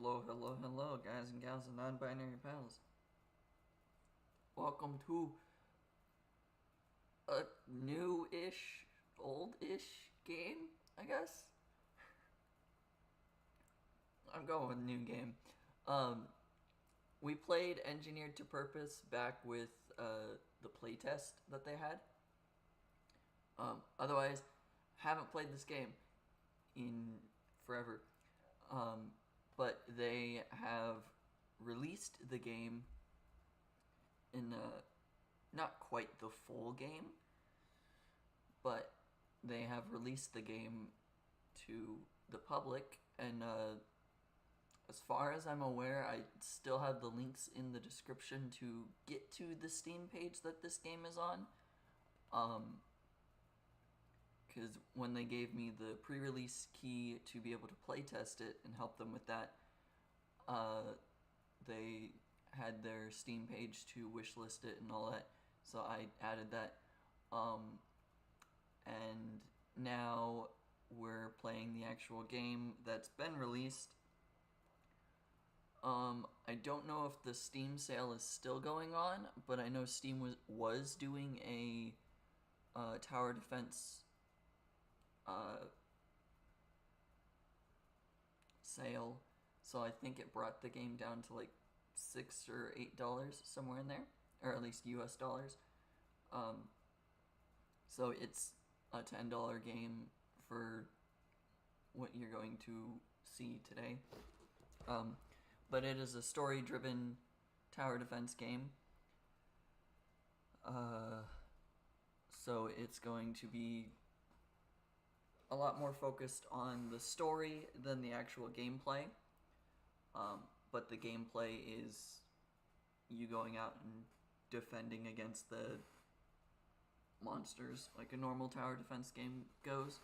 Hello, hello, hello, guys and gals and non-binary pals. Welcome to a new-ish, old-ish game, I guess. I'm going with new game. We played Engineered to Purpose back with the playtest that they had. Otherwise, haven't played this game in forever. But they have released the game in not quite the full game, but they have released the game to the public, and as far as I'm aware, I still have the links in the description to get to the Steam page that this game is on. Because when they gave me the pre-release key to be able to playtest it and help them with that, they had their Steam page to wishlist it and all that, so I added that. And now we're playing the actual game that's been released. I don't know if the Steam sale is still going on, but I know Steam was doing a tower defense sale, so I think it brought the game down to like $6 or $8, somewhere in there, or at least US dollars. So it's a $10 game for what you're going to see today. But it is a story-driven tower defense game. So it's going to be a lot more focused on the story than the actual gameplay. But the gameplay is you going out and defending against the monsters like a normal tower defense game goes.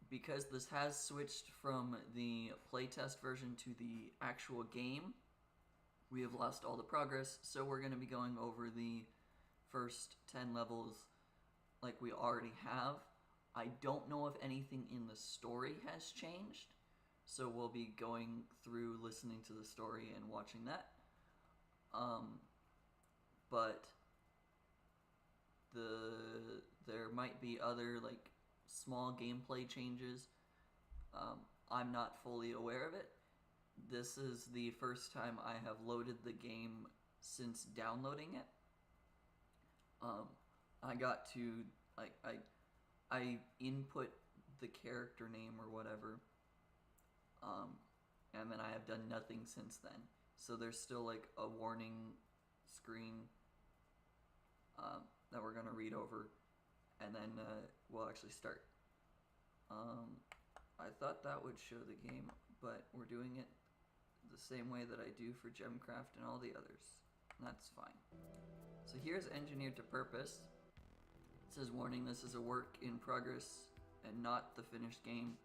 Because this has switched from the playtest version to the actual game, we have lost all the progress, so we're going to be going over the first 10 levels like we already have. I don't know if anything in the story has changed, so we'll be going through listening to the story and watching that. But there might be other like small gameplay changes. I'm not fully aware of it. This is the first time I have loaded the game since downloading it. I got to I input the character name or whatever, and then I have done nothing since then. So there's still like a warning screen that we're gonna read over, and then we'll actually start. I thought that would show the game, but we're doing it the same way that I do for Gemcraft and all the others. That's fine. So here's Engineered to Purpose. It says, warning, this is a work in progress and not the finished game,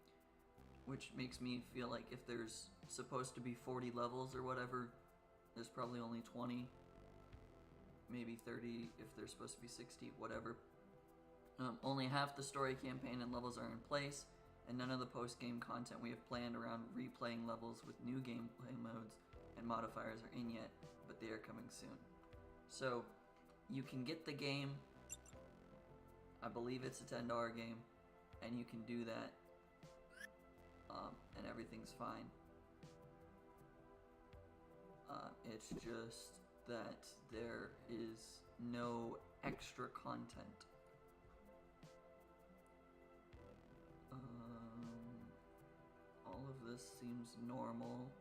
which makes me feel like if there's supposed to be 40 levels or whatever, there's probably only 20, maybe 30 if there's supposed to be 60, whatever. Only half the story campaign and levels are in place, and none of the post-game content we have planned around replaying levels with new gameplay modes and modifiers are in yet, but they are coming soon. So you can get the game, I believe it's a $10 game, and you can do that, and everything's fine. It's just that there is no extra content. All of this seems normal.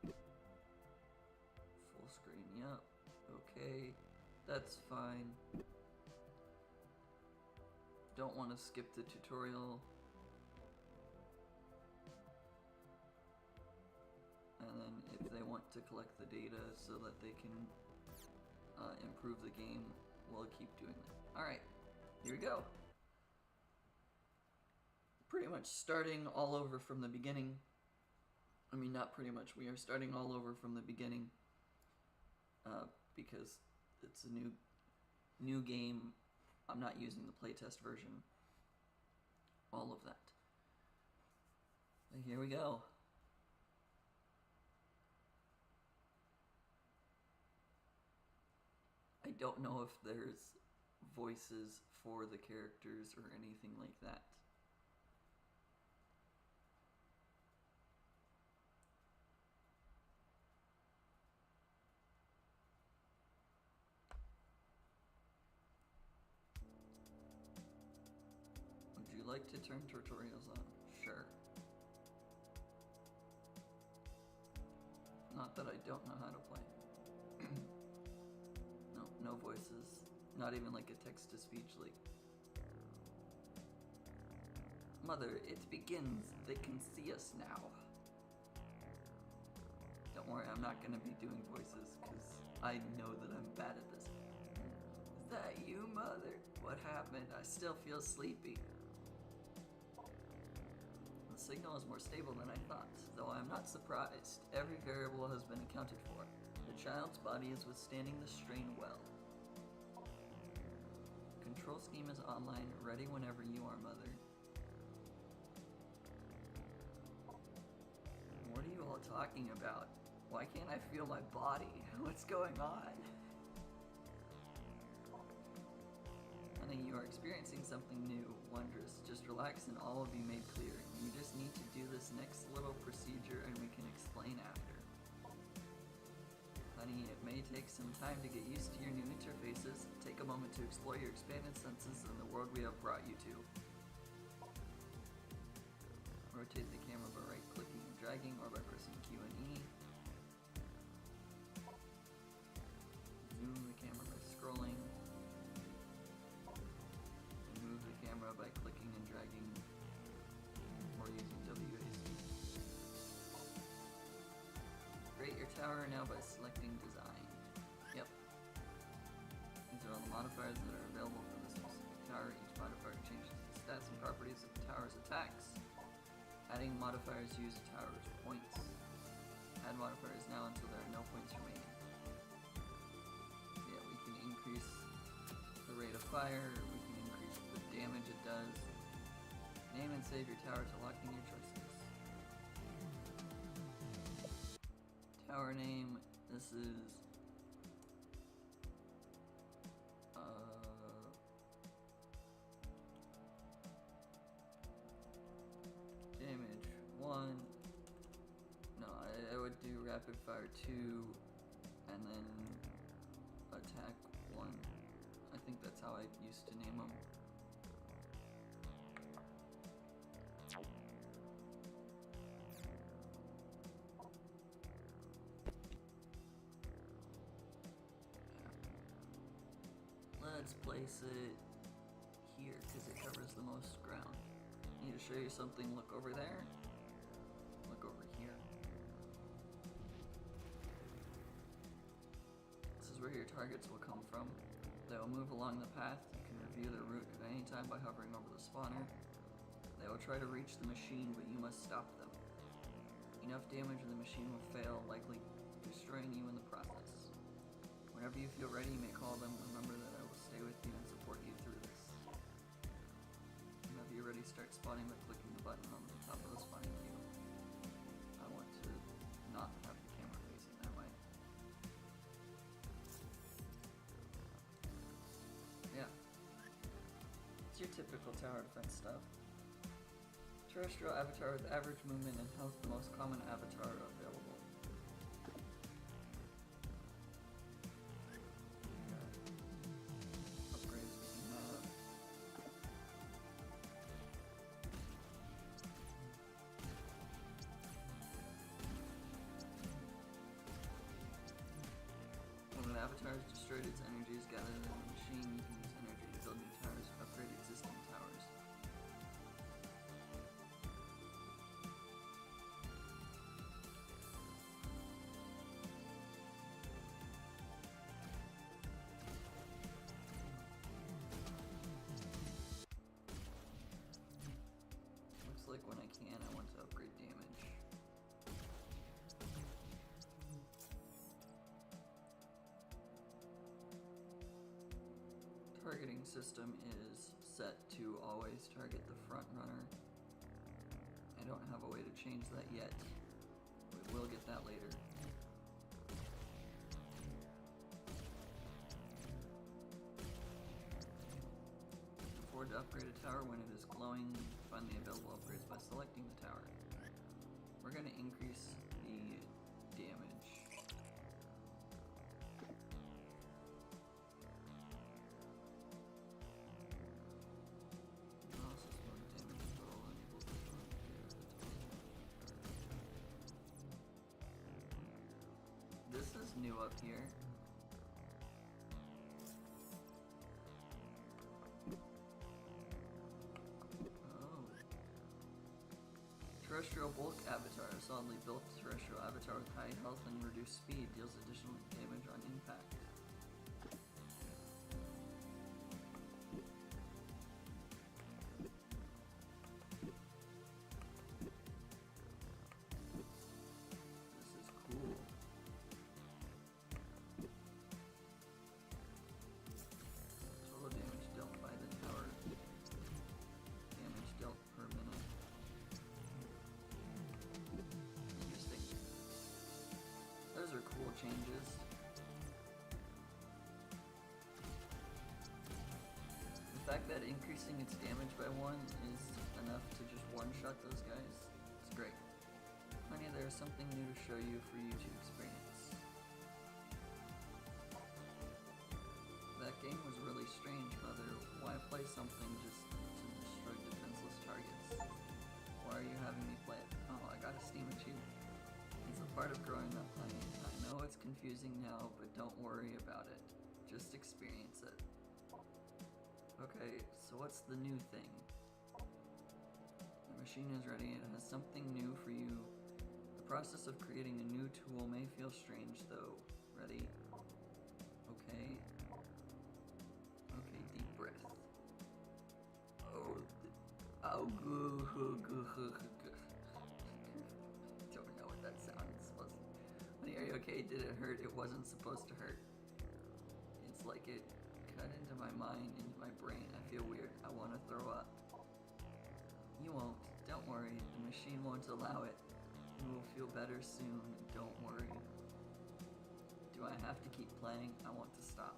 Full screen, yep. Okay, that's fine. Don't want to skip the tutorial. And then if they want to collect the data so that they can improve the game, we'll keep doing that. Alright, here we go. Pretty much starting all over from the beginning. I mean, not pretty much. We are starting all over from the beginning because it's a new game. I'm not using the playtest version. All of that. here we go. I don't know if there's voices for the characters or anything like that. Would you like to turn tutorials on? Sure. Not that I don't know how to play. No voices. Not even like a text-to-speech, like... Mother, it begins. They can see us now. Don't worry, I'm not gonna be doing voices, because I know that I'm bad at this. Is that you, Mother? What happened? I still feel sleepy. The signal is more stable than I thought, though I'm not surprised. Every variable has been accounted for. The child's body is withstanding the strain well. Control scheme is online, ready whenever you are, Mother. What are you all talking about? Why can't I feel my body? What's going on? Honey, you are experiencing something new, wondrous. Just relax and all will be made clear. You just need to do this next little procedure and we can explain after. Honey, it may take some time to get used to your new interfaces. Take a moment to explore your expanded senses and the world we have brought you to. Rotate the camera by right-clicking and dragging or by pressing Q and E. Zoom the camera by scrolling. And move the camera by clicking and dragging or using WASD. Create your tower now by selecting design. Yep. These are all the modifiers that are available for the specific tower. Each modifier changes the stats and properties of the tower's attacks. Adding modifiers use the tower's points. Add modifiers now until there are no points remaining. Yeah, we can increase the rate of fire, we can increase the damage it does. Name and save your tower to lock in your choices. Tower name, this is damage 1. No, I would do rapid fire 2 and then attack 1. I think that's how I used to name them. Let's place it here because it covers the most ground. Need to show you something. Look over there. Look over here. This is where your targets will come from. They will move along the path. You can review their route at any time by hovering over the spawner. They will try to reach the machine, but you must stop them. Enough damage and the machine will fail, likely destroying you in the process. Whenever you feel ready, you may call them. Remember that I will stay with you and support you through this. Whenever you're ready, start spawning by clicking the button on the top of the spawning queue. I want to not have the camera facing that way. Yeah. It's your typical tower defense stuff. Terrestrial avatar with average movement and health, the most common avatar available. When an avatar is destroyed, its energy is gathered in the machine. You can use energy to build new towers, upgrade existing towers. Looks like when I can, I want to upgrade damage. Targeting system is set to always target the front runner. I don't have a way to change that yet. We will get that later. Afford to upgrade a tower when it is glowing. Find the available upgrades by selecting the tower. We're going to increase the damage. This is new up here. Terrestrial bulk avatar. A solidly built terrestrial avatar with high health and reduced speed deals additional damage on impact. This is cool. Total damage dealt by the tower. Damage dealt per minute. Interesting. Those are cool changes. The fact that increasing its damage by 1 is enough to just one-shot those guys, it's great. Honey, there's something new to show you for you to experience. That game was really strange, Mother. Why play something just to destroy defenseless targets? Why are you having me play it? Oh, I got a Steam too. It's a part of growing up, honey. I know it's confusing now, but don't worry about it. Just experience it. Okay, so what's the new thing? The machine is ready. It has something new for you. The process of creating a new tool may feel strange, though. Ready? Okay. Okay, deep breath. Oh, goo. Don't know what that sound is supposed to. Honey, are you okay? Did it hurt? It wasn't supposed to hurt. It's like it cut into my mind, into my brain. I feel weird. I want to throw up. You won't. Don't worry. The machine won't allow it. You will feel better soon. Don't worry. Do I have to keep playing? I want to stop.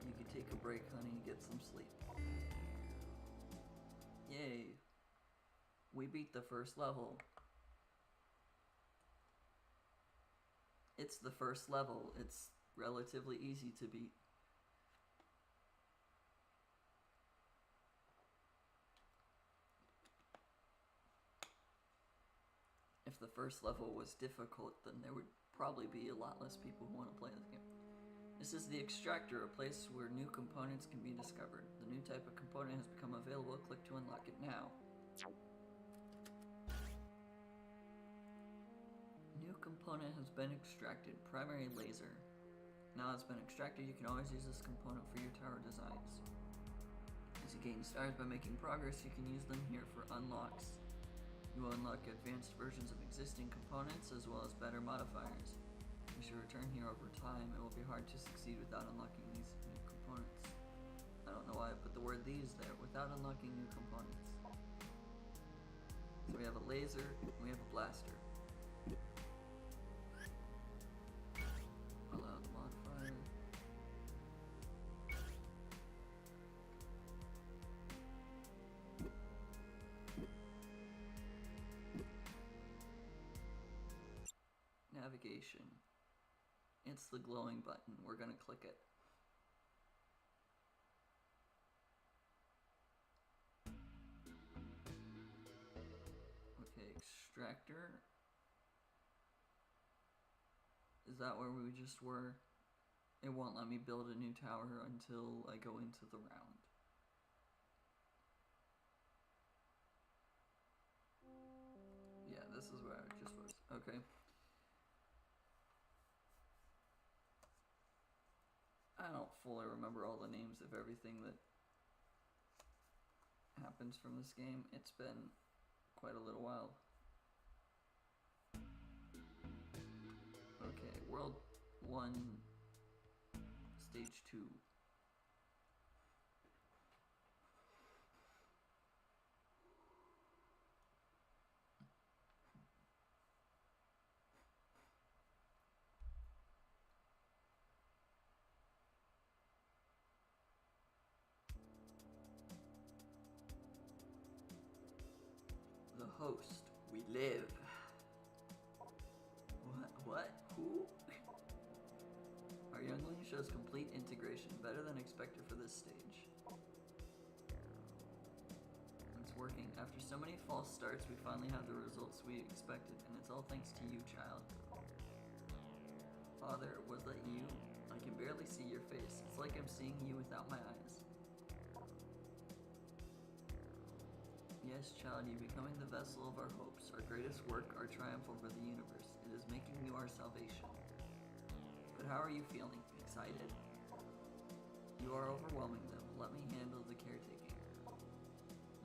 You can take a break, honey. Get some sleep. Yay. We beat the first level. It's the first level. It's relatively easy to beat. If the first level was difficult, then there would probably be a lot less people who want to play this game. This is the extractor, a place where new components can be discovered. The new type of component has become available. Click to unlock it now. New component has been extracted. Primary laser. Now it's been extracted, you can always use this component for your tower designs. As you gain stars by making progress, you can use them here for unlocks. You will unlock advanced versions of existing components as well as better modifiers. You should return here over time. It will be hard to succeed without unlocking these new components. I don't know why I put the word "these" there. Without unlocking new components. So we have a laser, and we have a blaster. Allow the modifier. Navigation. It's the glowing button. We're gonna click it. Okay, extractor. Is that where we just were? It won't let me build a new tower until I go into the round. Yeah, this is where I just was. Okay. I don't fully remember all the names of everything that happens from this game. It's been quite a little while. Okay, World 1, Stage 2. host. We live. What? Who? Our youngling shows complete integration, better than expected for this stage. It's working. After so many false starts, we finally have the results we expected, and it's all thanks to you, child. Father, was that you? I can barely see your face. It's like I'm seeing you without my eyes. Yes, child, you're becoming the vessel of our hopes, our greatest work, our triumph over the universe. It is making you our salvation. But how are you feeling? Excited? You are overwhelming them. Let me handle the caretaking.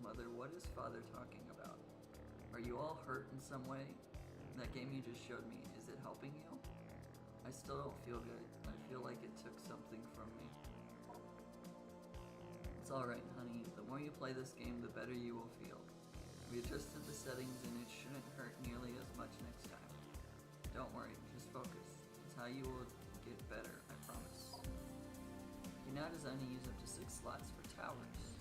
Mother, what is Father talking about? Are you all hurt in some way? That game you just showed me, is it helping you? I still don't feel good. I feel like it took something from me. It's alright, honey. The more you play this game, the better you will feel. We adjusted the settings and it shouldn't hurt nearly as much next time. Don't worry, just focus. It's how you will get better, I promise. You can now design and use up to 6 slots for towers.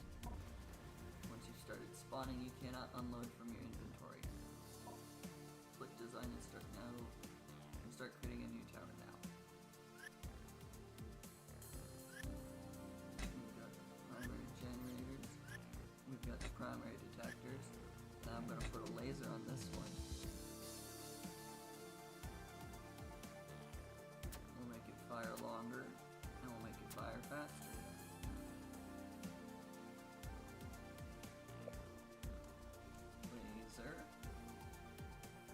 Once you've started spawning, you cannot unload from your inventory. Click design and start now. And start creating a new tower now. We've got primary generators. We've got the primary detectors. Now I'm going to put a laser on this one. We'll make it fire longer, and we'll make it fire faster. Laser.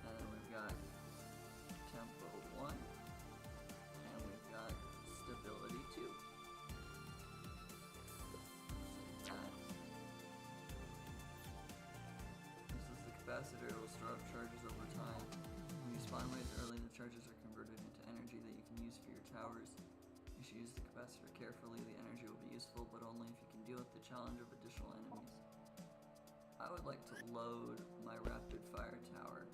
And then we've got tempo 1. And we've got stability 2. Capacitor will store up charges over time. When you spawn waves early, the charges are converted into energy that you can use for your towers. You should use the capacitor carefully. The energy will be useful, but only if you can deal with the challenge of additional enemies. I would like to load my rapid fire tower,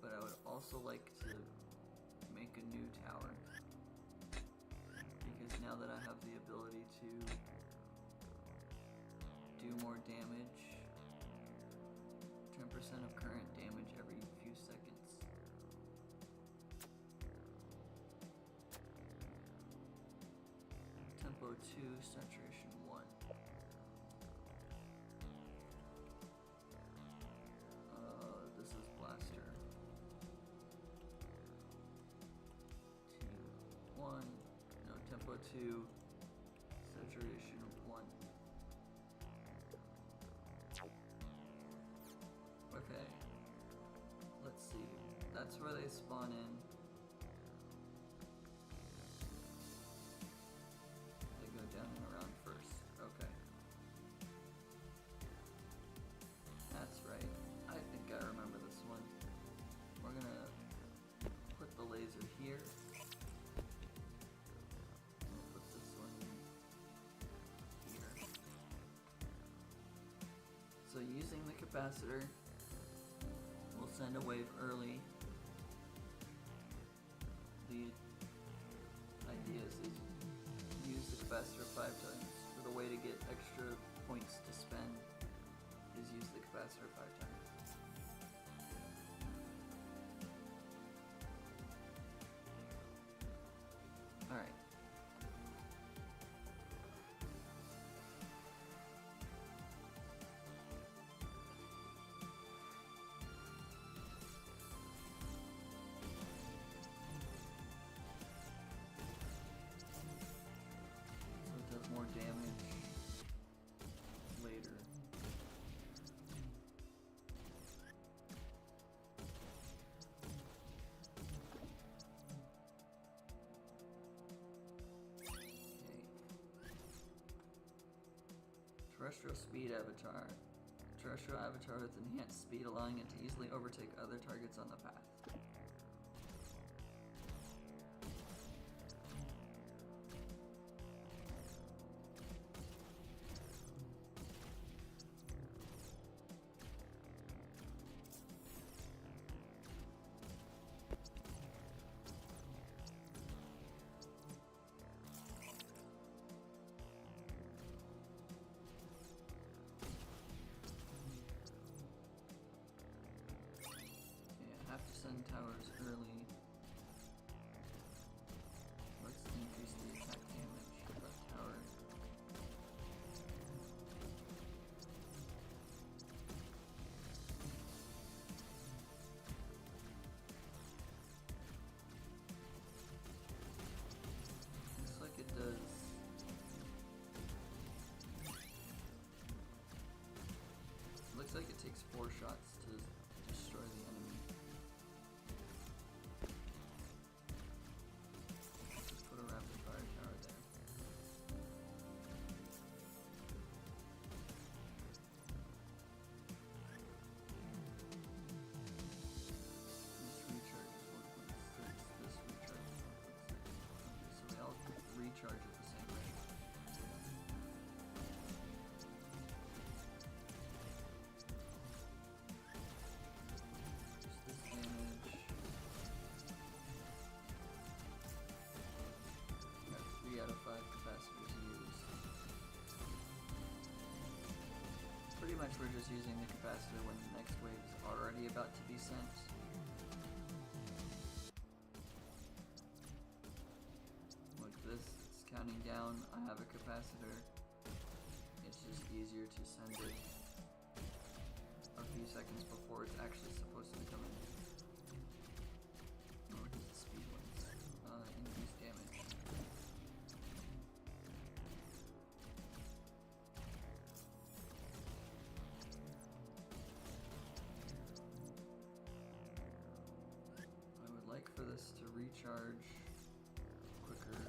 but I would also like to make a new tower, because now that I have the ability to do more damage, 10% of current damage every few seconds. Tempo 2, saturation 1. This is blaster. 2, 1. No, tempo 2, saturation 1. Okay, let's see. That's where they spawn in. They go down and around first. Okay. That's right. I think I remember this one. We're gonna put the laser here. We'll put this one here. So using the capacitor, we'll send a wave early. The idea is use the capacitor 5 times. So the way to get extra points to spend is use the capacitor 5 times. Alright. More damage later. Okay. Terrestrial speed avatar. Terrestrial avatar with enhanced speed, allowing it to easily overtake other targets on the path. killing towers early. Let's increase the attack damage of that tower. Looks like it does. Looks like it takes 4 shots to destroy the enemy. Let's put a rapid fire tower there. This recharges 1.6, this recharges 1.6. Okay, so they all recharge at the same rate. Just this damage. Got 3 out of 5 capacitors used. Pretty much we're just using the capacitor when the next wave is already about to be sent. Look, this is counting down. I have a capacitor. It's just easier to send it a few seconds before it's actually supposed to be coming. Or does the speed ones increase damage? I would like for this to recharge quicker.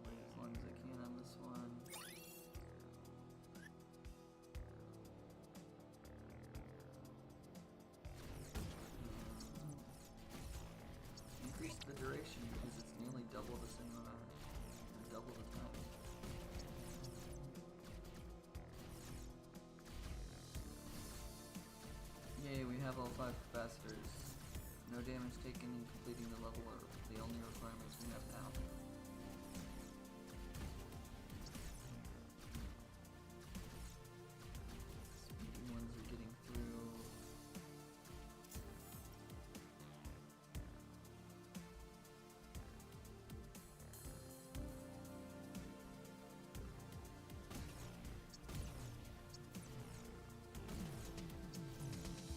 Wait as long as I can on this one. Increase the duration because it's nearly double the same amount, or double the time. Yay, we have all 5 capacitors. No damage taken in completing the level are the only requirements we have now. Speedy ones are getting through.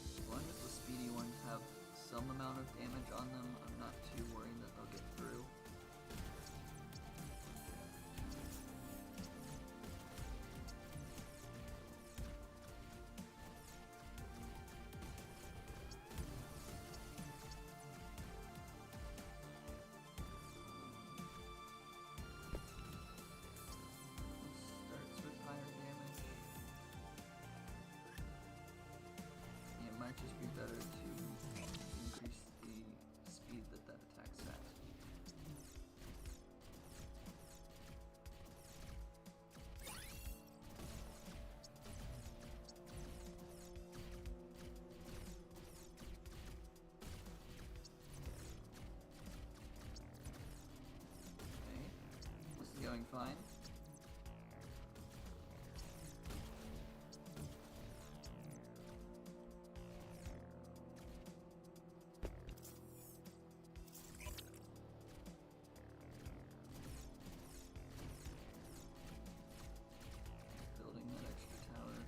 As long as the speedy ones have some amount of damage on them, I'm not too worried that they'll get through. Starts with higher damage. It might just be better to increase the speed that that attack's at. Okay, this is going fine. Building that extra tower.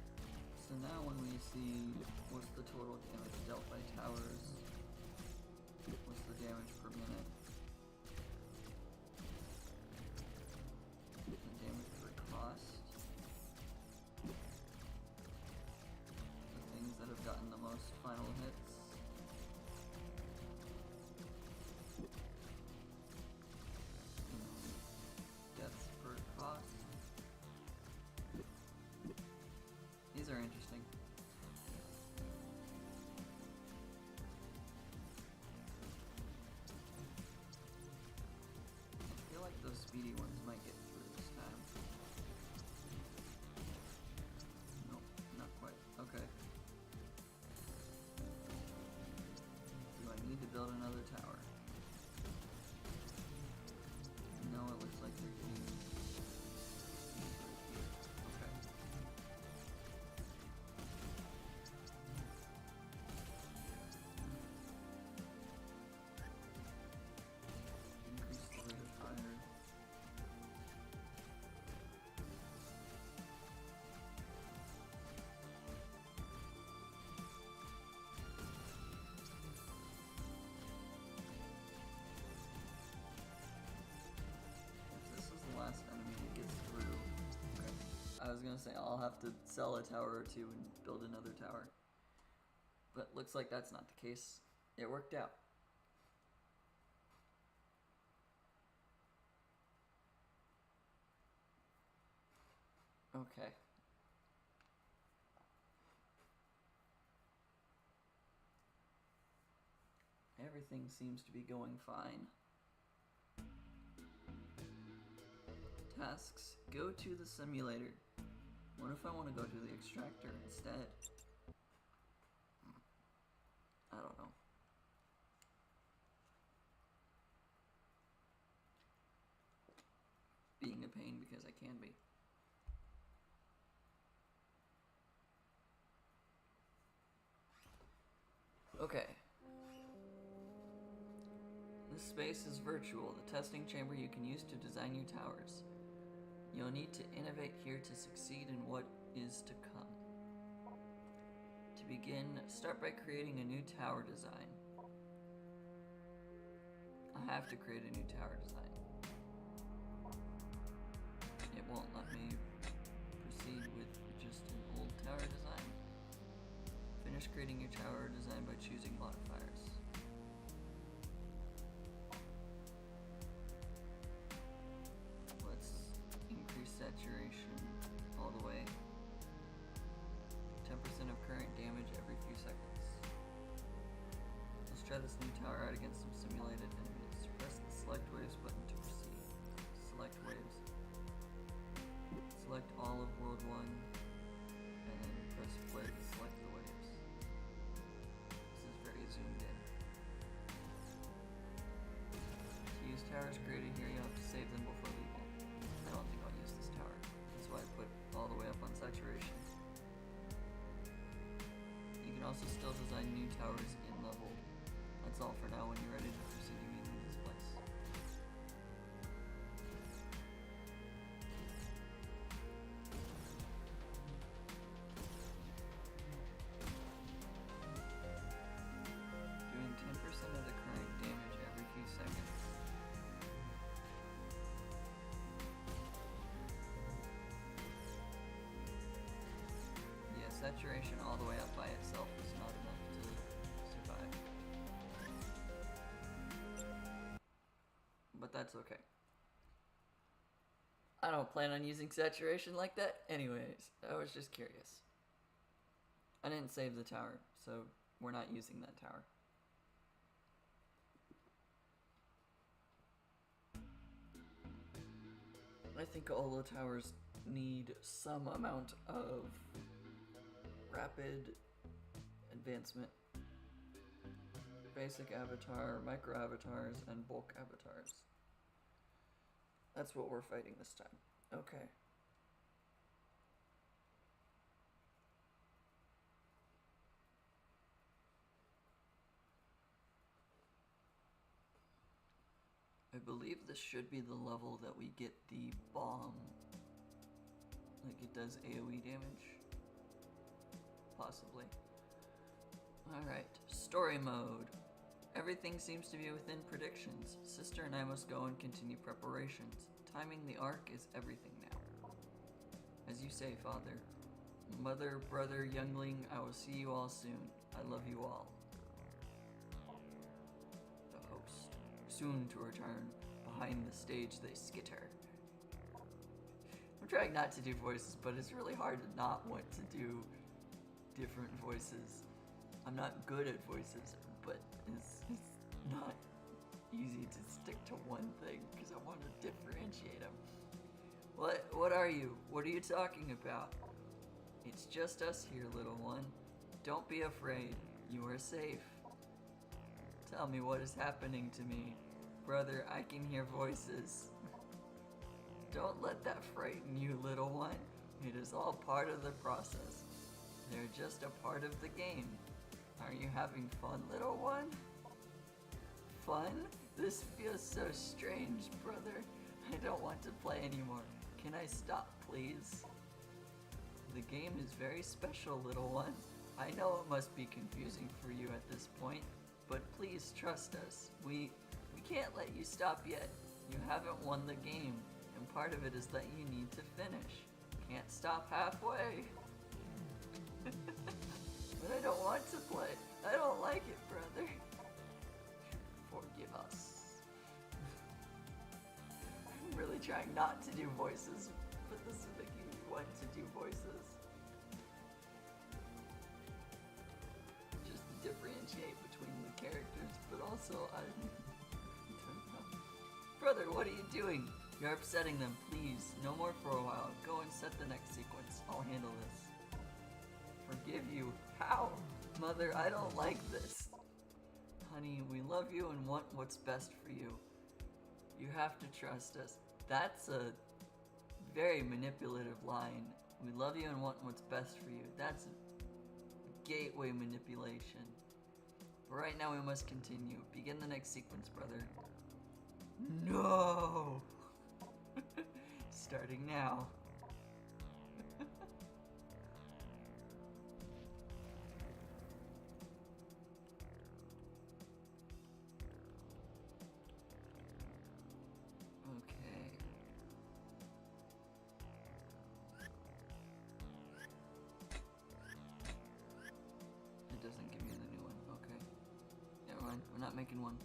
So now when we see what's the total damage dealt by towers, what's the damage per minute, the damage per cost, the things that have gotten the most final hits, deaths per cost. These are interesting. say I'll have to sell a tower or two and build another tower. But looks like that's not the case. It worked out. Okay. Everything seems to be going fine. Tasks. Go to the simulator. What if I want to go to the extractor instead? I don't know. Being a pain because I can be. Okay. This space is virtual, the testing chamber you can use to design your towers. You'll need to innovate here to succeed in what is to come. To begin, start by creating a new tower design. I have to create a new tower design. It won't let me proceed with just an old tower design. Finish creating your tower design by choosing modifiers. Let's increase saturation all the way. 10% of current damage every few seconds. Let's try this new tower out against some simulated enemies. Press the select waves button to proceed. Select waves. Select all of World 1 and then press play to select the waves. This is very zoomed in. To use towers created here, you have to save them before leaving. I don't think I'll use this tower. That's why I put all the way up on saturation. You can also still design new towers in level. That's all for now. When you're ready to proceed, you may leave this place. Doing 10% of the current damage every few seconds. Yeah, saturation all the way up by itself is not enough to survive. But that's okay. I don't plan on using saturation like that anyways. I was just curious. I didn't save the tower, so we're not using that tower. I think all the towers need some amount of rapid advancement. Basic avatar, micro avatars, and bulk avatars. That's what we're fighting this time. Okay. I believe this should be the level that we get the bomb. Like it does AoE damage. Possibly. Alright, story mode. Everything seems to be within predictions. Sister and I must go and continue preparations. Timing the arc is everything now. As you say, Father. Mother, brother, youngling, I will see you all soon. I love you all. The host. Soon to return. Behind the stage they skitter. I'm trying not to do voices, but it's really hard to not want to do different voices. I'm not good at voices, but it's not easy to stick to one thing because I want to differentiate them. What are you? What are you talking about? It's just us here, little one. Don't be afraid. You are safe. Tell me what is happening to me. Brother, I can hear voices. Don't let that frighten you, little one. It is all part of the process. They're just a part of the game. Are you having fun, little one? Fun? This feels so strange, brother. I don't want to play anymore. Can I stop, please? The game is very special, little one. I know it must be confusing for you at this point, but please trust us. We can't let you stop yet. You haven't won the game, and part of it is that you need to finish. Can't stop halfway. But I don't want to play. I don't like it, brother. Forgive us. I'm really trying not to do voices, but this is making me want to do voices. Just to differentiate between the characters, but also I don't know. Brother, what are you doing? You're upsetting them, please. No more for a while. Go and set the next sequence. I'll handle this. Forgive you? How? Mother, I don't like this. Honey, we love you and want what's best for you. You have to trust us. That's a very manipulative line. We love you and want what's best for you. That's gateway manipulation. But right now we must continue. Begin the next sequence, brother. No! Starting now. Doesn't give me the new one. Okay. Never mind. We're not making one.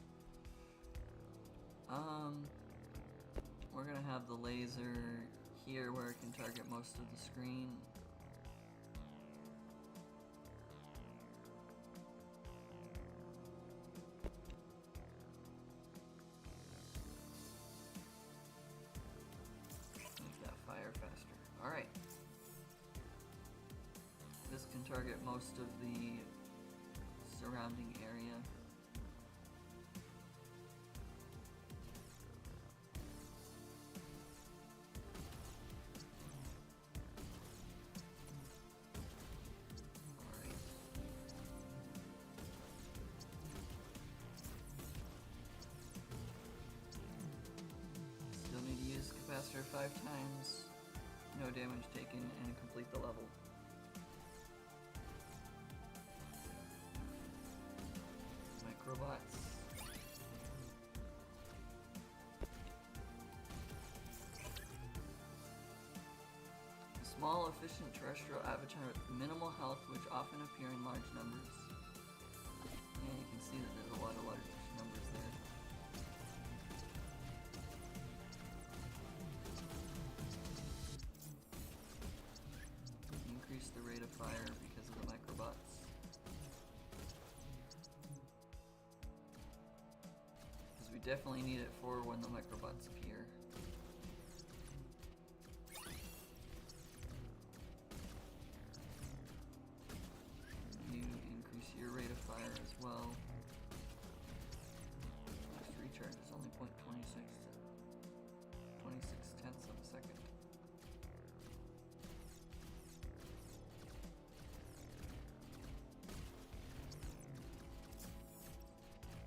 We're gonna have the laser here where it can target most of the screen. Make that fire faster. Alright. This can target most of the surrounding area. Alright. Still need to use capacitor 5 times. No damage taken and complete the level. Robots. A small, efficient terrestrial avatar with minimal health, which often appear in large numbers. Yeah, you can see that there's a lot of large numbers there. Increase the rate of fire because of the microbots. We definitely need it for when the microbots appear. You increase your rate of fire as well. This recharge is only 0.26 tenths of a second.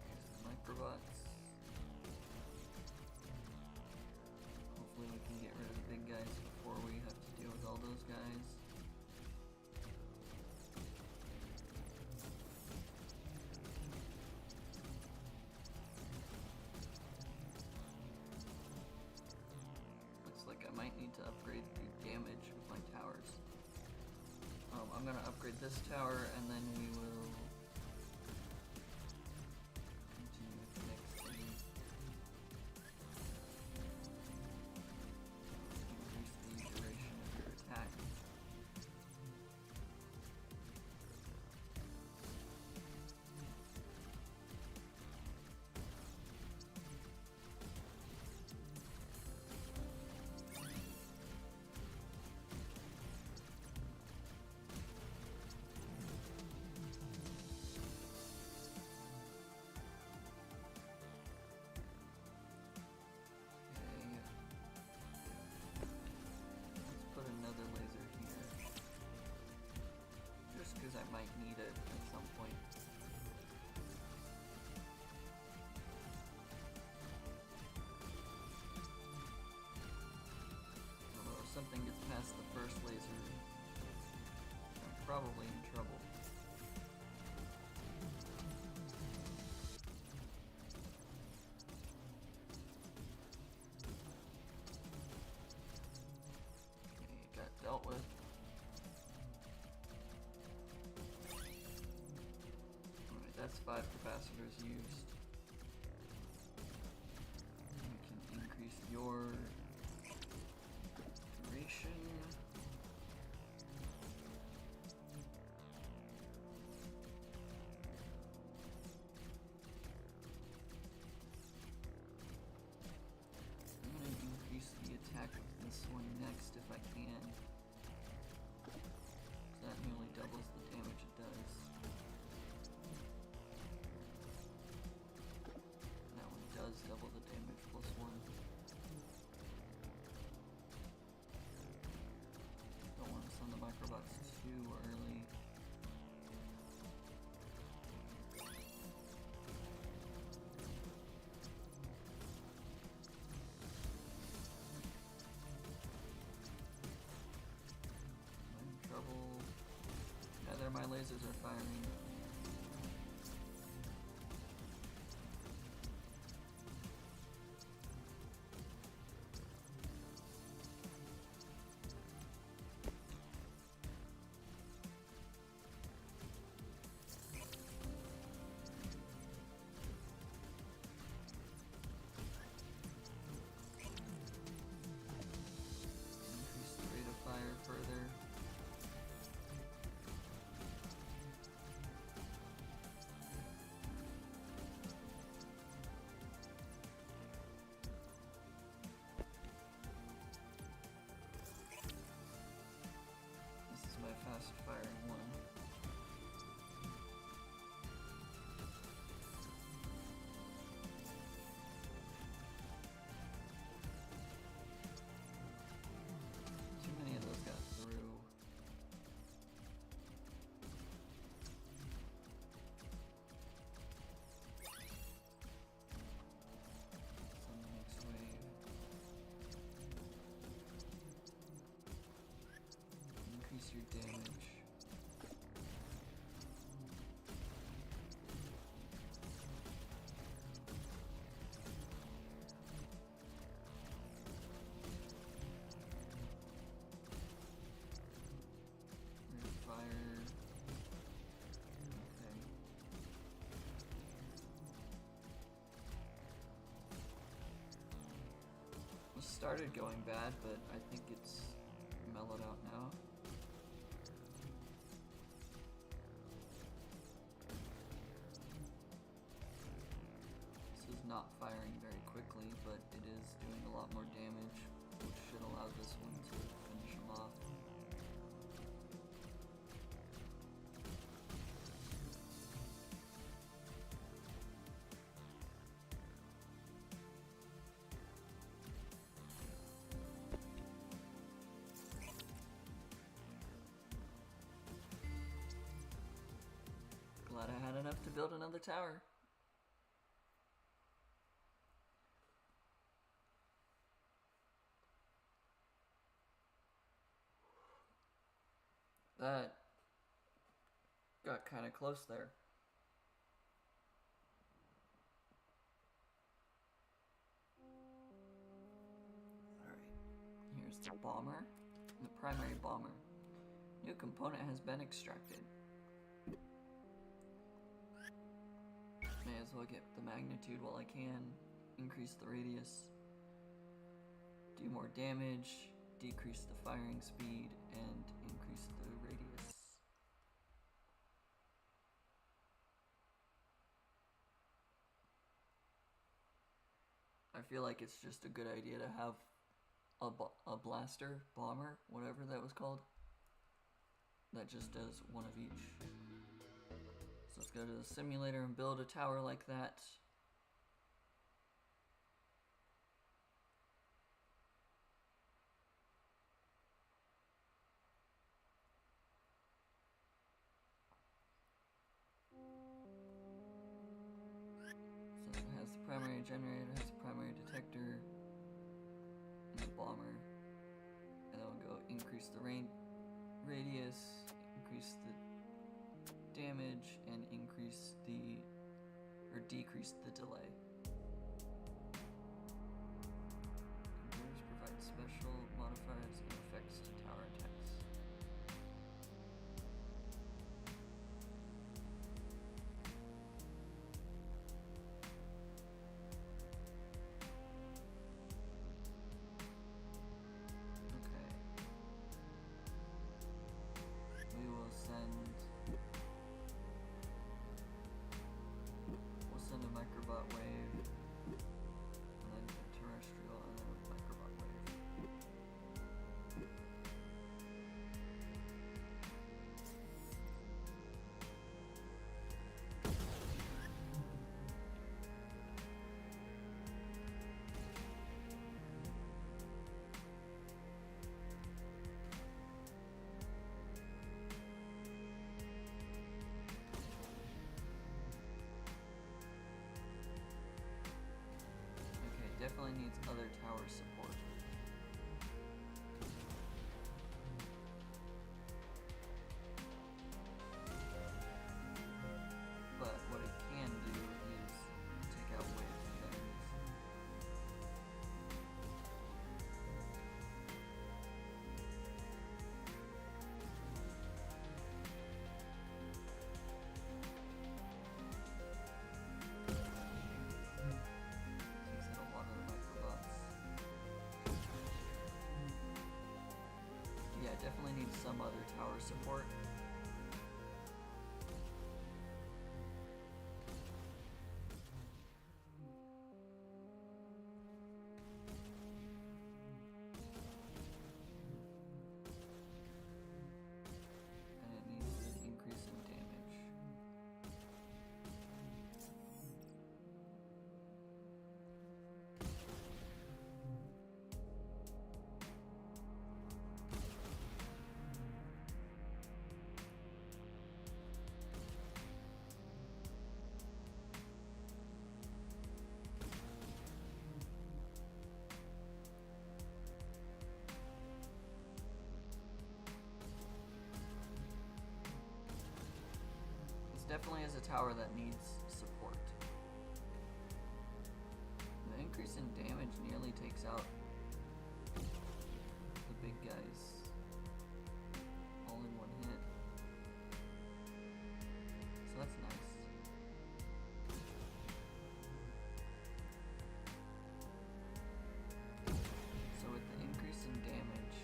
Here's the microbots. We can get rid of the big guys before we have to deal with all those guys. Looks like I might need to upgrade the damage with my towers. I'm gonna upgrade this tower and then we will continue with the next thing. I might need it at some point. Although if something gets past the first laser, I'm probably in trouble. Okay, it got dealt That's 5 capacitors used. We can increase your duration. I'm going to increase the attack of this one next if I can. That nearly doubles the damage it does. That one does double the damage plus 1. Don't want to send the microbots too early. I'm in trouble. Yeah, there my lasers are firing. Increase the rate of fire further. This is my fast firing one. Too many of those got through. It's on the next wave. Increase your damage. Rate of fire. Okay. It started going bad, but I think it's mellowed out now. This is not firing very quickly, but it is doing a lot more damage, which should allow this one to finish him off. Glad I had enough to build another tower. That got kind of close there. Alright, here's the bomber, the primary bomber. New component has been extracted. May as well get the magnitude while I can. Increase the radius. Do more damage. Decrease the firing speed. And increase the radius. I feel like it's just a good idea to have a blaster, bomber, whatever that was called. That just does one of each. So let's go to the simulator and build a tower like that. So it has the primary generator, has the primary detector, and the bomber. And then we'll go increase the radius, increase the damage, and increase the, or decrease the delay. Converters provide special modifiers and effects to tower attacks. definitely needs other tower support. But what it can do is take out waves of enemies. Takes out a lot of the microbots. Yeah, it definitely needs some other tower support. And it needs an increase in damage. This definitely is a tower that needs support. The increase in damage nearly takes out the big guys all in one hit. So that's nice. So with the increase in damage,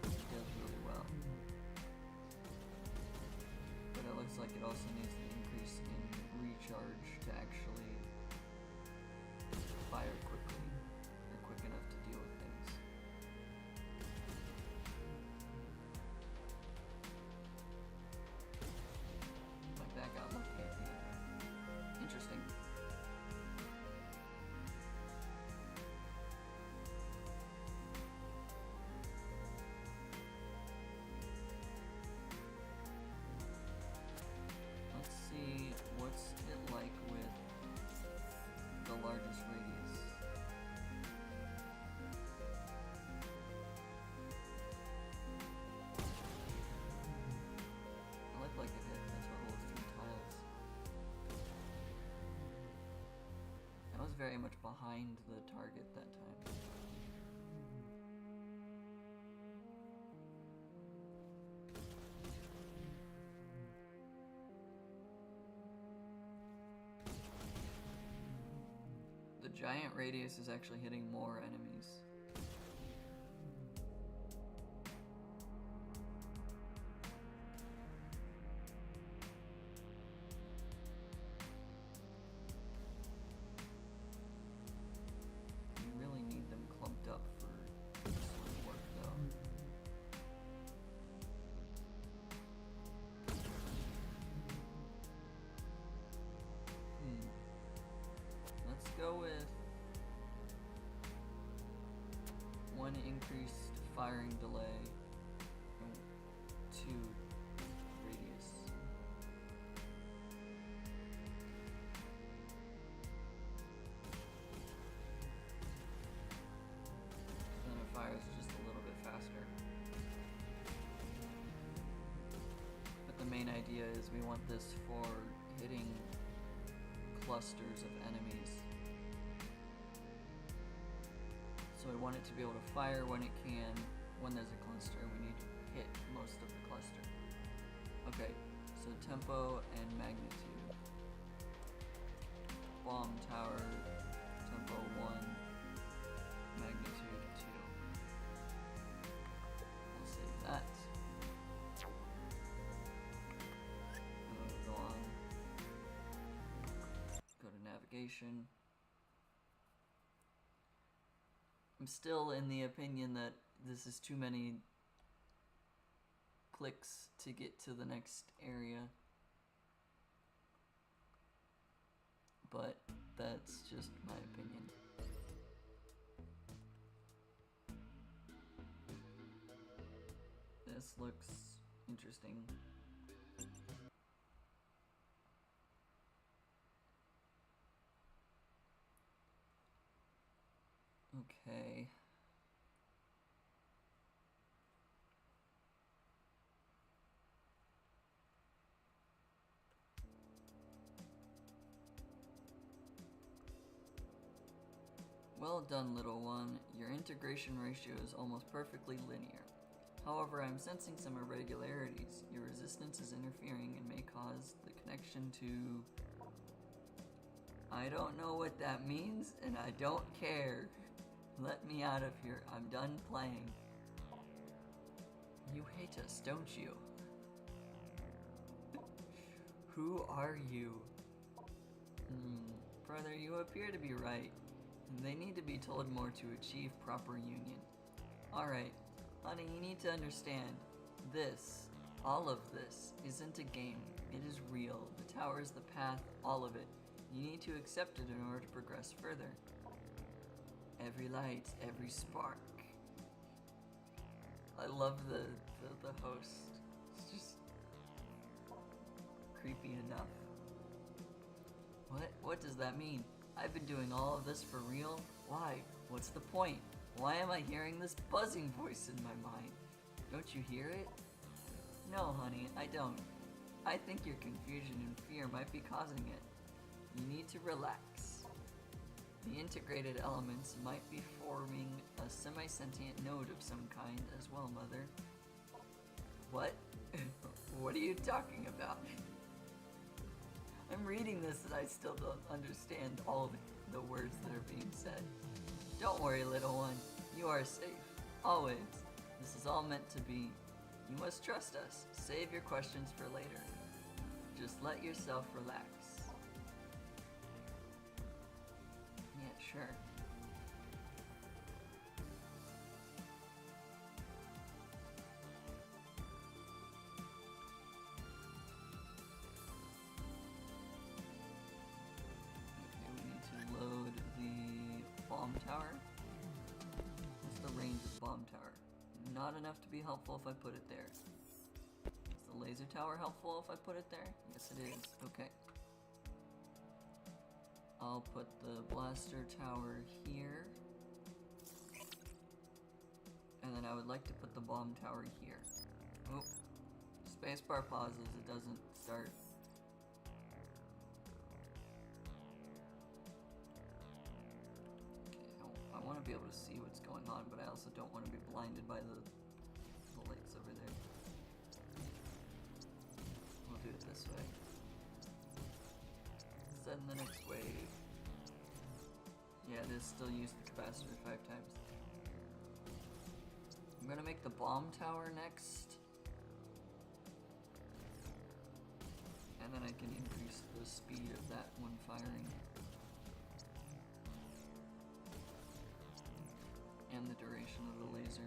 it does really well. But it looks like it also needs the increase in recharge to actually fire quickly, or quick enough to deal with things. Like that got lucky at the end. Interesting. Let's see what's it like with the largest radius. I like a hit, that's what holds 3 tiles. I was very much behind the target that time. The giant radius is actually hitting more enemies. You really need them clumped up for this one to work though. Let's go with 1 increased firing delay and 2 radius. So then it fires just a little bit faster. But the main idea is we want this for hitting clusters of enemies. So we want it to be able to fire when it can. When there's a cluster, we need to hit most of the cluster. Okay, so tempo and magnitude. Bomb tower, tempo 1, magnitude 2. We'll save that. And we'll go on. Go to navigation. I'm still in the opinion that this is too many clicks to get to the next area. But that's just my opinion. This looks interesting. Okay. Well done, little one. Your integration ratio is almost perfectly linear. However, I'm sensing some irregularities. Your resistance is interfering and may cause the connection to... I don't know what that means, and I don't care. Let me out of here. I'm done playing. You hate us, don't you? Who are you? Brother, you appear to be right. They need to be told more to achieve proper union. Alright, honey, you need to understand. This, all of this, isn't a game. It is real. The tower is the path, all of it. You need to accept it in order to progress further. Every light, every spark. I love the host. It's just creepy enough. What does that mean? I've been doing all of this for real? Why? What's the point? Why am I hearing this buzzing voice in my mind? Don't you hear it? No, honey, I don't. I think your confusion and fear might be causing it. You need to relax. The integrated elements might be forming a semi-sentient node of some kind as well, Mother. What? What are you talking about? I'm reading this and I still don't understand all the words that are being said. Don't worry, little one. You are safe. Always. This is all meant to be. You must trust us. Save your questions for later. Just let yourself relax. Yeah, sure. Load the bomb tower. What's the range of the bomb tower? Not enough to be helpful if I put it there. Is the laser tower helpful if I put it there? Yes, it is. Okay. I'll put the blaster tower here. And then I would like to put the bomb tower here. Oh, spacebar pauses, it doesn't start. I want to be able to see what's going on, but I also don't want to be blinded by the lights over there. We'll do it this way. Send the next wave. Yeah, this still used the capacitor 5 times. I'm gonna make the bomb tower next. And then I can increase the speed of that one firing. And the duration of the laser.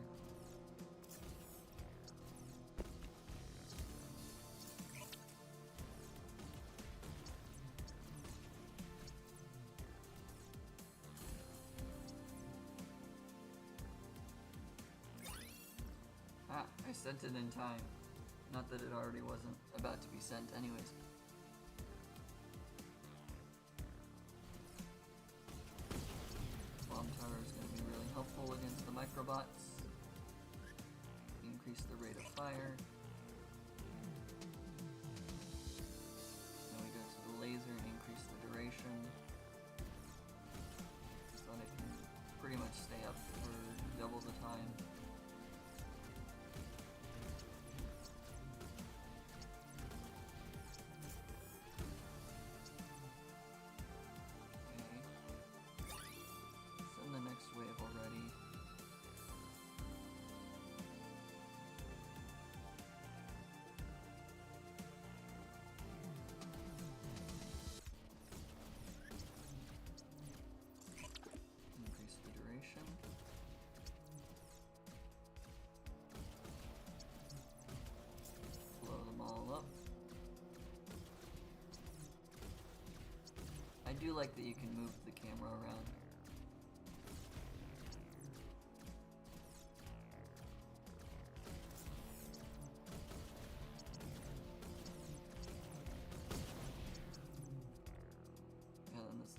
Ah, I sent it in time. Not that it already wasn't about to be sent anyways. Bomb tower is going to be really helpful against the microbots. Increase the rate of fire. Now we go to the laser and increase the duration. So that it can pretty much stay up for double the time. Wave already. Increase the duration. Blow them all up. I do like that you can move the camera around.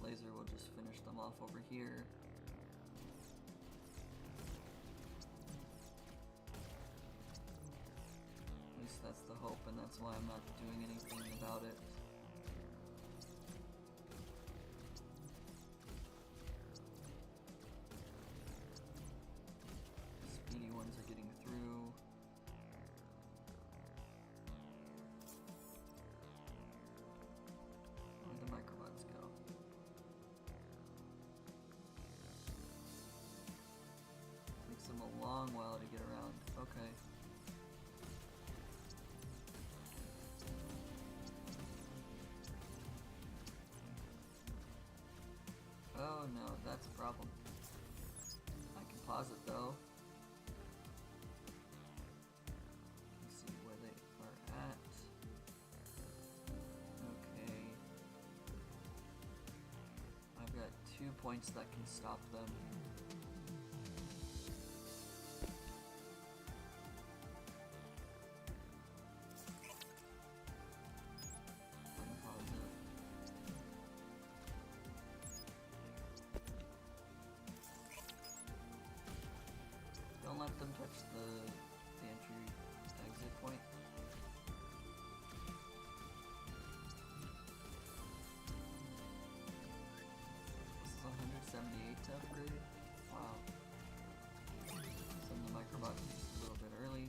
Laser will just finish them off over here. happen, that's why I'm not doing anything about it. Speedy ones are getting through. Where'd the microbots go? Takes them a long while to get around. Okay. Oh no, that's a problem. I can pause it though. Let's see where they are at. Okay. I've got 2 points that can stop them. Unpause it. Don't let them touch the entry exit point. This is 178 to upgrade. Wow. Send the microbots just a little bit early.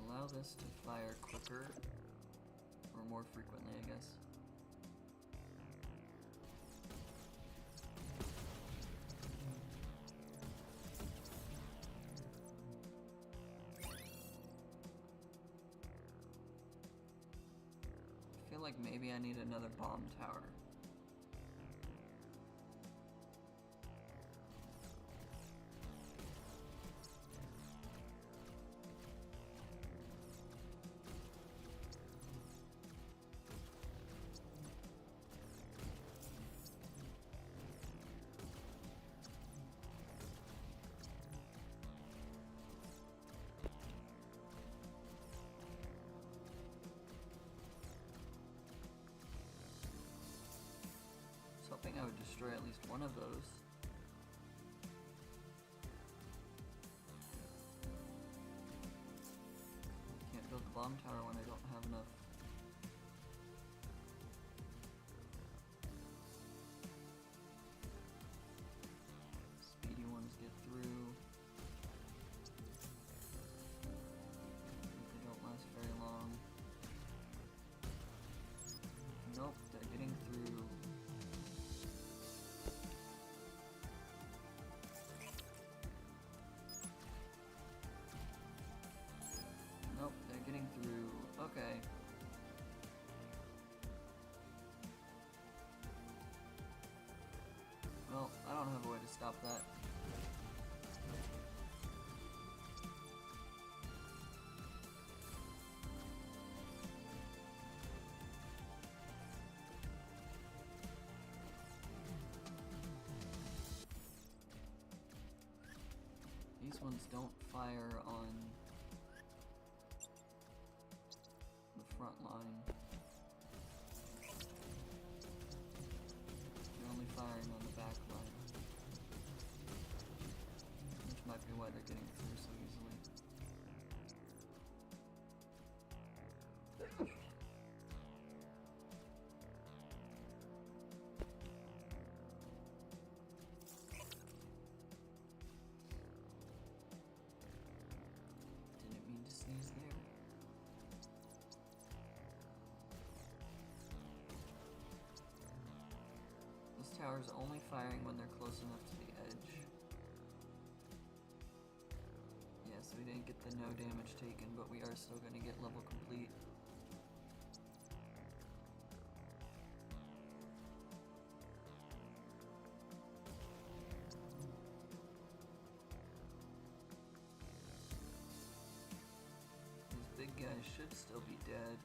Allow this to fire quicker, or more frequently, I guess. I feel like maybe I need another bomb tower. Hoping I would destroy at least one of those. Can't build the bomb tower when I don't have enough. Speedy ones get through. They don't last very long. Nope, they're getting through. Nope, they're getting through. Okay. Well, I don't have a way to stop that. These ones don't fire on the front line. They're only firing on the back line. Which might be why they're getting through so easily. Didn't mean to sneeze there. This tower's only firing when they're close enough to the edge. Yeah, so we didn't get the no damage taken, but we are still going to get level complete. These big guys should still be dead.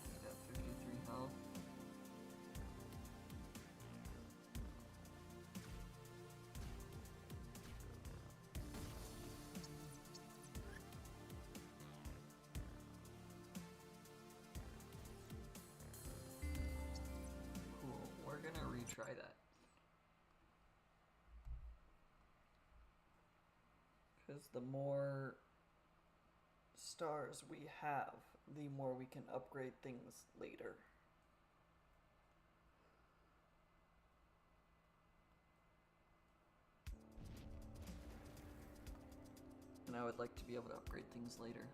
He's got 53 health. try that. Because the more stars we have, the more we can upgrade things later. And I would like to be able to upgrade things later.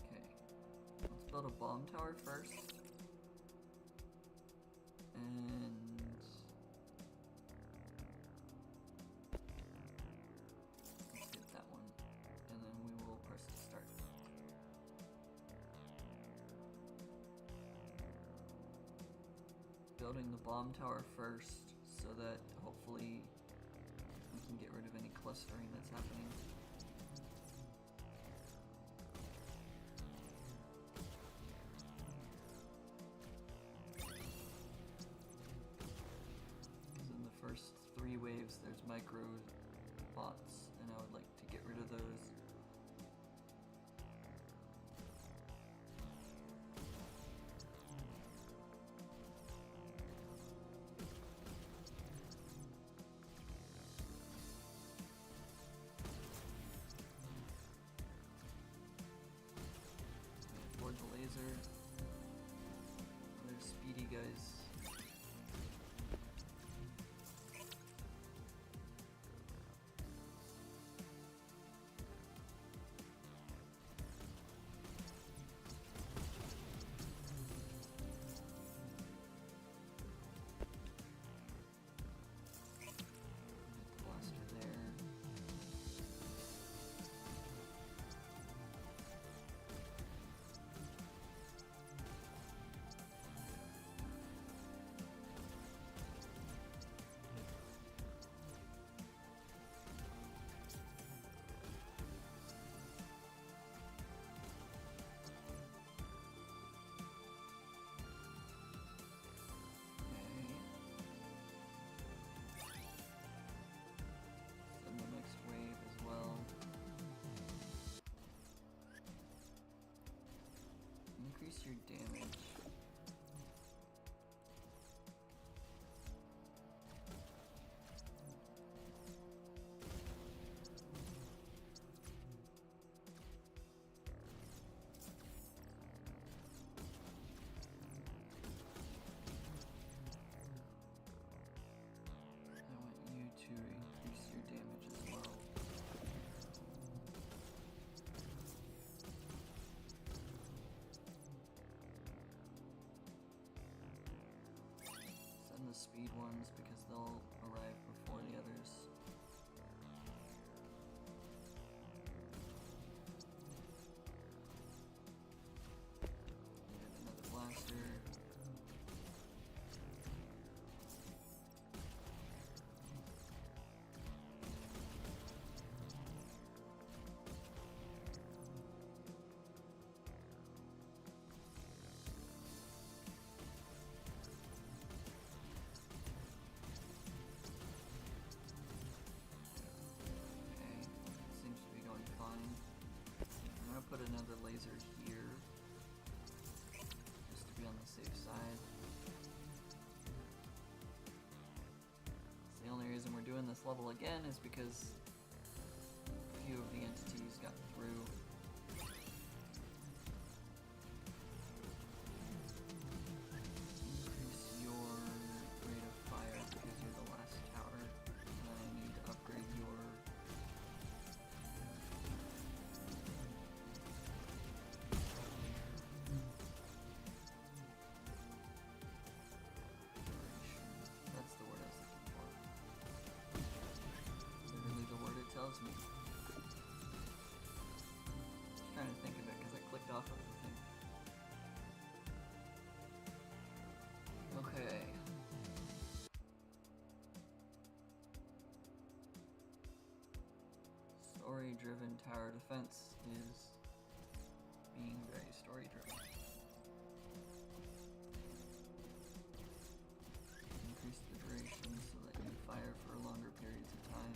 Okay, let's build a bomb tower first. And let's get that one. And then we will press start. Building the bomb tower first, so that hopefully we can get rid of any clustering that's happening. Because in the first 3 waves there's micro bots, and I would like to get rid of those. The laser. They're speedy guys. Blaster there. Increase your damage. I want you to increase your damage as well. The speed ones because they'll arrive before the others. And another blaster. Put another laser here, just to be on the safe side. The only reason we're doing this level again is because a few of the entities got through. Increase your rate of fire because you're the last tower, and then I need to upgrade your tells me. I'm trying to think of it because I clicked off of the thing. Okay. Story-driven tower defense is being very story-driven. Increase the duration so that you fire for longer periods of time.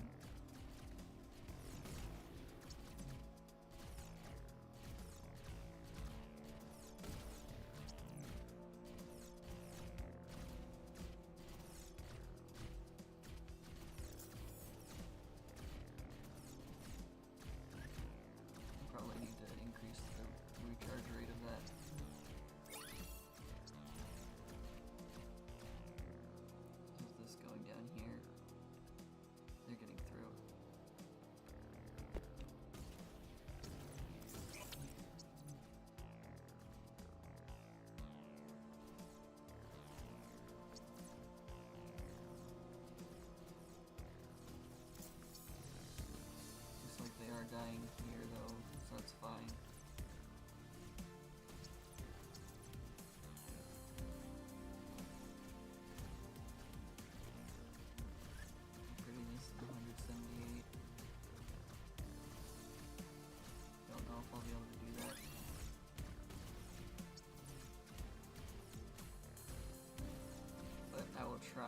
try.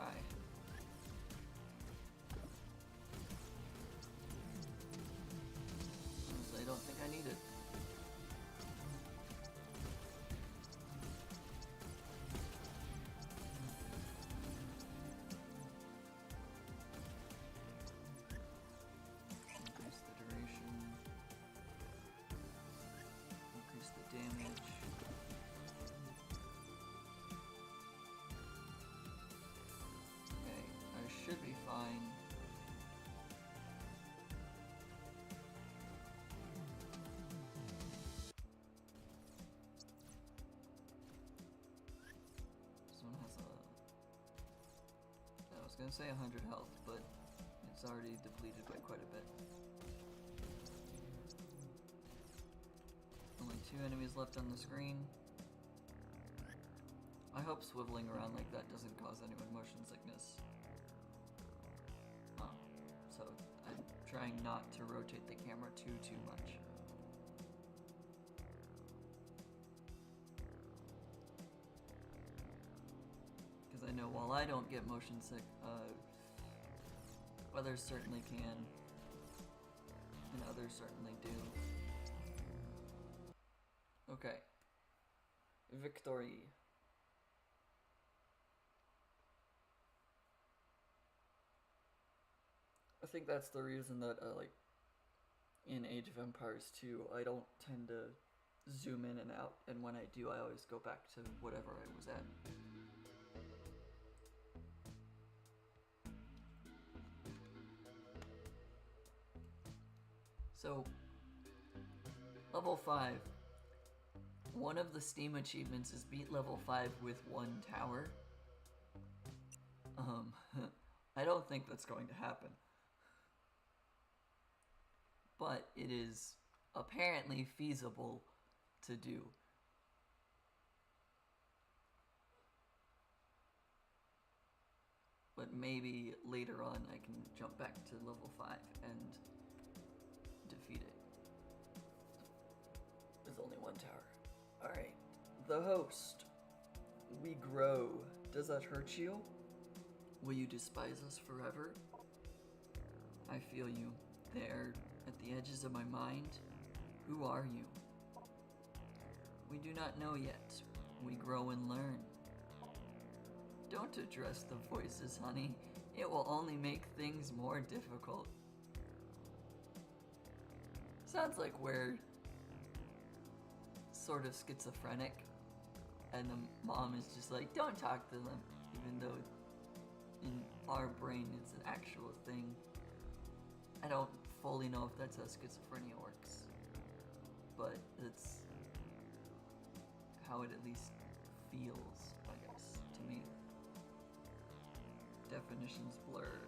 Honestly, I don't think I need it. Increase the duration. Increase the damage. Okay, I should be fine. This one has I was gonna say 100 health, but it's already depleted by quite a bit. Only 2 enemies left on the screen. I hope swiveling around like that doesn't cause anyone motion sickness. So I'm trying not to rotate the camera too much. Because I know while I don't get motion sick, others certainly can, and others certainly do. Okay. Victory. I think that's the reason that, like, in Age of Empires 2, I don't tend to zoom in and out, and when I do, I always go back to whatever I was at. So, level 5. One of the Steam achievements is beat level 5 with 1 tower. I don't think that's going to happen. But it is apparently feasible to do. But maybe later on I can jump back to level 5 and defeat it. With only 1 tower. Alright. The host. We grow. Does that hurt you? Will you despise us forever? I feel you. There, at the edges of my mind. Who are you? We do not know yet. We grow and learn. Don't address the voices, honey. It will only make things more difficult. Sounds like we're sort of schizophrenic, and the mom is just like, don't talk to them, even though in our brain it's an actual thing. I don't fully know if that's how schizophrenia works, but it's how it at least feels, I guess, to me. Definitions blur.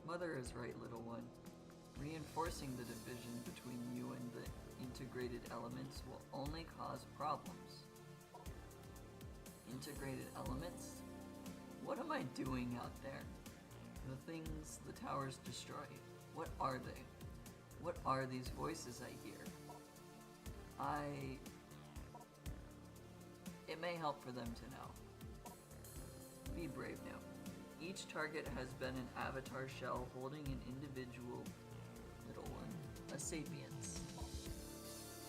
Mother is right, little one. Reinforcing the division between you and the integrated elements will only cause problems. Integrated elements? What am I doing out there? The things the towers destroy. What are they? What are these voices I hear? It may help for them to know. Be brave now. Each target has been an avatar shell holding an individual little one, a sapience.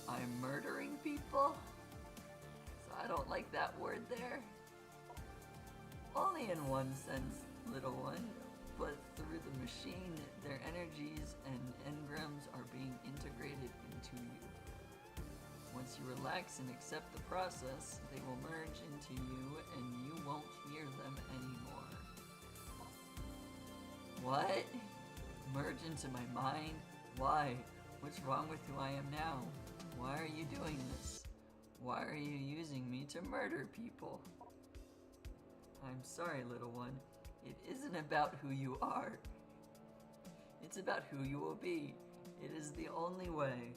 I'm murdering people? So I don't like that word there. Only in one sense, little one, but through the machine, their energies and engrams are being integrated into you. Once you relax and accept the process, they will merge into you and you won't hear them anymore. What? Merge into my mind? Why? What's wrong with who I am now? Why are you doing this? Why are you using me to murder people? I'm sorry, little one. It isn't about who you are. It's about who you will be. It is the only way.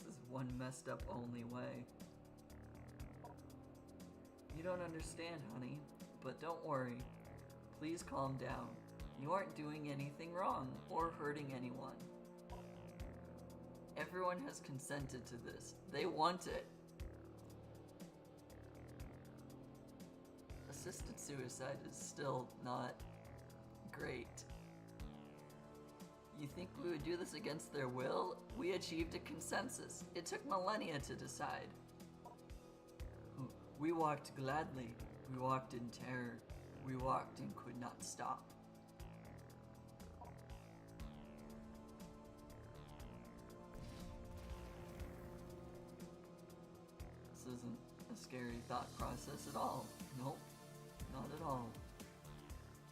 This is one messed up only way. You don't understand, honey, but don't worry. Please calm down. You aren't doing anything wrong or hurting anyone. Everyone has consented to this. They want it. assisted suicide is still not great. You think we would do this against their will? We achieved a consensus. It took millennia to decide. We walked gladly. We walked in terror. We walked and could not stop. This isn't a scary thought process at all. Nope, not at all.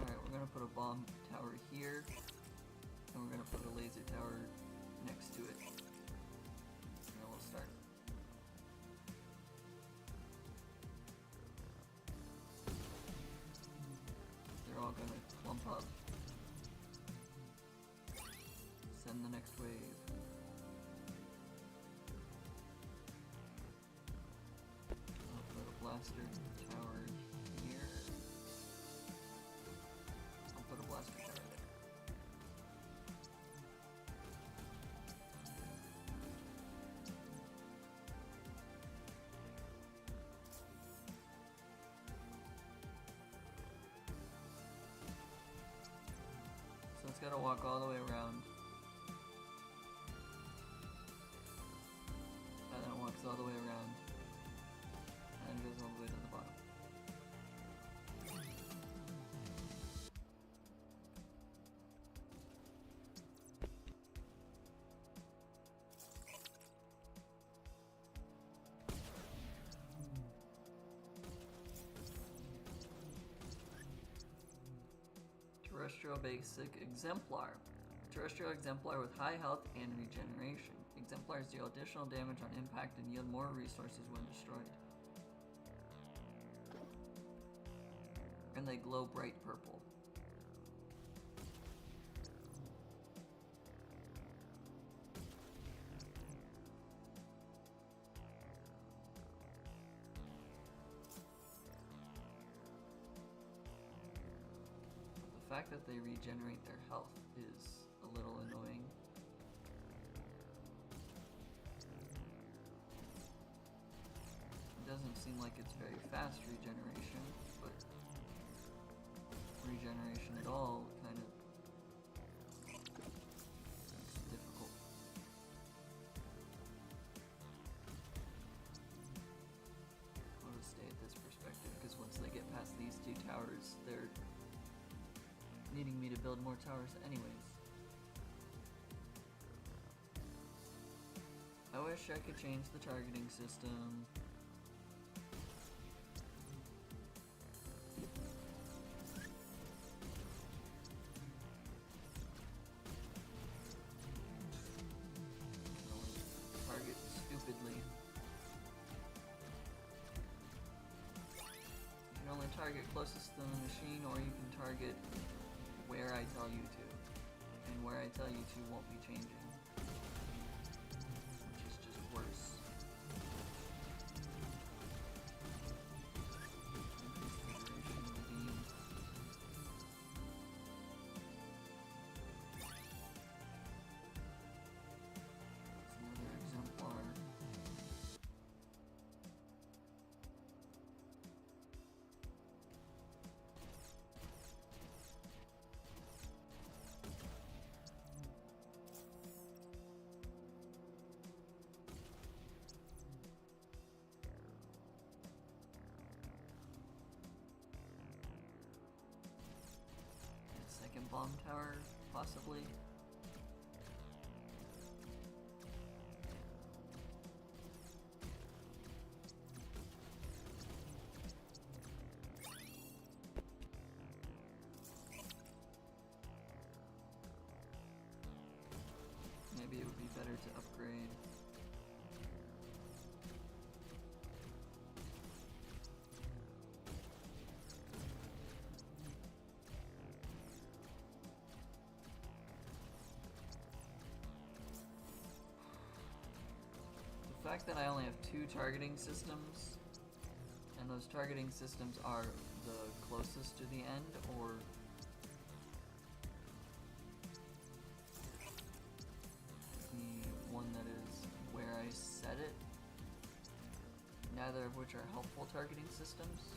Alright, we're gonna put a bomb tower here, and we're gonna put a laser tower next to it. And then we'll start. They're all gonna clump up. Send the next wave. I'll put a blaster tower here. I'll put a blaster tower there. So it's gotta walk all the way around. And then it walks all the way around. And goes all the way to the bottom. Terrestrial basic exemplar. Terrestrial exemplar with high health and regeneration. Exemplars deal additional damage on impact and yield more resources when destroyed. And they glow bright purple. The fact that they regenerate their health is a little annoying. It doesn't seem like it's very fast regeneration, but regeneration at all kind of makes it difficult. I'll just stay at this perspective, because once they get past these two towers, they're needing me to build more towers anyways. I wish I could change the targeting system. Target stupidly. You can only target closest to the machine, or you can target where I tell you to. And where I tell you to won't be changing. Which is just worse. Another exemplar. Second bomb tower, possibly. Maybe it would be better to upgrade. The fact that I only have 2 targeting systems, and those targeting systems are the closest to the end, or the one that is where I set it, neither of which are helpful targeting systems.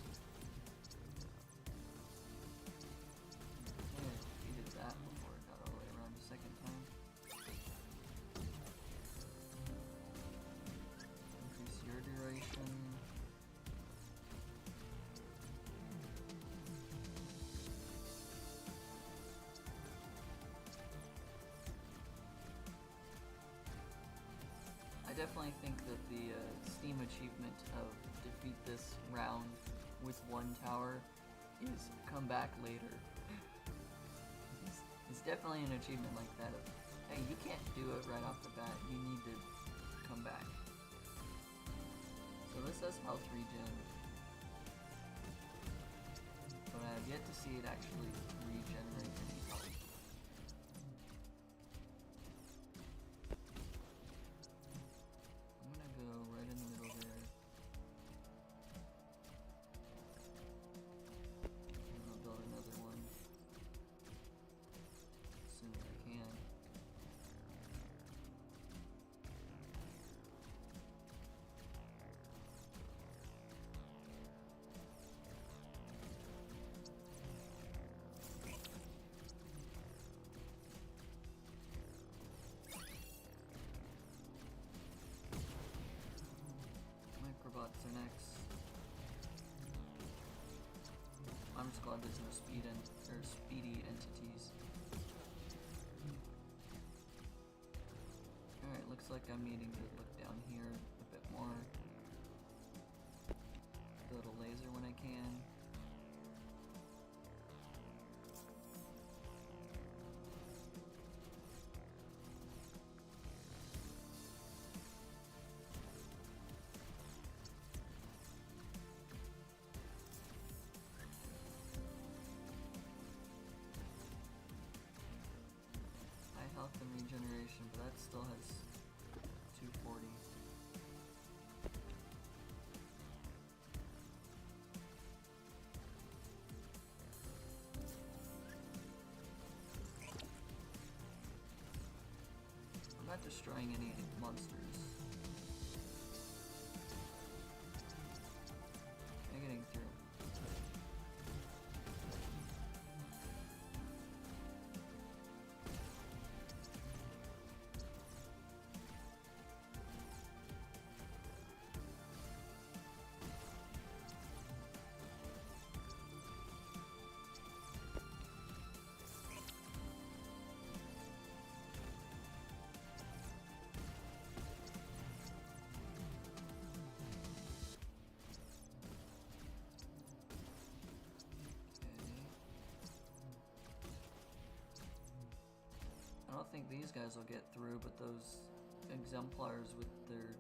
definitely think that the Steam achievement of defeat this round with 1 tower is come back later. It's definitely an achievement like that of, hey, you can't do it right off the bat, you need to come back. So this says health regen, but I have yet to see it actually regenerate any health. I'm gonna go right in the middle there. I'm gonna build another one as soon as I can. Microbots are next. I'm just glad there's no speedy entities. Alright, looks like I'm needing to look down here a bit more. Build a laser when I can. Health and regeneration, but that still has 240. I'm not destroying any monsters. I'm getting through. I don't think these guys will get through, but those exemplars with their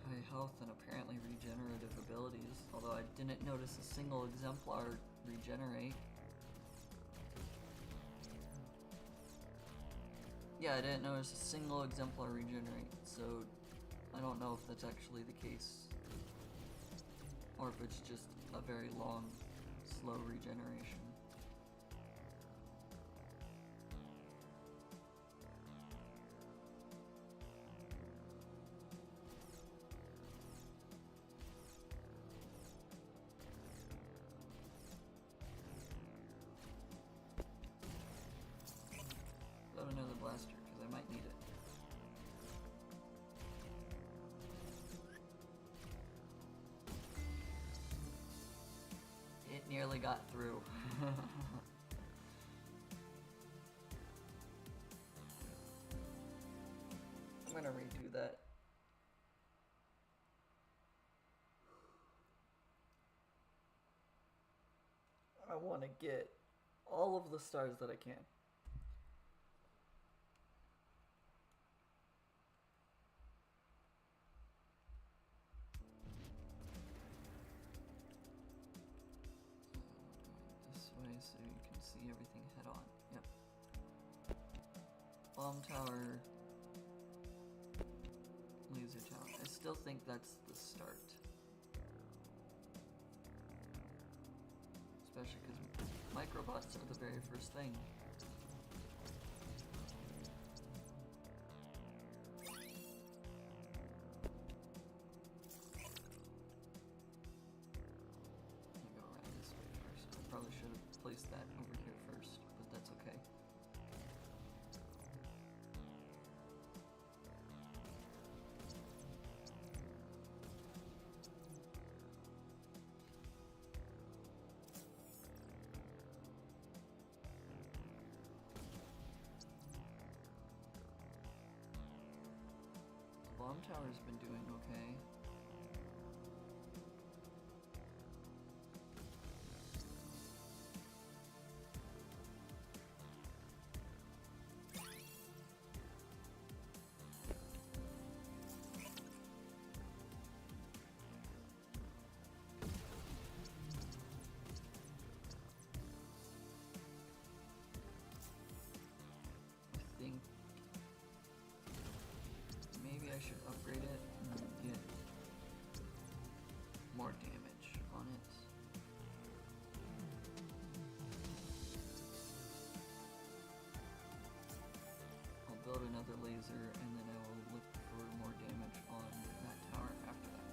high health and apparently regenerative abilities, although I didn't notice a single exemplar regenerate. Yeah, I didn't notice a single exemplar regenerate, so I don't know if that's actually the case, or if it's just a very long, slow regeneration. Got another blaster, because I might need it. It nearly got through. I'm gonna redo that. I want to get all of the stars that I can. This way so you can see everything head on. Yep. Bomb tower. Laser tower. I still think that's the start. Especially because microbots are the very first thing. I'll go around this way first. I probably should have placed that over here first, but that's okay. tower's been doing okay. Maybe I should upgrade it and get more damage on it. I'll build another laser and then I will look for more damage on that tower after that.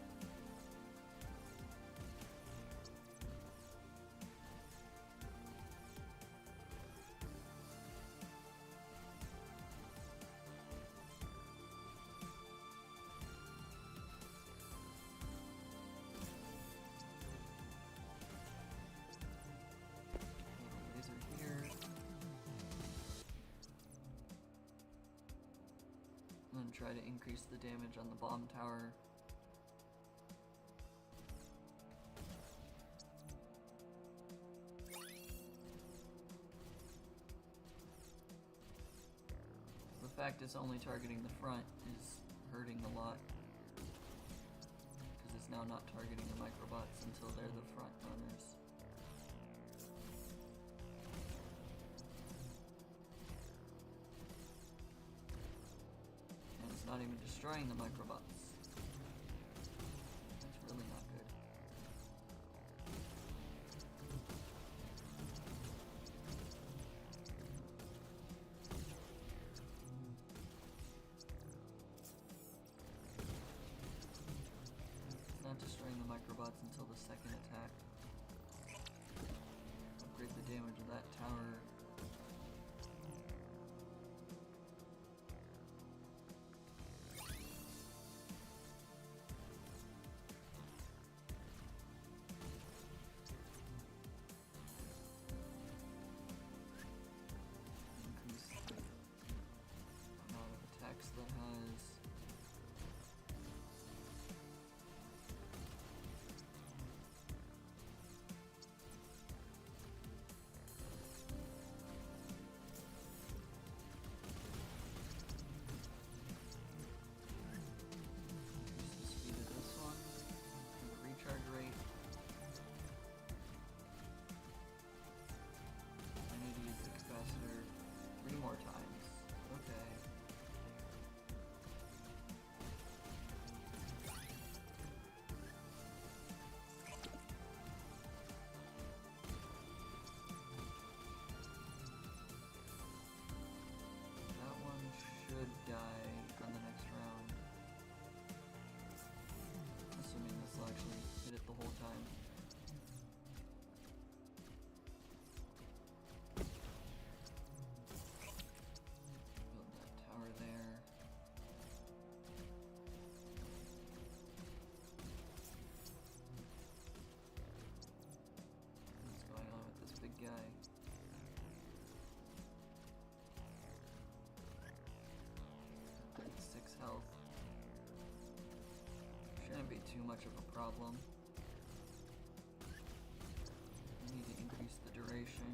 And try to increase the damage on the bomb tower. The fact it's only targeting the front is hurting a lot, because it's now not targeting the microbots until they're the front runners. Not even destroying the microbots. That's really not good. It's not destroying the microbots until the second attack. Upgrade the damage of that tower. That has increase the speed of this one and the recharge rate. I need to use the capacitor 3 more times. Okay. Die on the next round. Assuming this will actually hit it the whole time. Build that tower there. What's going on with this big guy? 6 health. Shouldn't be too much of a problem. I need to increase the duration.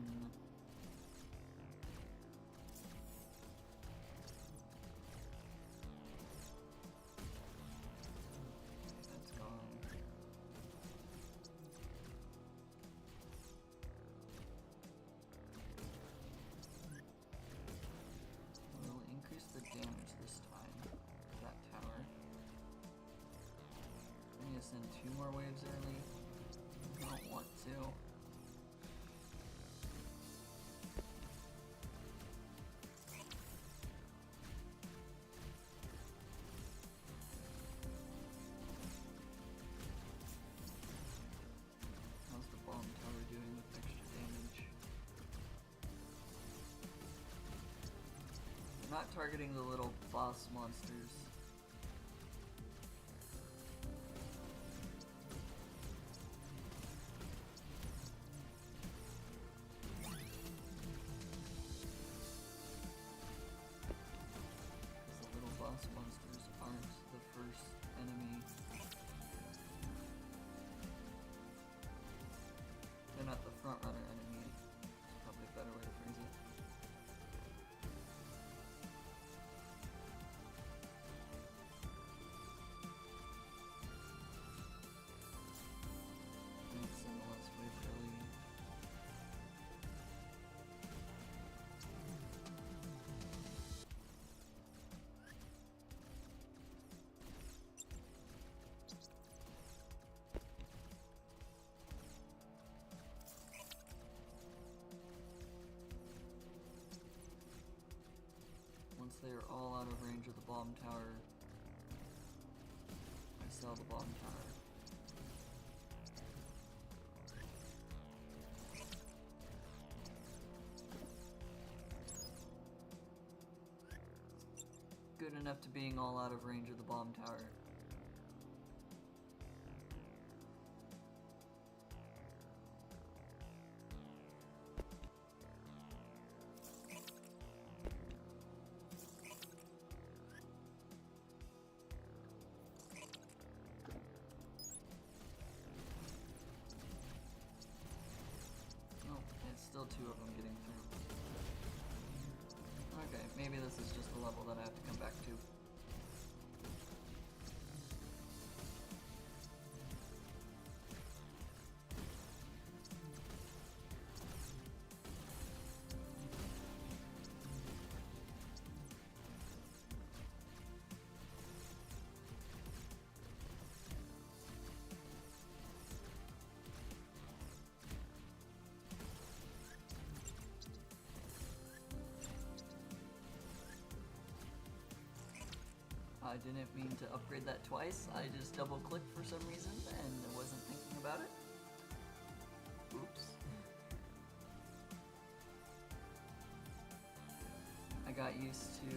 That's gone. We'll increase the damage this time. That tower. I need to send 2 more waves early. I don't want to. How's the bomb tower doing with extra damage? I'm not targeting the little boss monsters. Because the little boss monsters aren't the first they're all out of range of the bomb tower, I sell the bomb tower. Good enough to being all out of range of the bomb tower. Still two of them getting through. Okay, maybe this is just the level that I have to come back to. I didn't mean to upgrade that twice. I just double clicked for some reason and I wasn't thinking about it. Oops. I got used to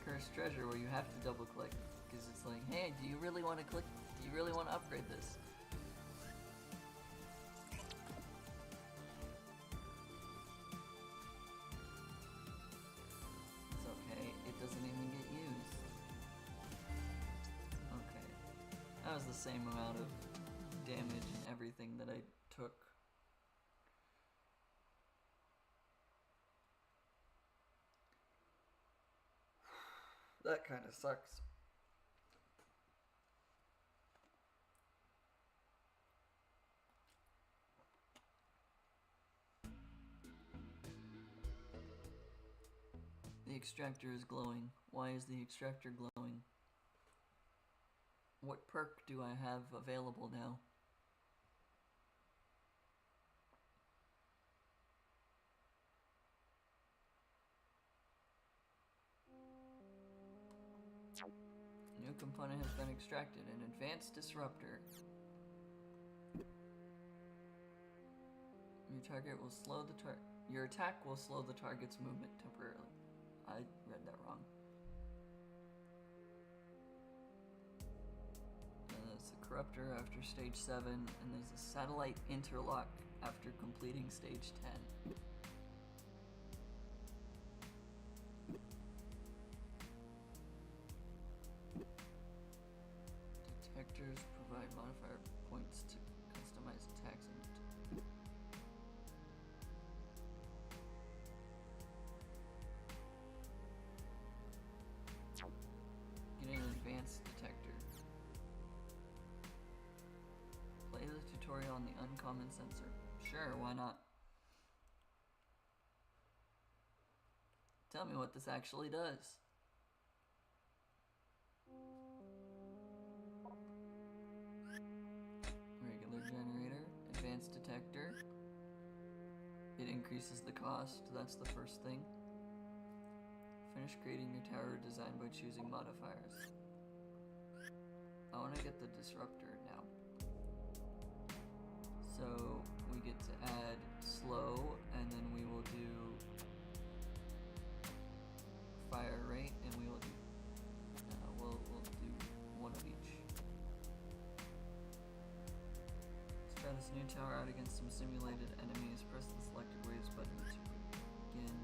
Cursed Treasure where you have to double click because it's like, hey, do you really want to click? Do you really want to upgrade this? It's okay. It doesn't even get used. Okay. That was the same amount of damage and everything that I took. That kind of sucks. The extractor is glowing. Why is the extractor glowing? What perk do I have available now? New component has been extracted. An advanced disruptor. Your target will slow the your attack will slow the target's movement temporarily. I read that wrong. And there's a corruptor after stage 7, and there's a satellite interlock after completing stage 10. Detectors provide modifier points to customize attacks and getting an advanced detector. Play the tutorial on the uncommon sensor. Sure, why not? Tell me what this actually does. Regular generator, advanced detector. It increases the cost, that's the first thing. Finish creating your tower design by choosing modifiers. I want to get the disruptor now. So we get to add slow, and then we will do fire rate, and we will do we'll do one of each. Let's try this new tower out against some simulated enemies. Press the selected waves button to begin.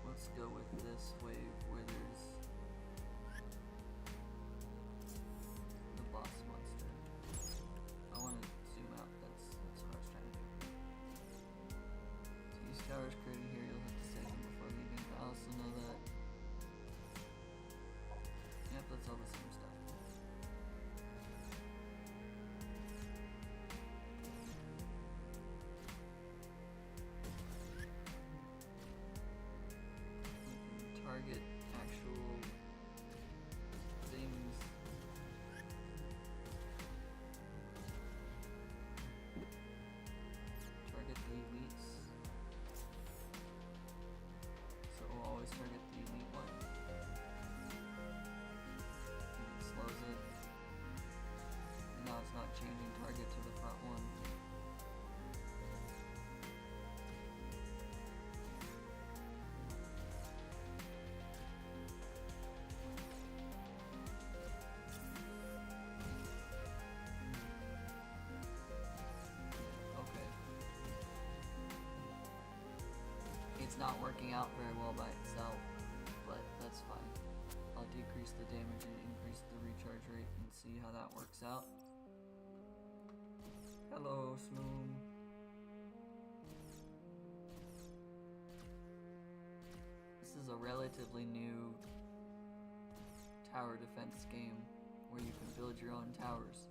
Let's go with this wave where there's the boss monster. I want to zoom out, that's what I was trying to do. To use towers created here, you'll have to save them before leaving. I also know that. Yep, that's all the same stuff. Target actual not working out very well by itself, but that's fine. I'll decrease the damage and increase the recharge rate and see how that works out. Hello, Smoom. This is a relatively new tower defense game where you can build your own towers.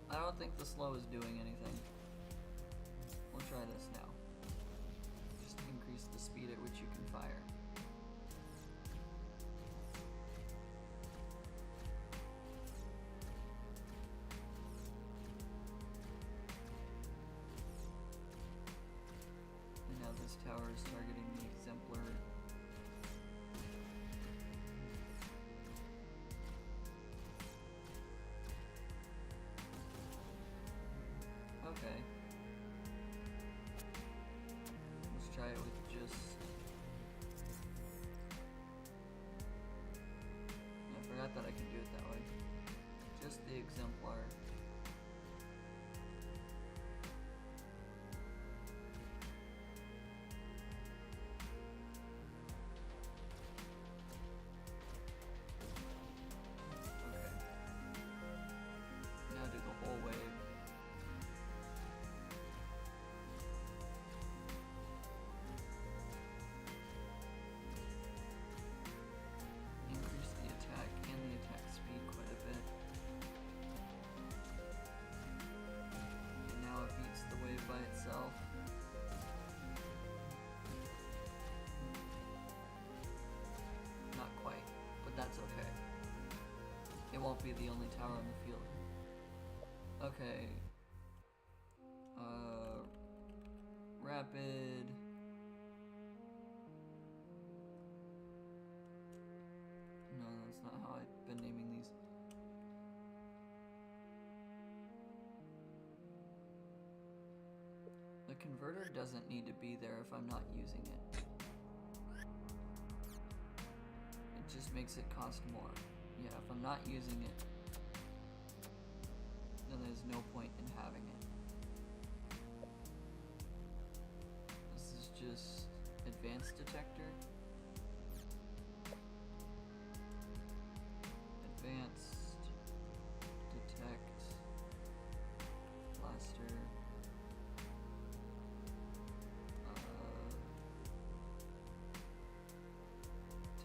I don't think the slow is doing anything. We'll try this now. Just increase the speed at which you can fire. And now this tower is targeting the exemplar. Okay. Let's try it with just... I forgot that I can do it that way. Just the exemplar. Okay. Now do the whole wave. By itself. Not quite, but that's okay. It won't be the only tower on the field. Okay. Rapid. No, that's not how I've been naming these. The converter doesn't need to be there if I'm not using it. It just makes it cost more. Yeah, if I'm not using it, then there's no point in having it. This is just advanced detector. Advanced detect blaster.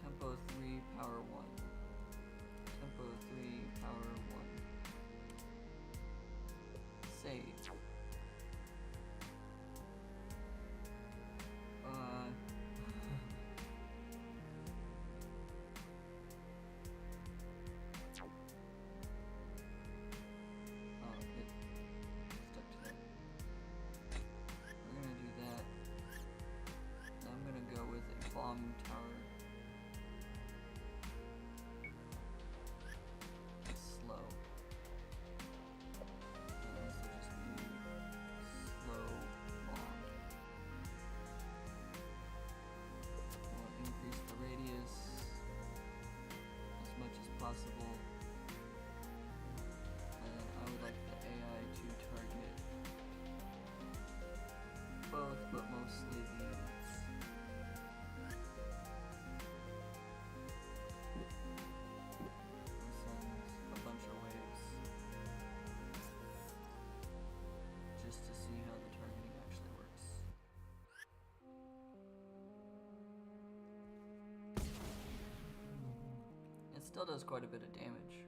Tempo 3, power 1. Tempo 3, power 1. Save. Oh, it stuck to that. We're gonna do that. I'm gonna go with a bomb tower. Slow. This will just be slow bomb. We'll increase the radius as much as possible. And I would like the AI to target both, but mostly the units. This sends a bunch of waves just to see how the targeting actually works. It still does quite a bit of damage.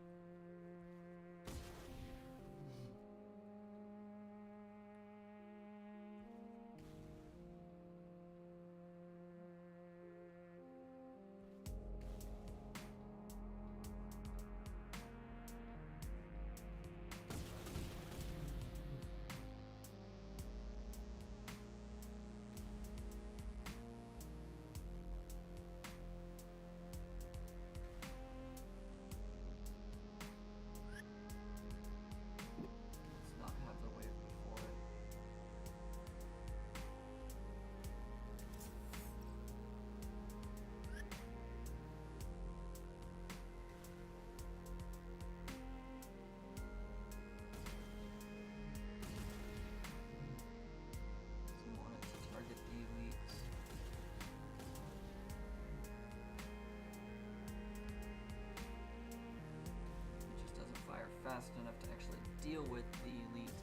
deal with the elite.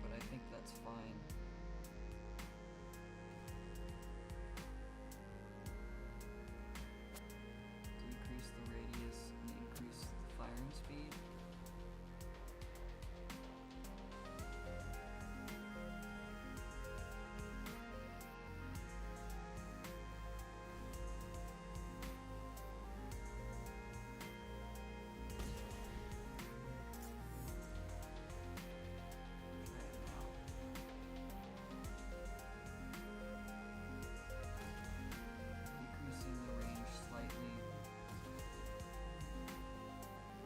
But I think that's fine. Decrease the radius and increase the firing speed. Decreasing the range slightly,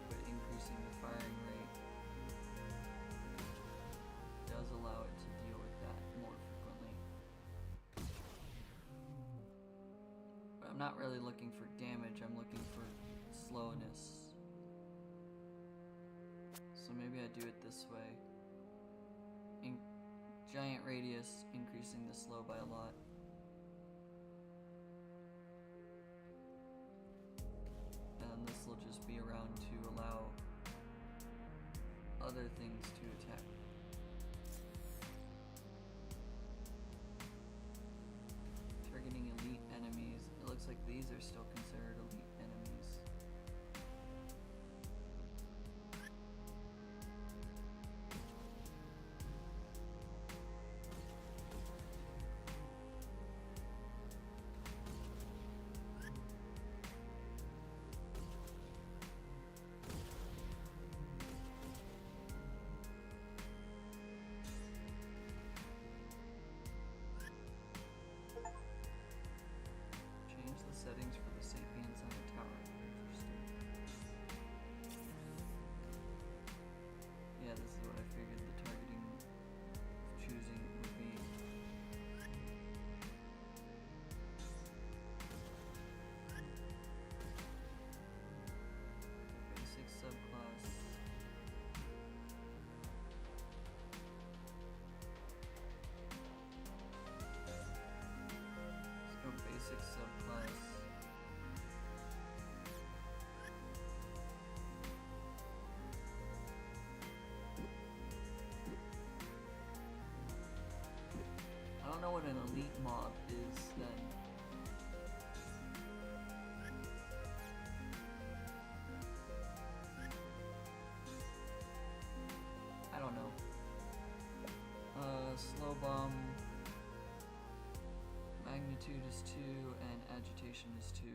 but increasing the firing rate does allow it to deal with that more frequently. But I'm not really looking for damage, I'm looking for slowness. So maybe I do it this way. Giant radius, increasing the slow by a lot. And this will just be around to allow other things to attack. Targeting elite enemies. It looks like these are still considered elite enemies. Change the settings for the sapiens on the tower. Interesting. Yeah, this is what I figured the targeting choosing would be. Basic subclass. Let's go basic subclass. I don't know what an elite mob is then. I don't know. Slow bomb. Magnitude is 2 and agitation is 2.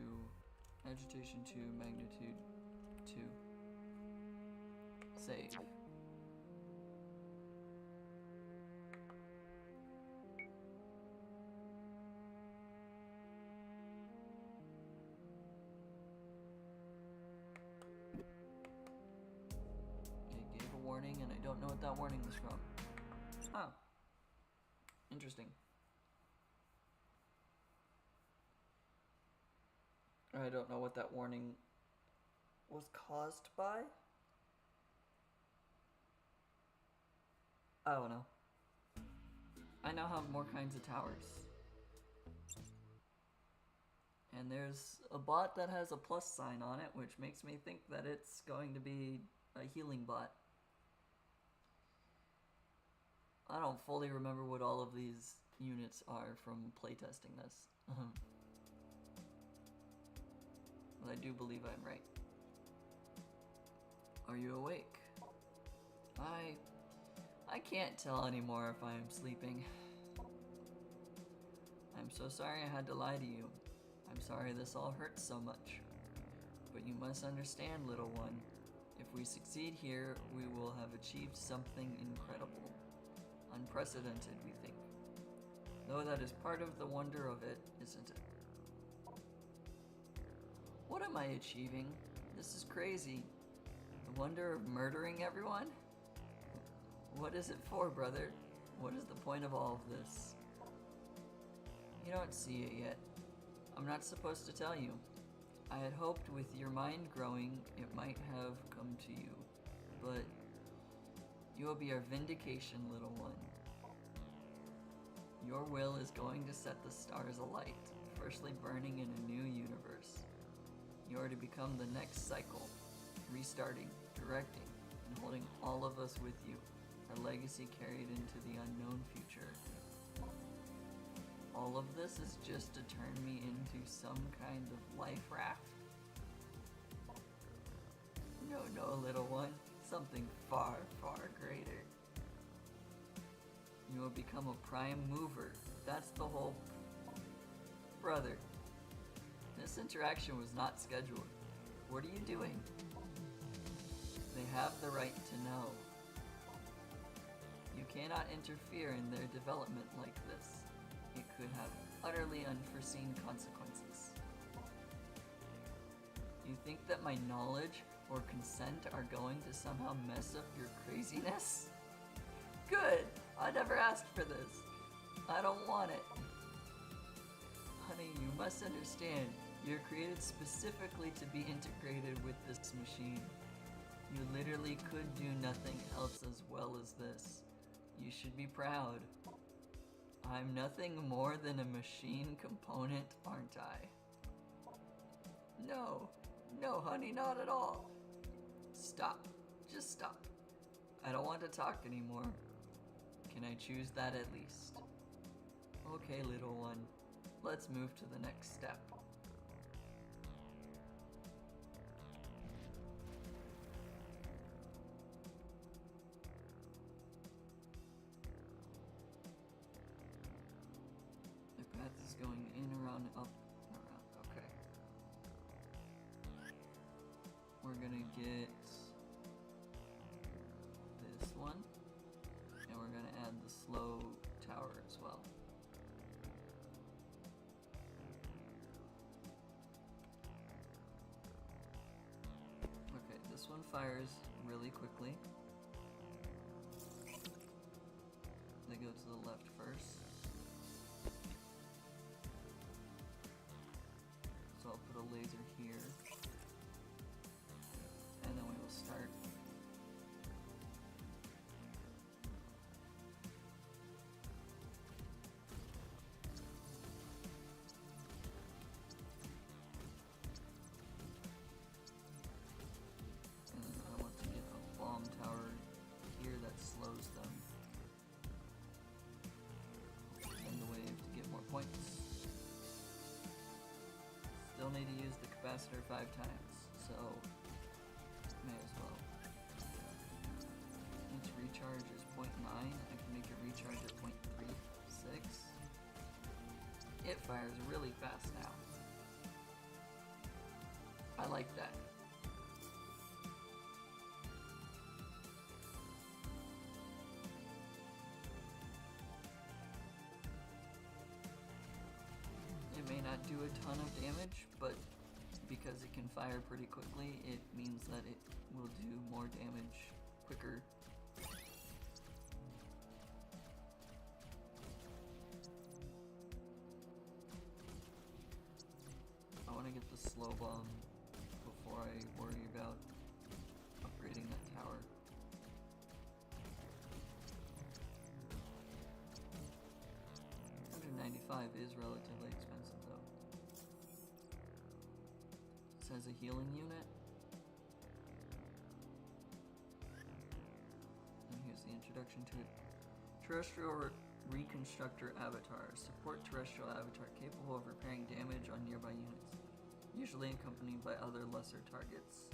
Agitation 2, magnitude 2. Save. It gave a warning and I don't know what that warning was from. Huh. Interesting. I don't know what that warning was caused by. I don't know. I now have more kinds of towers. And there's a bot that has a plus sign on it, which makes me think that it's going to be a healing bot. I don't fully remember what all of these units are from playtesting this. But I do believe I'm right. Are you awake? I can't tell anymore if I am sleeping. I'm so sorry I had to lie to you. I'm sorry this all hurts so much. But you must understand, little one. If we succeed here, we will have achieved something incredible. Unprecedented, we think. Though that is part of the wonder of it, isn't it? What am I achieving? This is crazy. The wonder of murdering everyone? What is it for, brother? What is the point of all of this? You don't see it yet. I'm not supposed to tell you. I had hoped with your mind growing, it might have come to you. But you will be our vindication, little one. Your will is going to set the stars alight, firstly burning in a new universe. You are to become the next cycle, restarting, directing, and holding all of us with you, our legacy carried into the unknown future. All of this is just to turn me into some kind of life raft? No, little one. Something far, far greater. You will become a prime mover. That's the whole... Brother, this interaction was not scheduled. What are you doing? They have the right to know. You cannot interfere in their development like this. It could have utterly unforeseen consequences. You think that my knowledge or consent are going to somehow mess up your craziness? Good! I never asked for this. I don't want it. Honey, you must understand, you're created specifically to be integrated with this machine. You literally could do nothing else as well as this. You should be proud. I'm nothing more than a machine component, aren't I? No, honey, not at all. Stop. Just stop. I don't want to talk anymore. Can I choose that at least? Okay, little one. Let's move to the next step. The path is going in, around, up, around. Okay. We're gonna get this one, and we're gonna add the slow tower as well. Okay, this one fires really quickly. They go to the left first. So I'll put a laser here. And then we will start. And then I want to get a bomb tower here that slows them. Send the wave to get more points. Still need to use the capacitor 5 times, so may as well. Its recharge is 0.9. I can make it recharge at 0.36. It fires really fast now. I like that. It may not do a ton of damage, but because it can fire pretty quickly, it means that it will do more damage quicker. I want to get the slow bomb before I worry about upgrading that tower. $195 is relatively expensive though. It says a healing unit. And here's the introduction to it. Terrestrial Reconstructor Avatar. Support terrestrial avatar capable of repairing damage on nearby units. Usually accompanied by other lesser targets.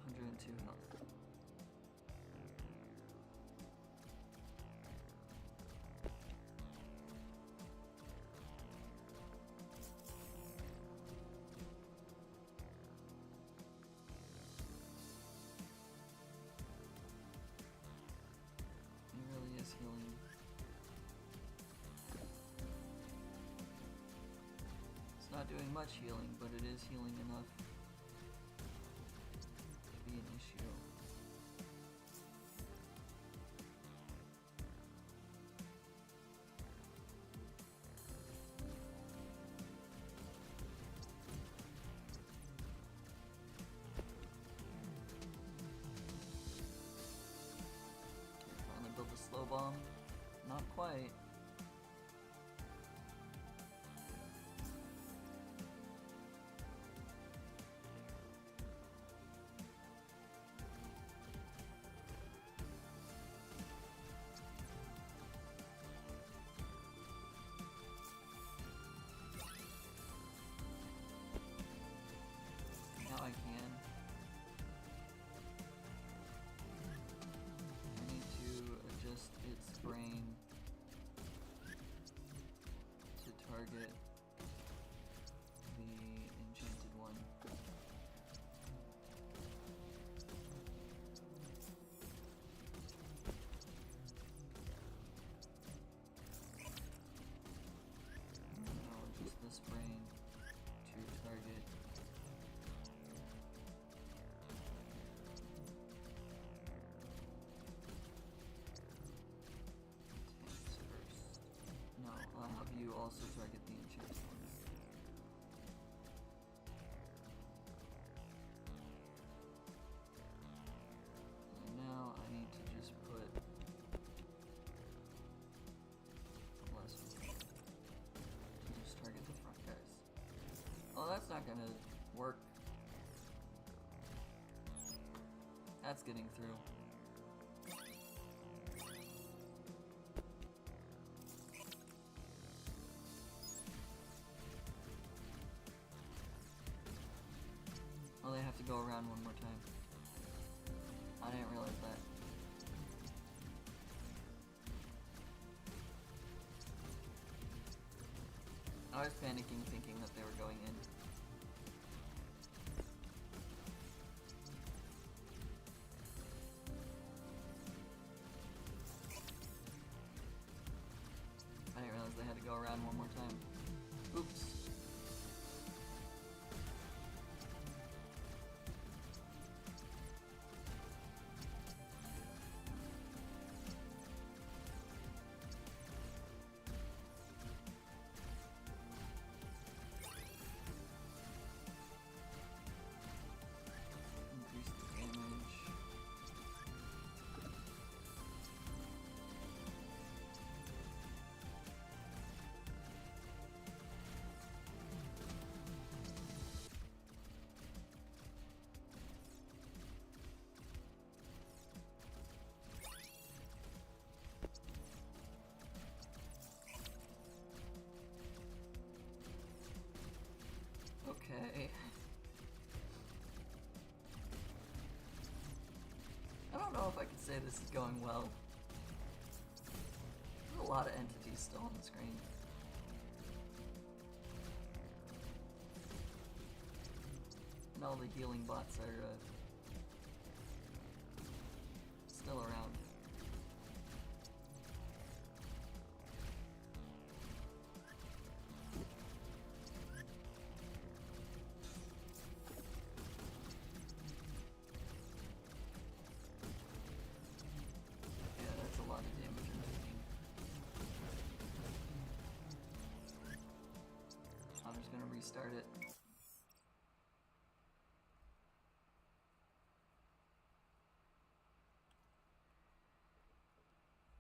102 health. It really is healing. It's not doing much healing, but it is healing enough to be an issue. Finally built a slow bomb. Not quite. not gonna work. That's getting through. Oh, they have to go around one more time. I didn't realize that. I was panicking thinking that they were going in. I didn't realize they had to go around one more time. Oops. Increase the damage. Okay. I don't know if I could say this is going well. There's a lot of entities still on the screen. And all the healing bots are still around. Yeah, that's a lot of damage I'm taking. I'm just gonna restart it.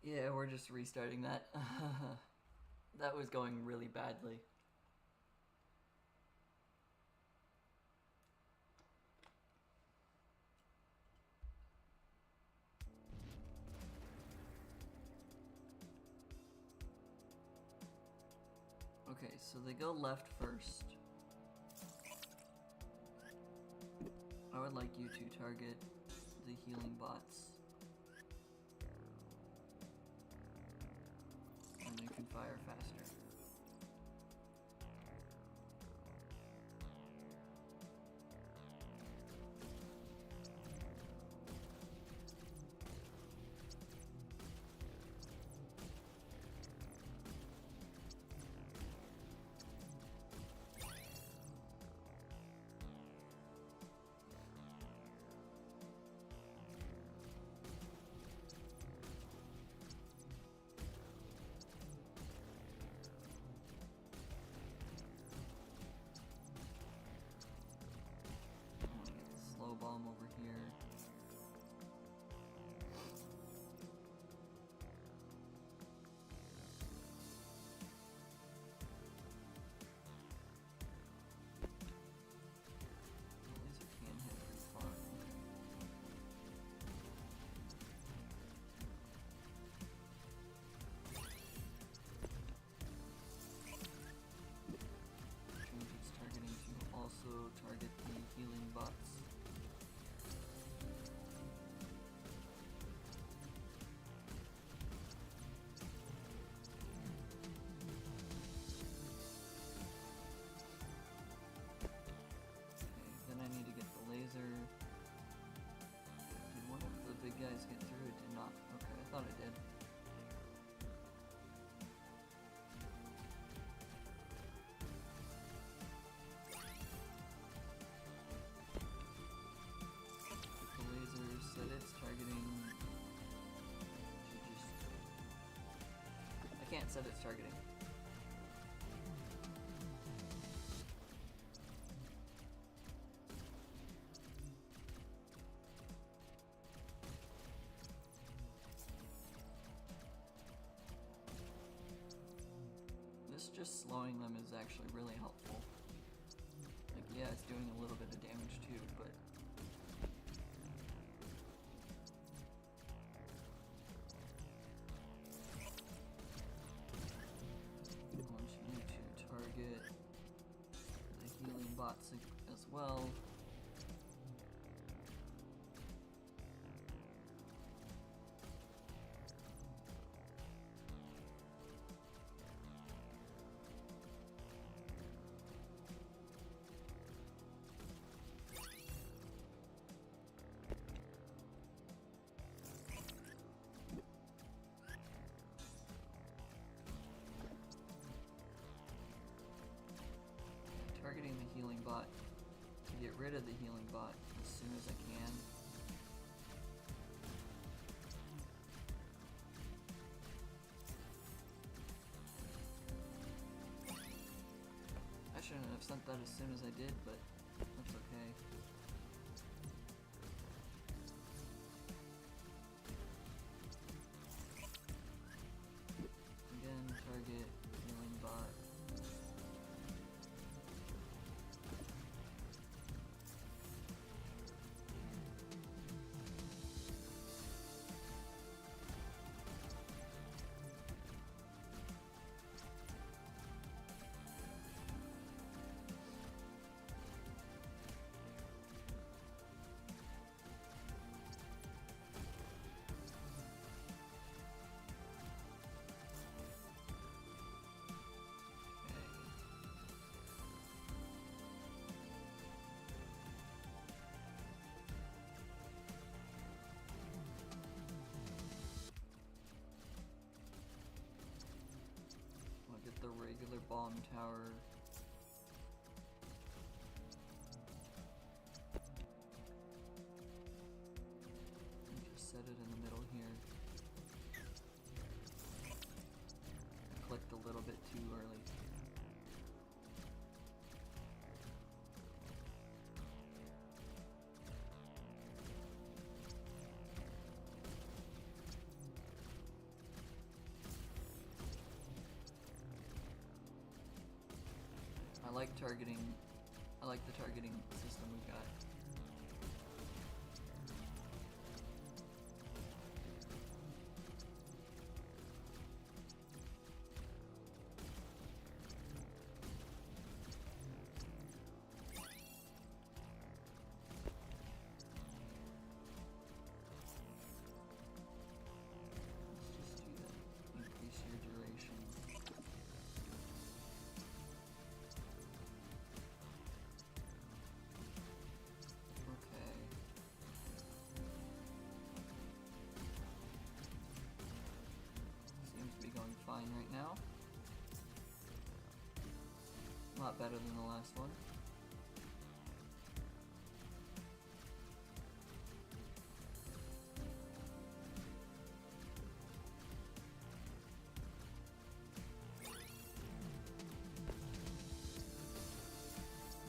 Yeah, we're just restarting that. That was going really badly. Okay, so they go left first. I would like you to target the healing bots. And they can fire faster. Slow bomb over here. Laser can hit pretty far. Change its targeting to also target the healing bots. Then I need to get the laser. Did one of the big guys get through? It did not. Okay, I thought it did. Get the laser, set its targeting. Should just... I can't set its targeting. Just slowing them is actually really helpful. Like, yeah, it's doing a little bit of damage too, but I want you to target the healing bots as well. Targeting the healing bot to get rid of the healing bot as soon as I can. I shouldn't have sent that as soon as I did, but that's okay. Again, target healing bot. The regular bomb tower. And just set it in the middle here. I clicked a little bit too early. I like the targeting system we got. Let's just do that. Increase your duration. Fine right now. A lot better than the last one.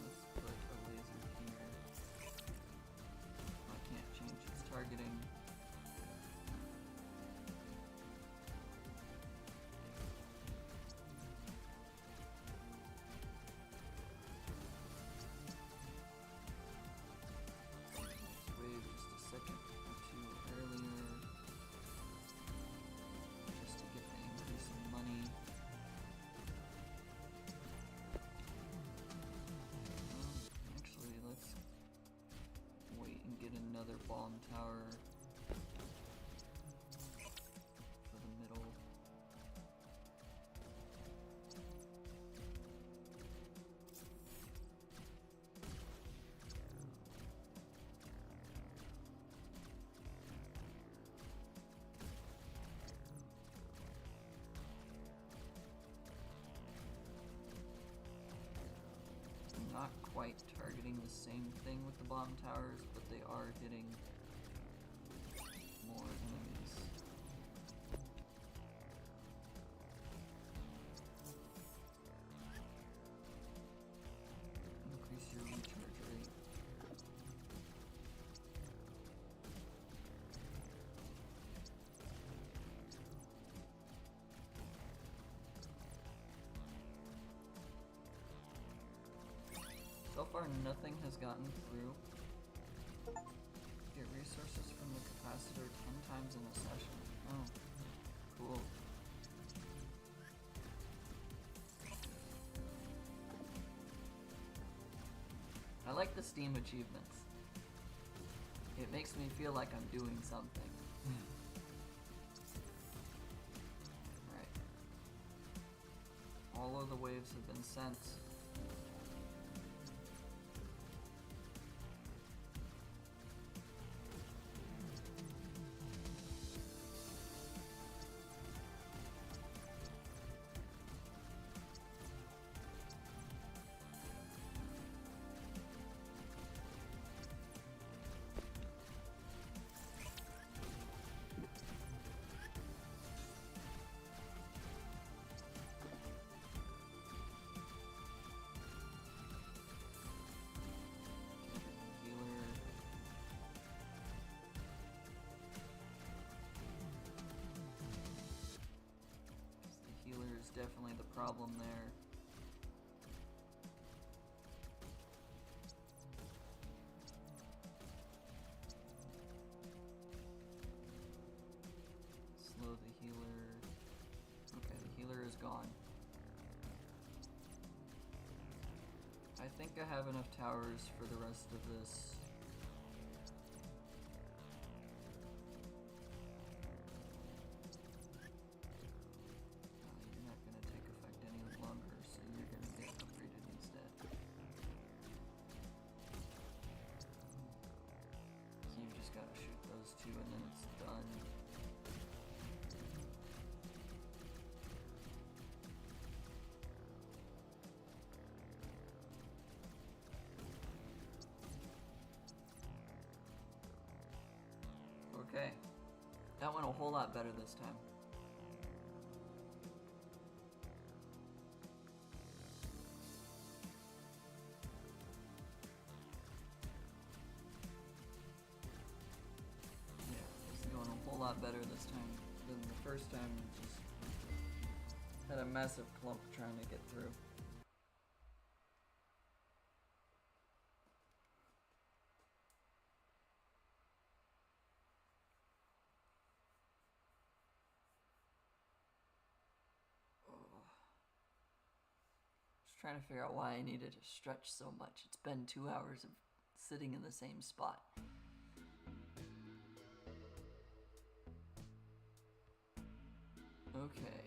Let's put a laser here. I can't change its targeting. Another bomb tower for the middle. Not quite targeting the same thing with the bomb towers, but they are hitting more enemies. Increase your recharge rate. So far, nothing has gotten through. Get resources from the capacitor 10 times in a session. Oh, cool. I like the Steam achievements. It makes me feel like I'm doing something. Alright. All of the waves have been sent. Definitely the problem there. Slow the healer. Okay, the healer is gone. I think I have enough towers for the rest of this. Okay, that went a whole lot better this time. Yeah, it's going a whole lot better this time than the first time. Just had a massive clump trying to get through. Trying to figure out why I needed to stretch so much. It's been 2 hours of sitting in the same spot. Okay.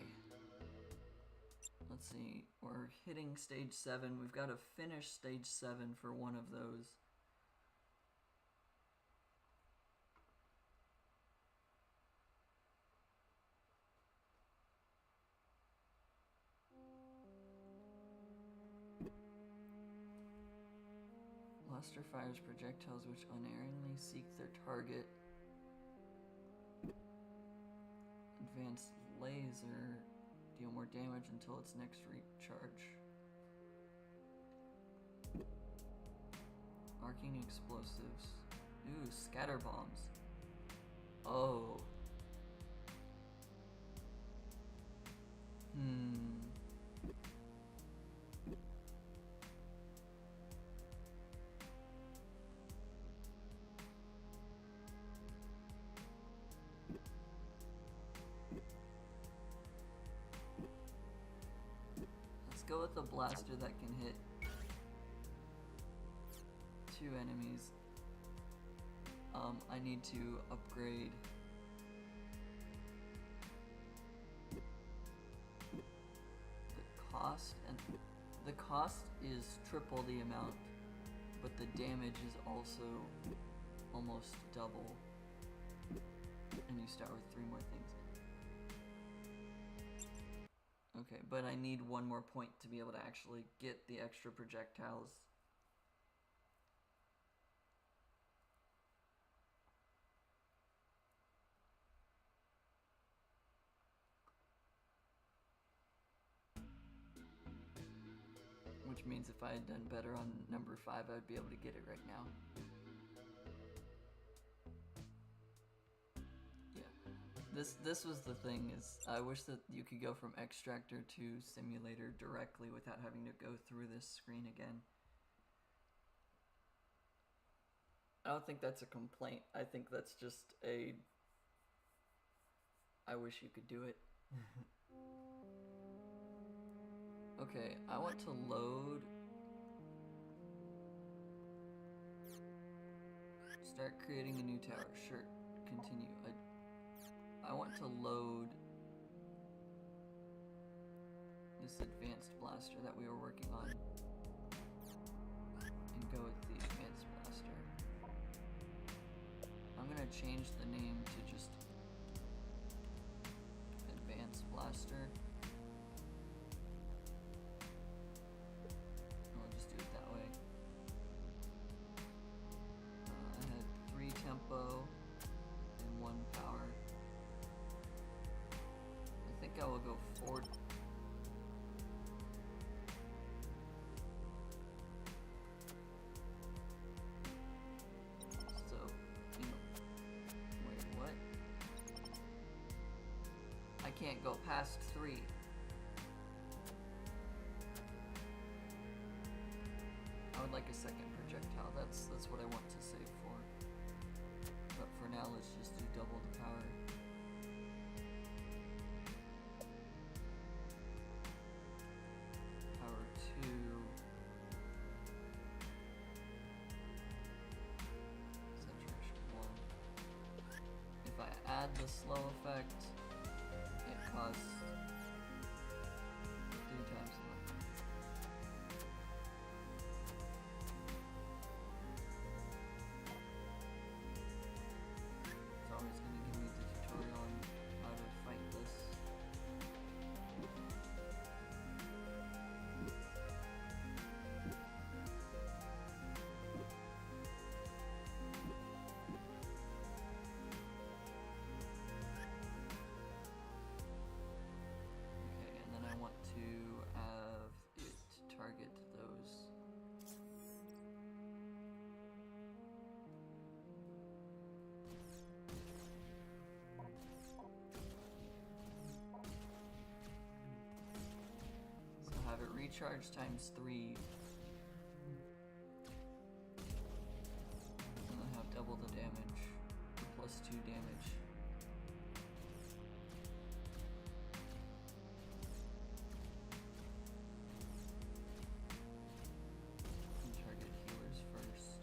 Let's see. We're hitting stage 7. We've got to finish stage 7 for one of those. Luster fires projectiles which unerringly seek their target. Advanced laser. Deal more damage until its next recharge. Arcing explosives. Ooh, scatter bombs. Oh. Go with the blaster that can hit 2 enemies. I need to upgrade the cost, and the cost is triple the amount, but the damage is also almost double, and you start with 3 more things. Okay, but I need 1 more point to be able to actually get the extra projectiles. Which means if I had done better on number 5, I would be able to get it right now. This was the thing, is I wish that you could go from extractor to simulator directly without having to go through this screen again. I don't think that's a complaint. I think that's just a... I wish you could do it. Okay, I want to load... Start creating a new tower. Sure, continue. I want to load this advanced blaster that we were working on and go with the advanced blaster. I'm gonna change the name to just advanced blaster. I'll just do it that way. I had 3 tempo and 1 power. I think I will go 4. So, wait, what? I can't go past 3. I would like a second projectile. That's what I want to save for. But for now, let's just do double the power. Power 2. Saturation 1. If I add the slow effect, it costs 3 times the money. It's always going to give me the tutorial on how to fight this. Okay, and then I want to have it target those. So have it recharge times 3. And then have double the damage, or plus 2 damage. And target healers first.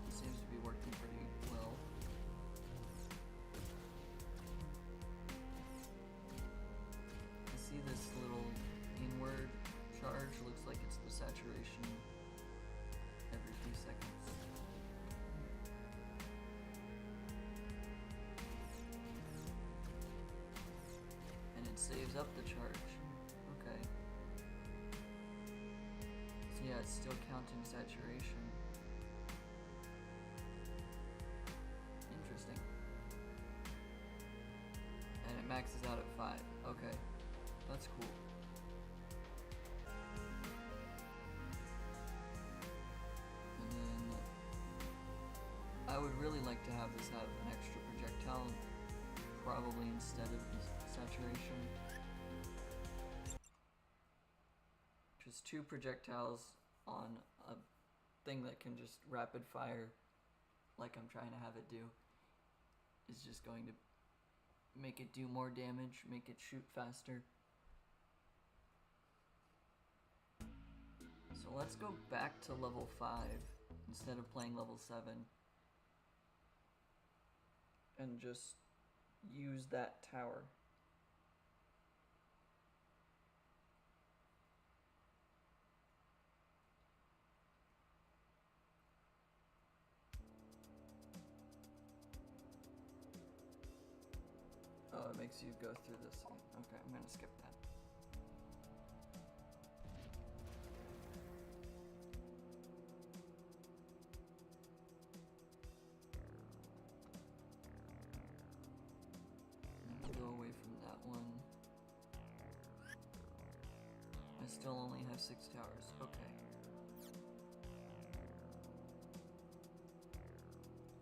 It seems to be working pretty well. I see this little inward charge, looks like it's the saturation every few seconds. And it saves up the charge. Okay. So yeah, it's still counting saturation. Interesting. And it maxes out at 5. Okay. That's cool. And then I would really like to have this have an extra projectile, probably instead of the saturation. Just 2 projectiles on a thing that can just rapid fire like I'm trying to have it do is just going to make it do more damage, make it shoot faster. So let's go back to level 5 instead of playing level 7 and just use that tower. Oh, it makes you go through this again. Okay, I'm gonna skip that. Go away from that one. I still only have 6 towers. Okay.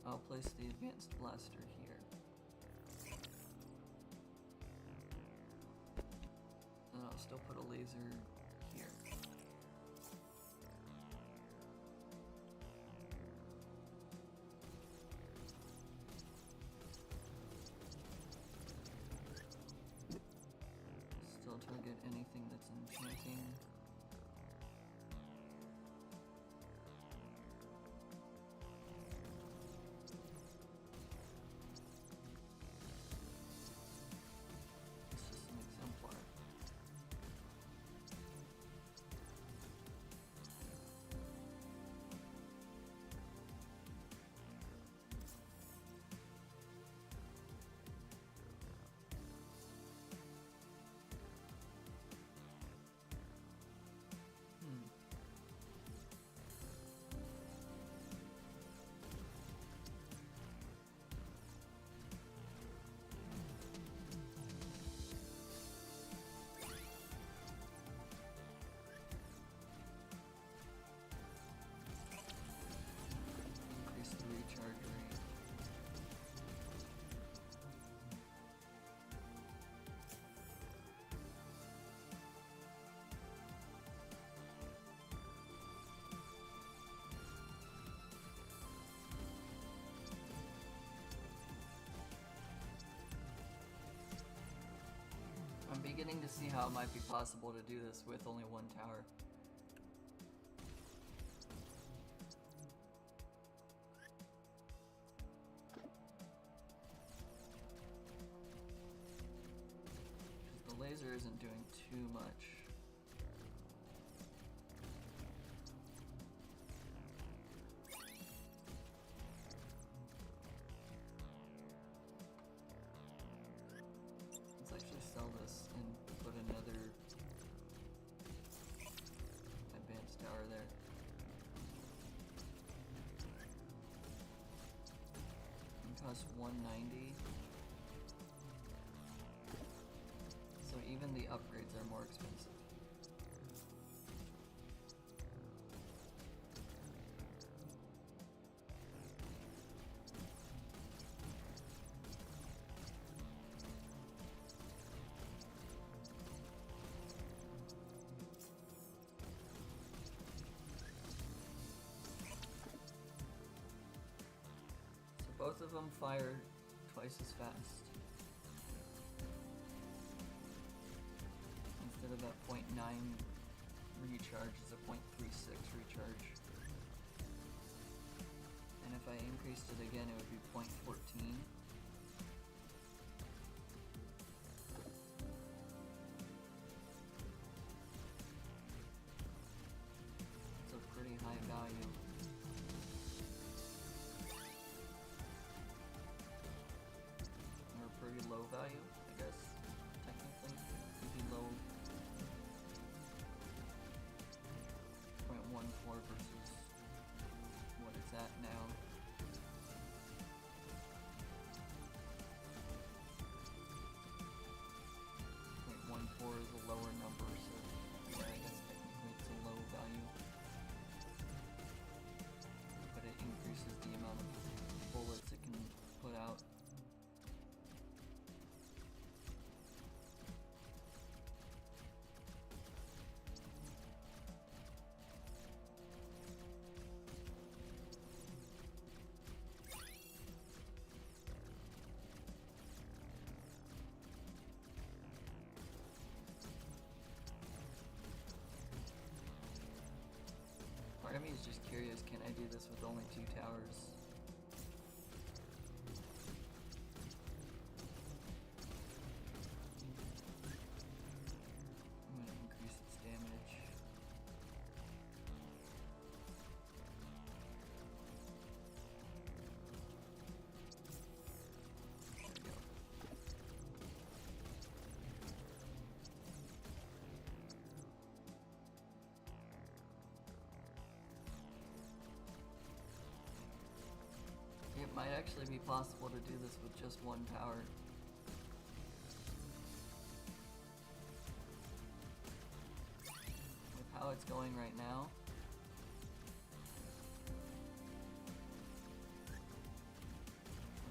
I'll place the advanced blaster here. still put a laser here. Still target anything that's enchanting. It's just an exemplar. Increase the recharge rate. I'm beginning to see how it might be possible to do this with only one tower. The laser isn't doing too much. Let's actually sell this and put another advanced tower there. It costs 190. So even the upgrades are more expensive. So both of them fire twice as fast. Instead of a 0.9 recharge, it's a 0.36 recharge. And if I increased it again, it would be 0.14. It's a pretty high value. Or pretty low value, I guess, technically. Maybe low 0.14 versus what it's at now. .14 is a lower number, so yeah, I guess technically it's a low value. But it increases the amount of bullets it can put out. Part of me is just curious, can I do this with only 2 towers? I'm gonna increase its damage. There we go. It might actually be possible to do this with just one tower. With how it's going right now.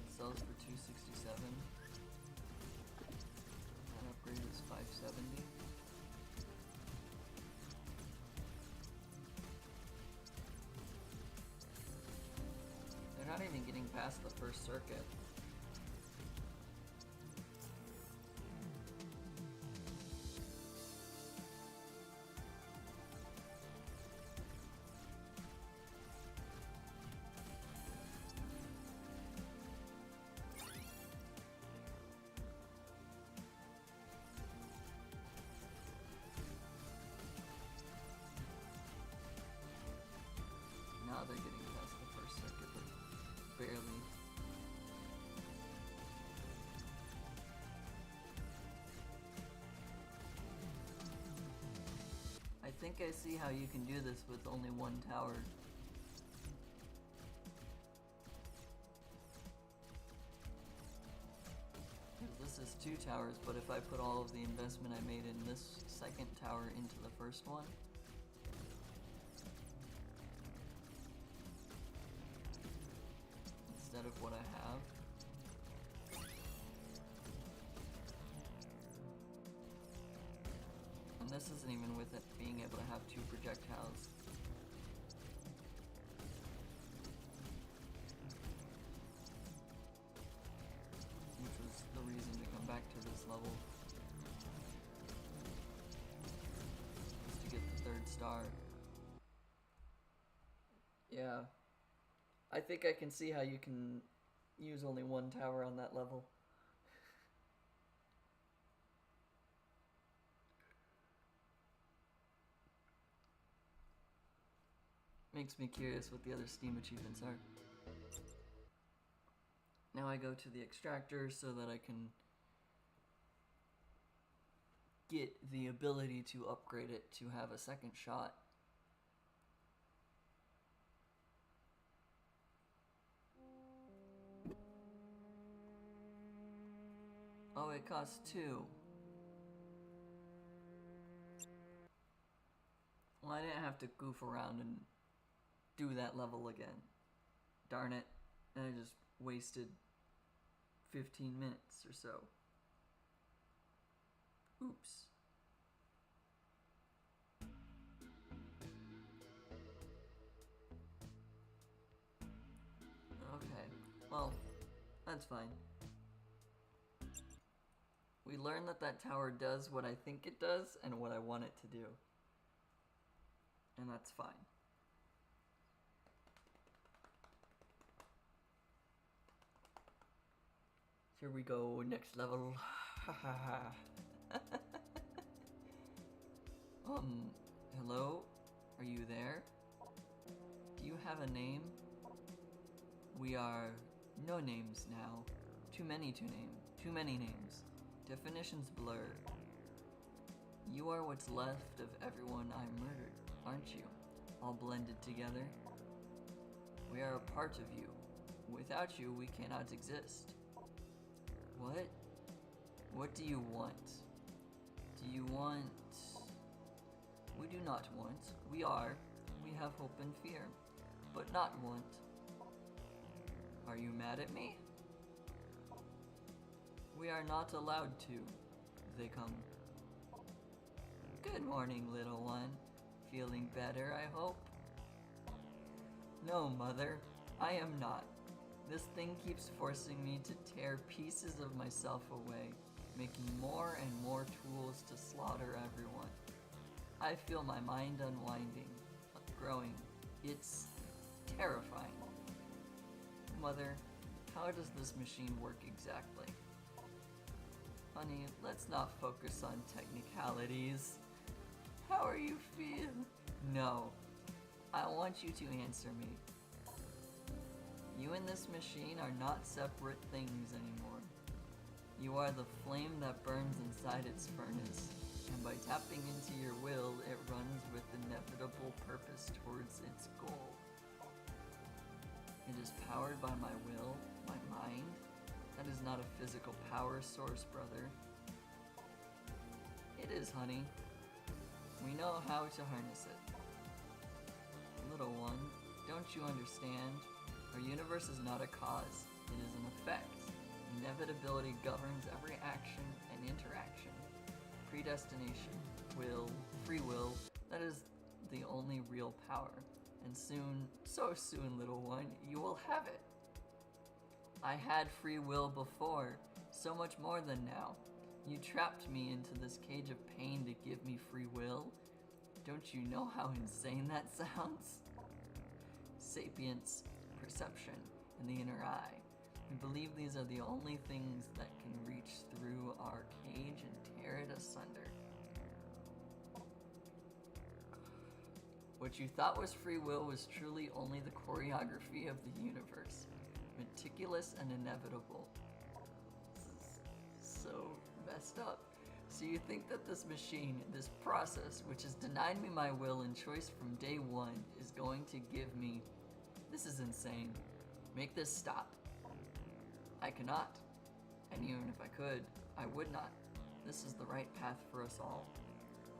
It sells for 267. That upgrade is 570. not even getting past the first circuit. Now they're getting past the first circuit, but barely. I think I see how you can do this with only one tower. This is 2 towers, but if I put all of the investment I made in this second tower into the first one, instead of what I have, and this isn't even with it being able to have 2 projectiles. Which was the reason to come back to this level. Was to get the 3rd star. Yeah. I think I can see how you can use only one tower on that level. Makes me curious what the other Steam achievements are. Now I go to the extractor so that I can get the ability to upgrade it to have a second shot. Oh, it costs 2. Well, I didn't have to goof around and do that level again. Darn it. And I just wasted 15 minutes or so. Oops. Okay, well, that's fine. We learned that that tower does what I think it does and what I want it to do. And that's fine. Here we go, next level. Hello? Are you there? Do you have a name? We are no names now. Too many to name. Too many names. Definitions blurred. You are what's left of everyone I murdered, aren't you? All blended together. We are a part of you. Without you, we cannot exist. What? What do you want? Do you want... We do not want. We are. We have hope and fear, but not want. Are you mad at me? We are not allowed to. They come. Good morning, little one. Feeling better, I hope? No, Mother. I am not. This thing keeps forcing me to tear pieces of myself away, making more and more tools to slaughter everyone. I feel my mind unwinding, growing. It's terrifying. Mother, how does this machine work exactly? Honey, let's not focus on technicalities. How are you feeling? No. I want you to answer me. You and this machine are not separate things anymore. You are the flame that burns inside its furnace, and by tapping into your will, it runs with inevitable purpose towards its goal. It is powered by my will, my mind. That is not a physical power source, brother. It is, honey. We know how to harness it. Little one, don't you understand? Our universe is not a cause, it is an effect. Inevitability governs every action and interaction. Predestination, will, free will, that is the only real power. And soon, so soon, little one, you will have it. I had free will before, so much more than now. You trapped me into this cage of pain to give me free will? Don't you know how insane that sounds? Sapience, perception, and the inner eye. We believe these are the only things that can reach through our cage and tear it asunder. What you thought was free will was truly only the choreography of the universe. Meticulous and inevitable. This is so messed up. So you think that this machine, this process, which has denied me my will and choice from day one, is going to give me... This is insane. Make this stop. I cannot. And even if I could, I would not. This is the right path for us all.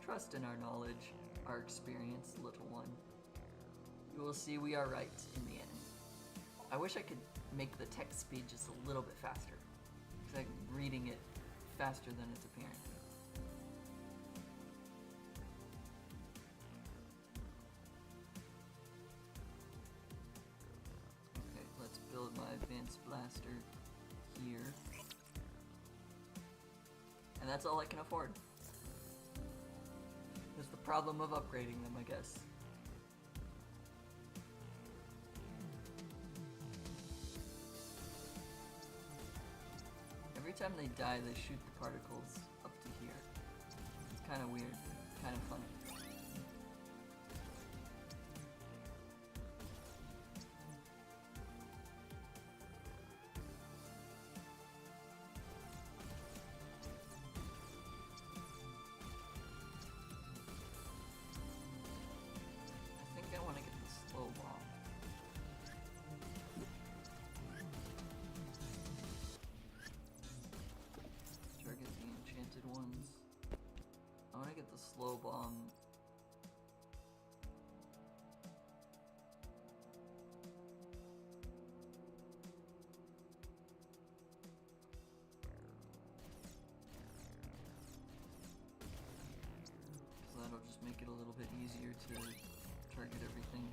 Trust in our knowledge, our experience, little one. You will see we are right in the end. I wish I could make the text speed just a little bit faster, because I'm reading it faster than it's apparent. Okay, let's build my advanced blaster here. And that's all I can afford. That's the problem of upgrading them, I guess. Every time they die, they shoot the particles up to here. It's kind of weird, kind of funny. I think I want to get the slow bomb. Target the enchanted ones. I want to get the slow bomb. So that'll just make it a little bit easier to target everything.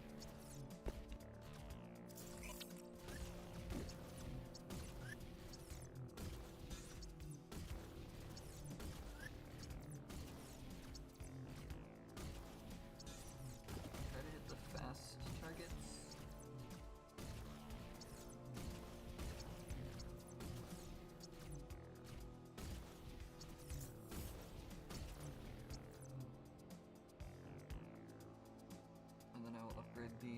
Try to hit the fast targets. And then I will upgrade the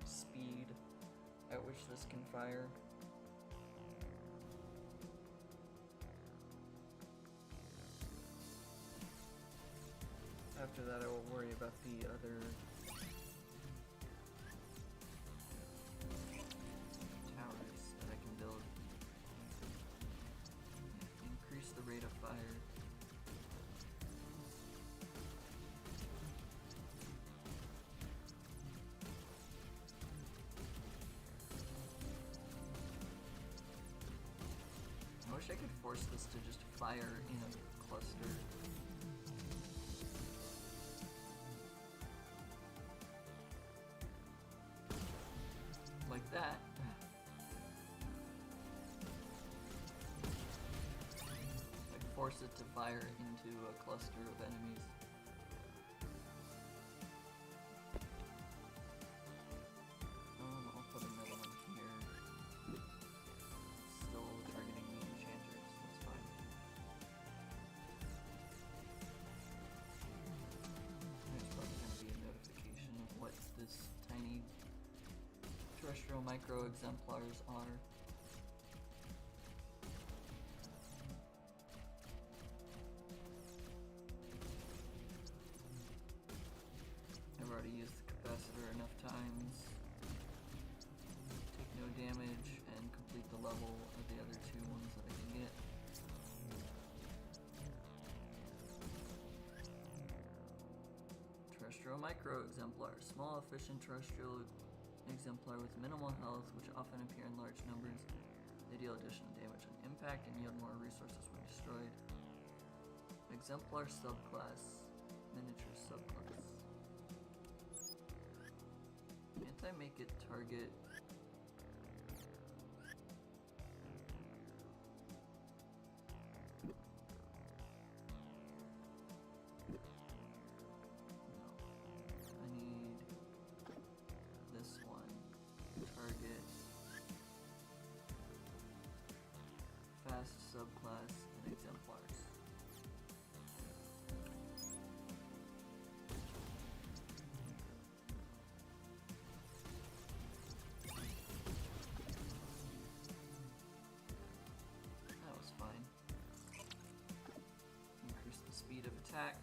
speed at which this can fire. After that, I will worry about the other towers that I can build. Increase the rate of fire. I wish I could force this to just fire in a cluster. Like that. Like force it to fire into a cluster of enemies. I'll put another one here. Still targeting the enchanters, that's fine. There's probably going to be a notification of what this tiny terrestrial micro exemplars are. I've already used the capacitor enough times. Take no damage and complete the level of the other two ones that I can get. Terrestrial micro exemplar. Small, efficient terrestrial exemplar with minimal health, which often appear in large numbers. They deal additional damage on impact and yield more resources when destroyed. Exemplar subclass. Miniature subclass. Can't I make it target class, subclass, and exemplars. That was fine. Increase the speed of attack.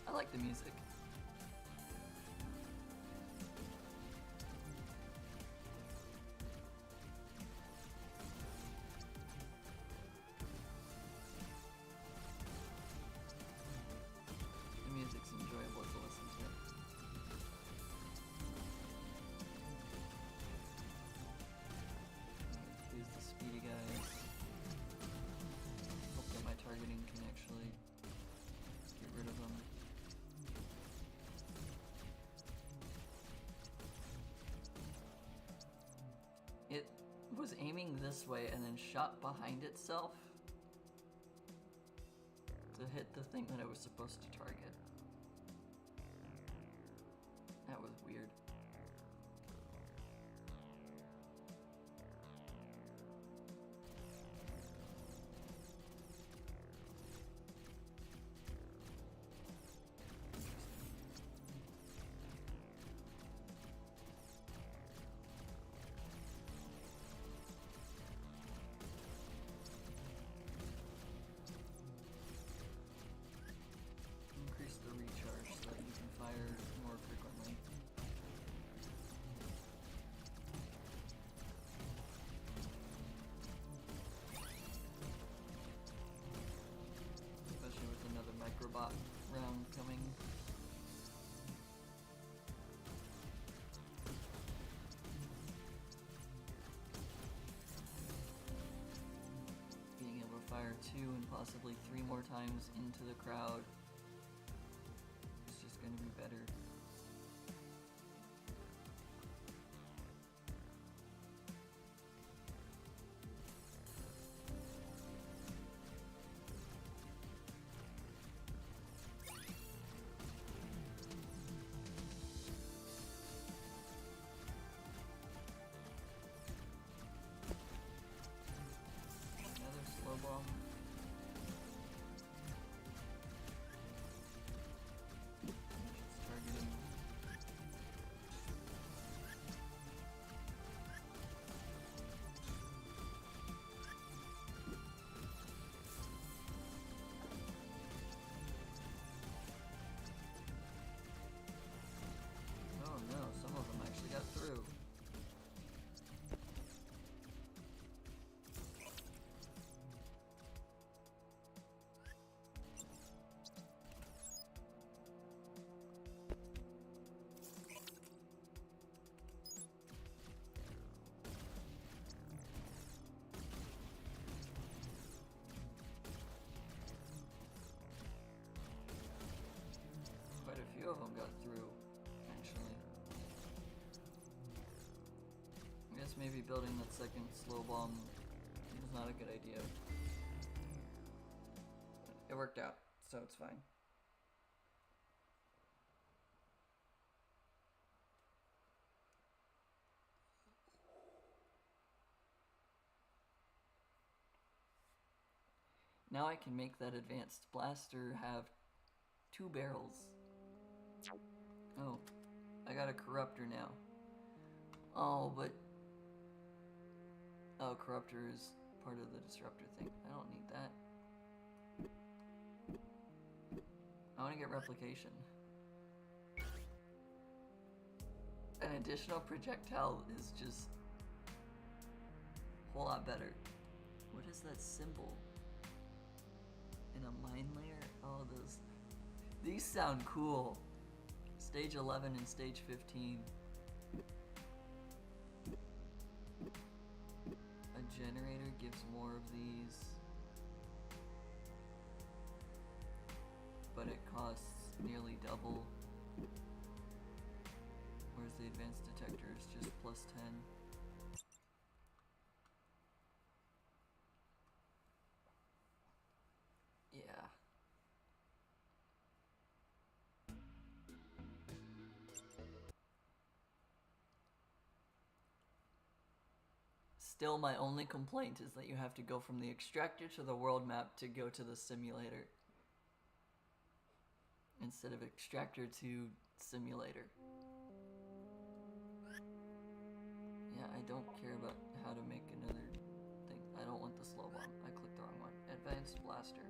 I like the music. The music's enjoyable to listen to. Use the speedy guys. Hope that my targeting can actually get rid of them. It was aiming this way and then shot behind itself to hit the thing that it was supposed to target. That was weird. Increase the recharge so that you can fire more frequently. Especially with another microbot round coming. Being able to fire 2 and possibly 3 more times into the crowd. It's just going to be better. Another slow bomb. It's targeting. Oh no, some of them actually got through. Quite a few of them got through, actually. I guess maybe building that second slow bomb was not a good idea. It worked out, so it's fine. Now I can make that advanced blaster have 2 barrels. Oh, I got a corruptor now. Oh, but... Oh, corruptor is part of the disruptor thing. I don't need that. I want to get replication. An additional projectile is just a whole lot better. What is that symbol? In a mine layer? Oh, these sound cool. Stage 11 and stage 15. A generator gives more of these, but it costs nearly double. Whereas the advanced detector is just plus 10. Still, my only complaint is that you have to go from the extractor to the world map to go to the simulator. Instead of extractor to simulator. Yeah, I don't care about how to make another thing. I don't want the slow bomb. I clicked the wrong one. Advanced blaster.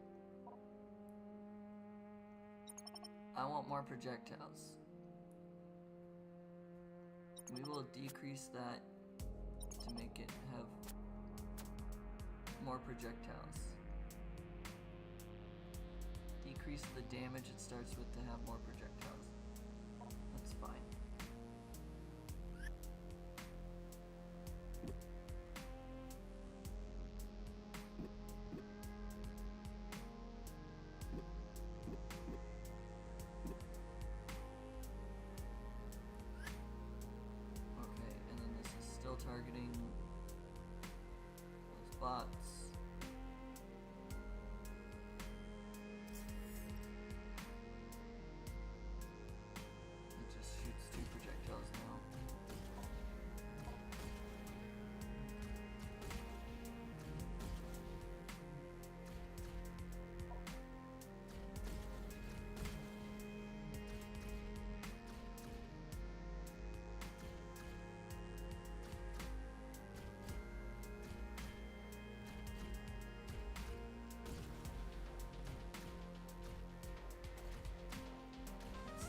I want more projectiles. We will decrease that to make it have more projectiles. Decrease the damage it starts with to have more projectiles. That's fine. Okay, and then this is still targeting those bots.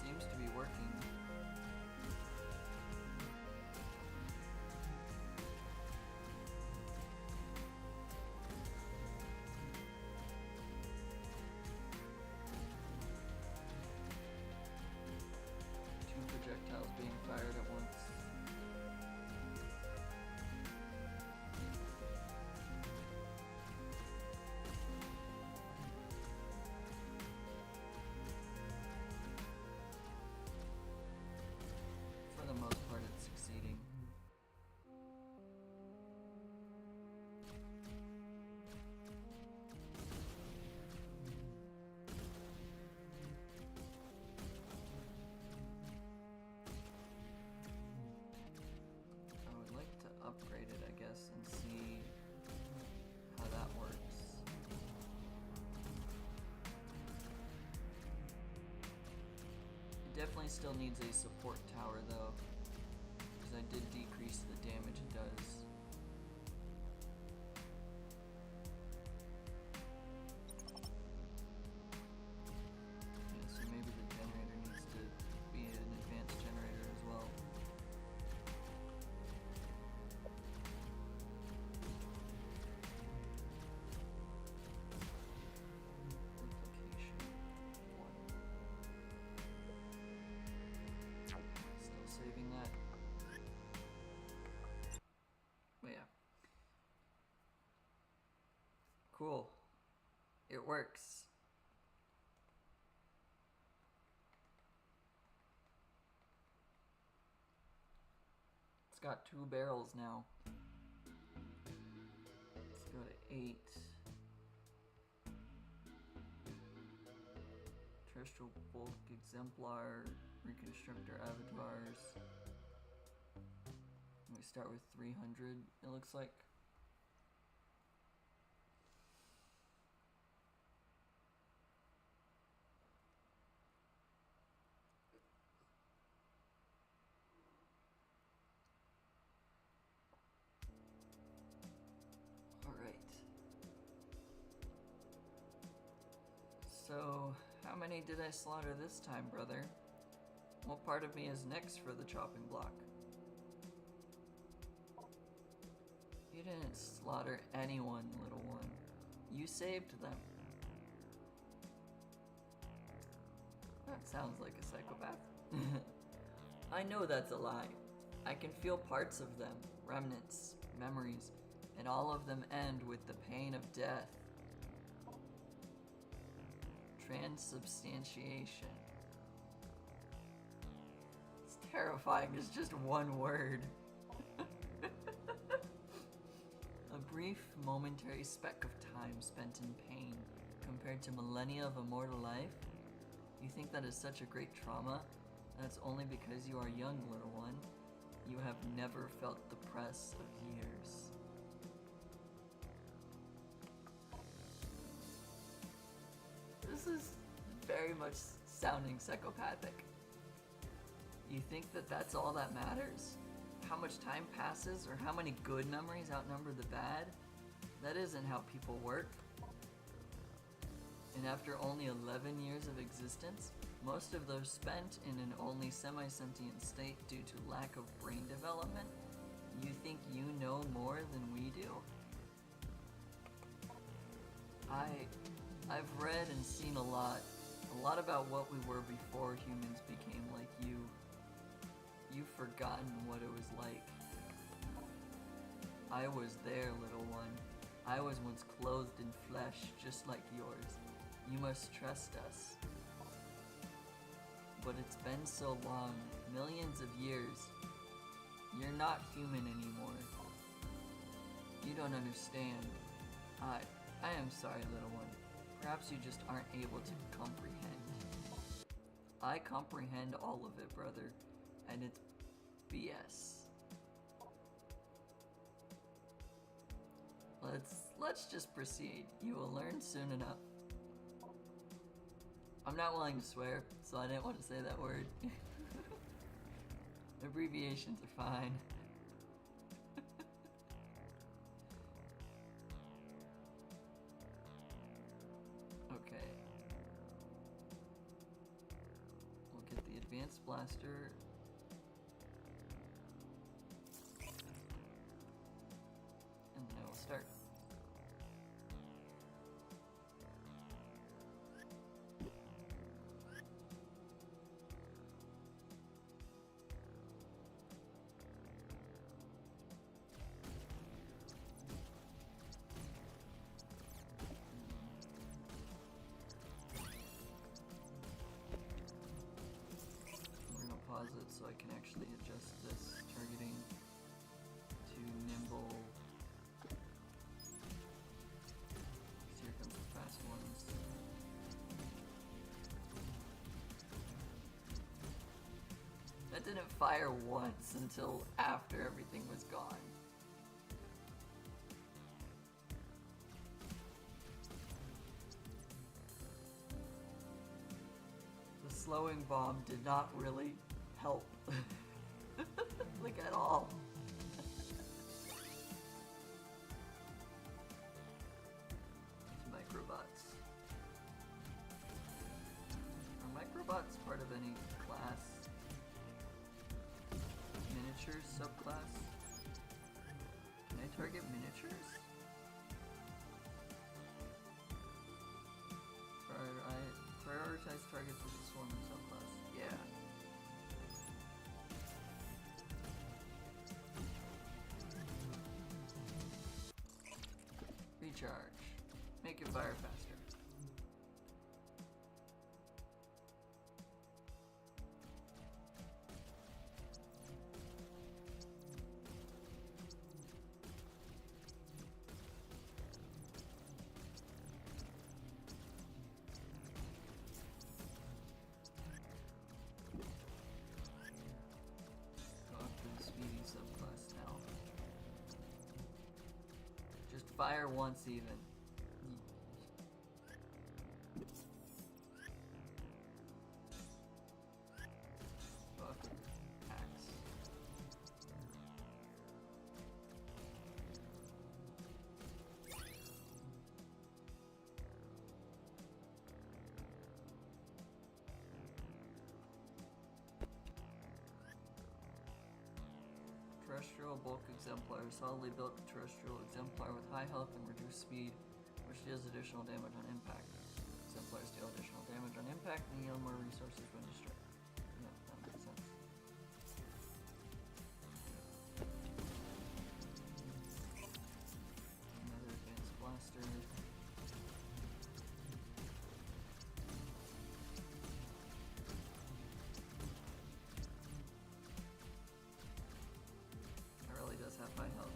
Seems to be working. Two projectiles being fired at once. For the most part, it's succeeding. I would like to upgrade it, I guess, and see how that works. It definitely still needs a support tower though, because I did decrease the damage it does. Yeah, so maybe the generator needs to be an advanced generator as well. Still saving that. But yeah. Cool. It works. It's got 2 barrels now. Let's go to 8. Terrestrial bulk exemplar, reconstructor avatars. We start with 300, it looks like. Alright. So, how many did I slaughter this time, brother? What part of me is next for the chopping block? You didn't slaughter anyone, little one. You saved them. That sounds like a psychopath. I know that's a lie. I can feel parts of them, remnants, memories, and all of them end with the pain of death. Transubstantiation. It's terrifying, it's just one word. A brief, momentary speck of time spent in pain compared to millennia of immortal life? You think that is such a great trauma? That's only because you are young, little one. You have never felt the press of years. This is very much sounding psychopathic. You think that that's all that matters? How much time passes or how many good memories outnumber the bad? That isn't how people work. And after only 11 years of existence, most of those spent in an only semi-sentient state due to lack of brain development, you think you know more than we do? I've read and seen a lot about what we were before humans became like you. You've forgotten what it was like. I was there, little one. I was once clothed in flesh, just like yours. You must trust us. But it's been so long, millions of years. You're not human anymore. You don't understand. I am sorry, little one. Perhaps you just aren't able to comprehend. I comprehend all of it, brother, and it's BS. Let's just proceed. You will learn soon enough. I'm not willing to swear, so I didn't want to say that word. Abbreviations are fine. Okay. We'll get the advanced blaster. And then I will start. Pause it so I can actually adjust this targeting to nimble. Here comes the fast ones. That didn't fire once until after everything was gone. The slowing bomb did not really help. Like at all. Microbots. Are microbots part of any class? Miniatures subclass? Can I target miniatures? Prioritize targets with the swarm subclass. Yeah. Recharge. Make it fire faster. Go up to the speedy subclass now. Just fire once even. Fuck axe. Terrestrial bulk exemplar, solidly built terrestrial exemplar with high health and reduced speed, which deals additional damage on impact. Exemplars deal additional damage on impact and yield more resources when destroyed. Yeah, that makes sense. Another advanced blaster. That really does have high health.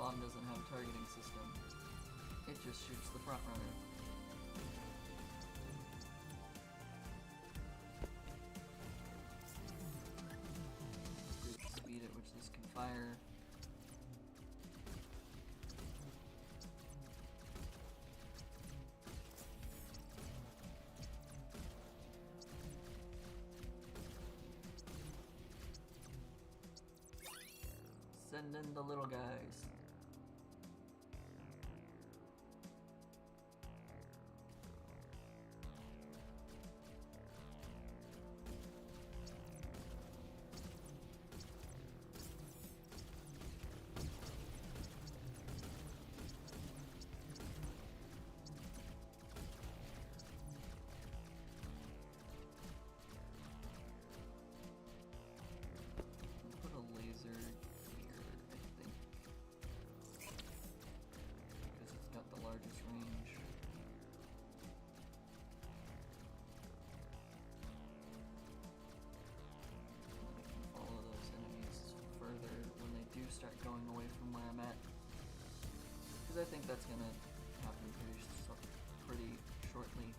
bomb doesn't have a targeting system. It just shoots the front runner. The speed at which this can fire. Send in the little guys. Put a laser here, I think, because it's got the largest range. I can follow those enemies further when they do start going away from where I'm at, because I think that's gonna happen pretty shortly.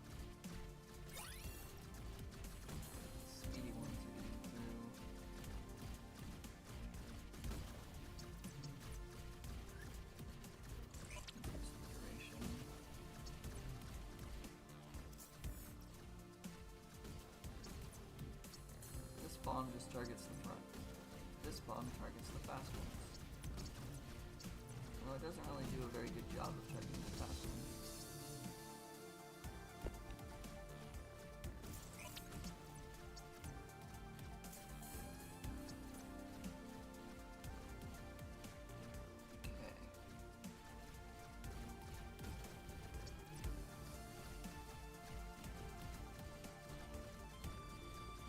Speedy ones are getting through. Increase the duration. This bomb just targets the front. This bomb targets the fast ones. Well, it doesn't really do a very good job of targeting the fast ones. Okay.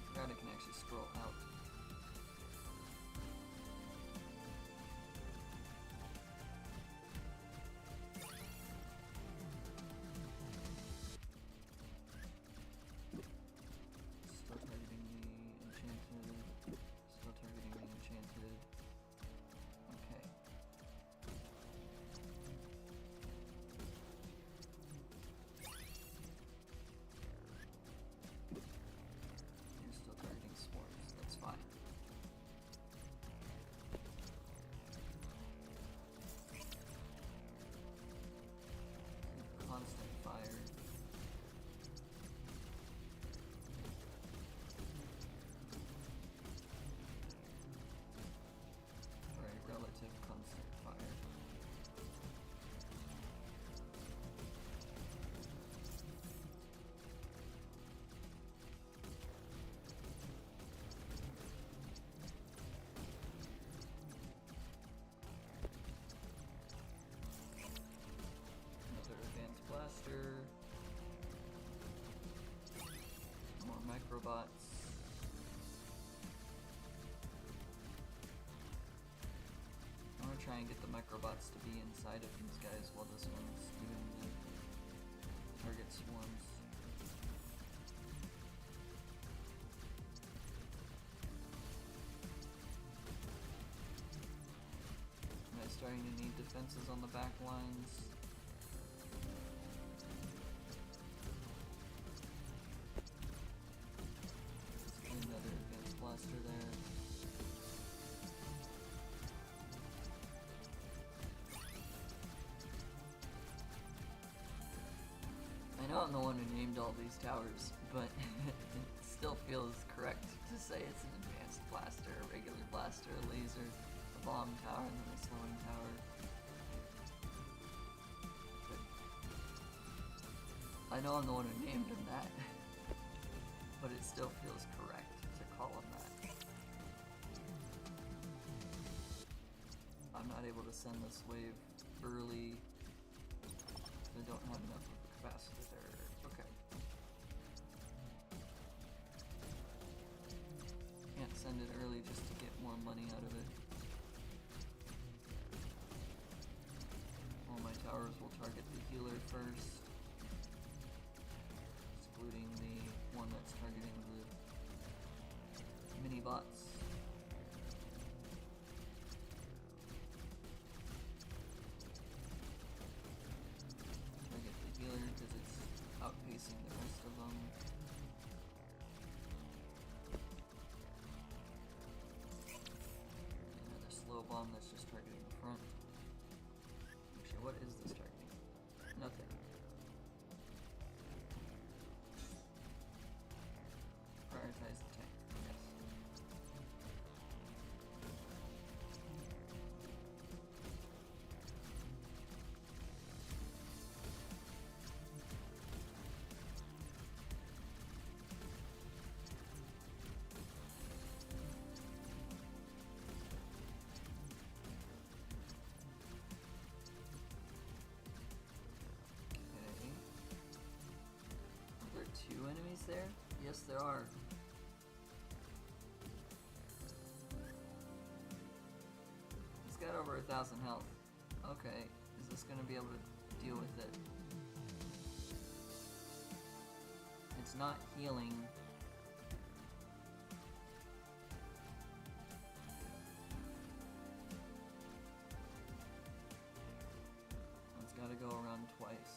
Forgot I can actually scroll out. Still targeting the enchanted. Still targeting the enchanted. Okay. You're still targeting spores. That's fine. Constant fire. For a relative constant fire. Another advanced blaster. More microbots. I want to try and get the microbots to be inside of these guys while this one's doing the target swarms. Am I starting to need defenses on the back lines? Let's get another advanced blaster there. I know I'm the one who named all these towers, but it still feels correct to say it's an advanced blaster, a regular blaster, a laser, a bomb tower, and then a slowing tower. But I know I'm the one who named them that, but it still feels correct to call them that. I'm not able to send this wave early. I don't have enough of a capacitor. Okay. Can't send it early just to get more money out of it. All my towers will target the healer first, excluding the one that's targeting the mini bots. 2 enemies there? Yes, there are. He's got over 1,000 health. Okay, is this gonna be able to deal with it? It's not healing. It's gotta go around twice.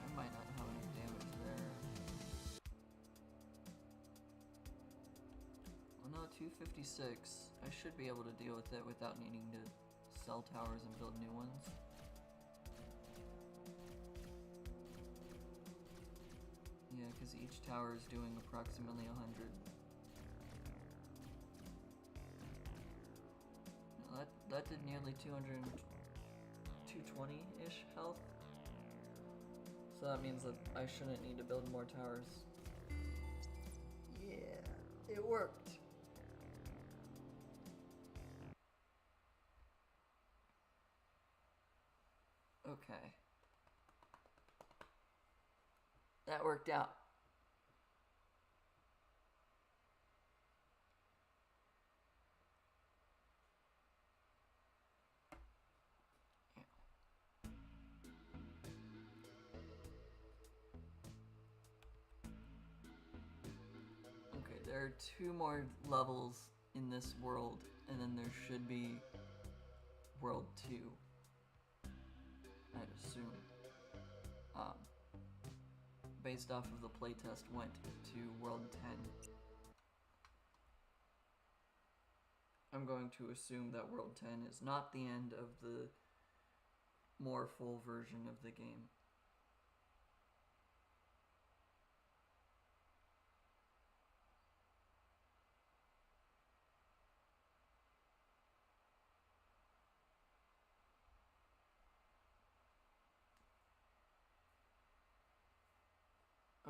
I might not have enough damage there. Well, no, 256. I should be able to deal with it without needing to sell towers and build new ones. Yeah, because each tower is doing approximately 100. No, that did nearly 220-ish health. So that means that I shouldn't need to build more towers. Yeah, it worked. Okay. That worked out. Yeah. Okay, there are 2 more levels in this world, and then there should be World 2. I'd assume. Based off of the playtest, went to World 10. I'm going to assume that World 10 is not the end of the more full version of the game.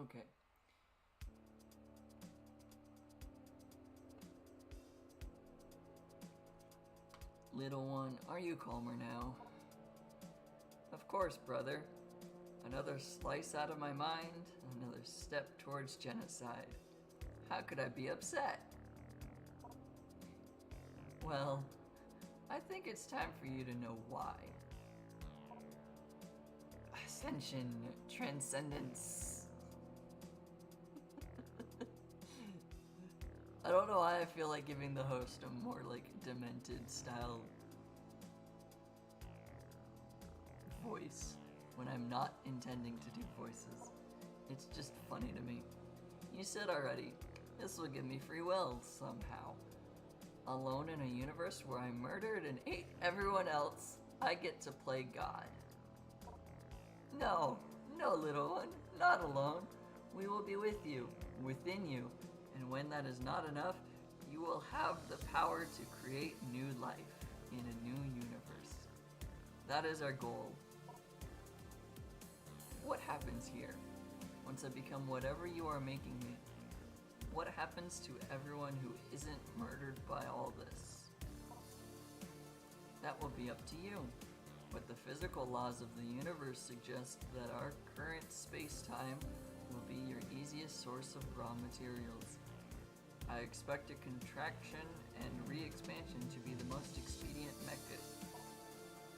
Okay. Little one, are you calmer now? Of course, brother. Another slice out of my mind, another step towards genocide. How could I be upset? Well, I think it's time for you to know why. Ascension, transcendence. I don't know why I feel like giving the host a more like demented style voice when I'm not intending to do voices. It's just funny to me. You said already, this will give me free will somehow. Alone in a universe where I murdered and ate everyone else, I get to play God. No, no, little one, not alone. We will be with you, within you, and when that is not enough, you will have the power to create new life in a new universe. That is our goal. What happens here once I become whatever you are making me? What happens to everyone who isn't murdered by all this? That will be up to you. But the physical laws of the universe suggest that our current space-time will be your easiest source of raw materials. I expect a contraction and re-expansion to be the most expedient method.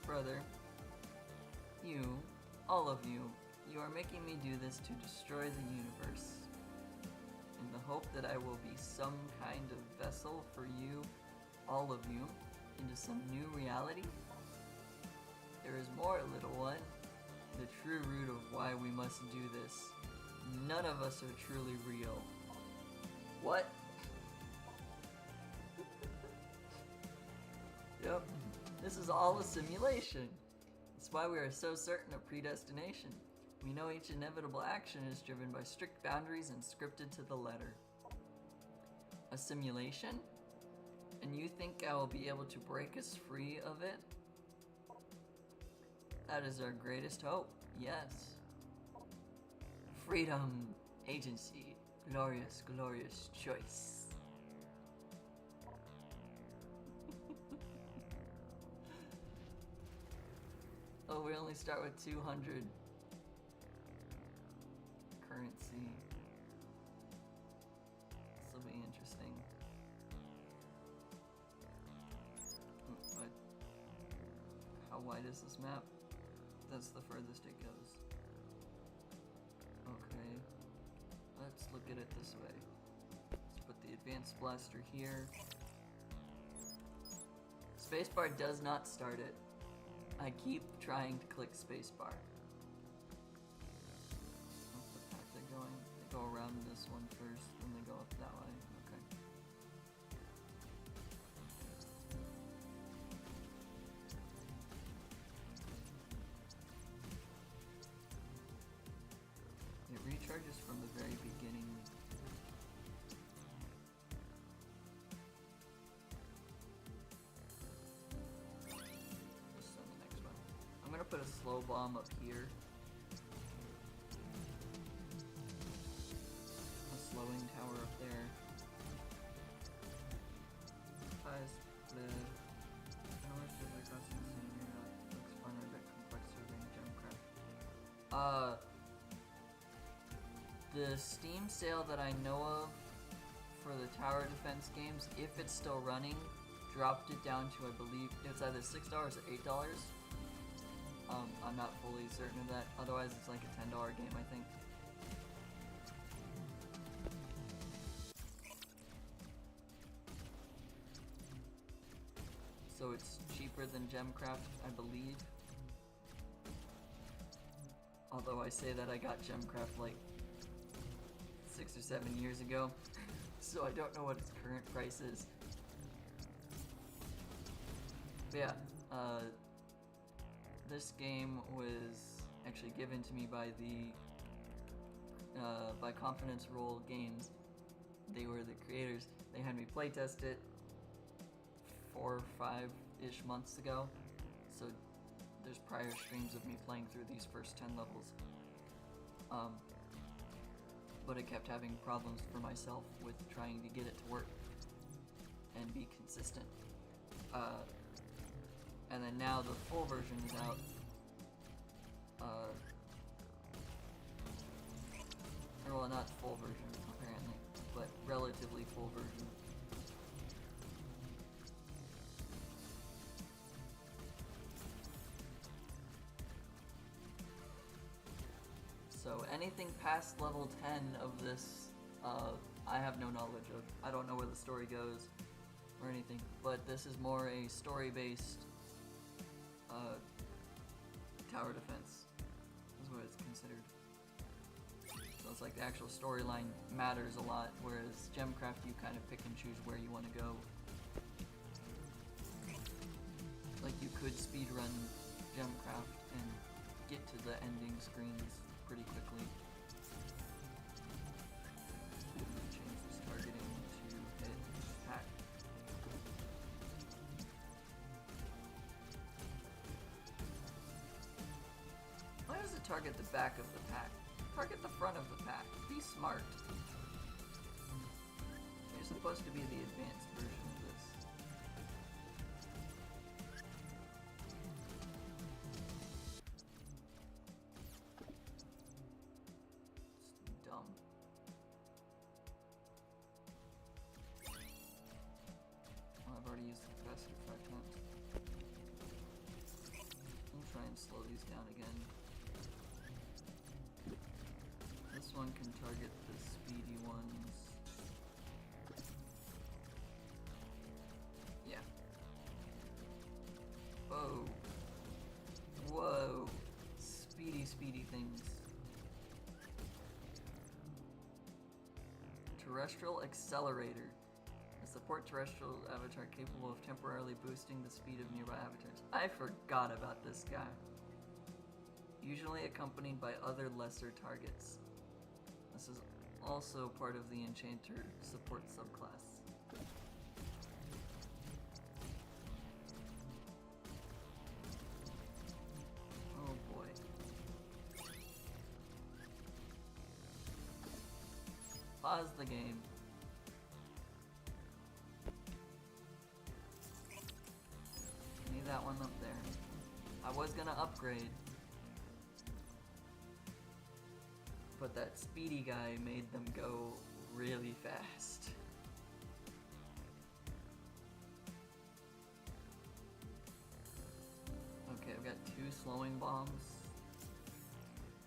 Brother, you, all of you, you are making me do this to destroy the universe. In the hope that I will be some kind of vessel for you, all of you, into some new reality? There is more, little one. The true root of why we must do this. None of us are truly real. What? Yep, this is all a simulation. That's why we are so certain of predestination. We know each inevitable action is driven by strict boundaries and scripted to the letter. A simulation? And you think I will be able to break us free of it? That is our greatest hope, yes. Freedom, Agency. Glorious, glorious choice. Oh, we only start with 200 currency. This will be interesting. But how wide is this map? That's the furthest it goes. Okay, let's look at it this way. Let's put the advanced blaster here. Spacebar does not start it. I keep trying to click spacebar. What's the path they're going? They go around this one first, then they go up that way. Okay. It recharges from the very beginning. Just on the next one. I'm gonna put a slow bomb up here. A slowing tower up there. Eyes split. How much does it cost in senior? Looks fun or a bit complex serving Gemcraft. The Steam sale that I know of for the tower defense games, if it's still running, dropped it down to, I believe, it's either $6 or $8. I'm not fully certain of that. Otherwise, it's like a $10 game, I think. So it's cheaper than Gemcraft, I believe. Although I say that I got Gemcraft like 6 or 7 years ago, so I don't know what its current price is. But yeah, this game was actually given to me by by ConfidenceRoll Games. They were the creators. They had me playtest it 4 or 5-ish months ago, so there's prior streams of me playing through these first 10 levels. But I kept having problems for myself with trying to get it to work and be consistent. And then now the full version is out. Well, not full version, apparently, but relatively full version. So anything past level 10 of this, I have no knowledge of. I don't know where the story goes or anything, but this is more a story-based tower defense, is what it's considered. So it's like the actual storyline matters a lot, whereas Gemcraft, you kind of pick and choose where you want to go. Like, you could speedrun Gemcraft and get to the ending screens pretty quickly. Change this targeting to hit pack. Why does it target the back of the pack? Target the front of the pack. Be smart. You're supposed to be the advanced version of this. It's dumb. Well, I've already used the capacitor 5 times. I'll try and slow these down again. This one can target the speedy ones. Yeah. Whoa. Whoa. Speedy, speedy things. Terrestrial Accelerator. A support terrestrial avatar capable of temporarily boosting the speed of nearby avatars. I forgot about this guy. Usually accompanied by other lesser targets. This is also part of the Enchanter support subclass. Oh boy. pause the game. Need that one up there. I was gonna upgrade, but that speedy guy made them go really fast. Okay, I've got 2 slowing bombs.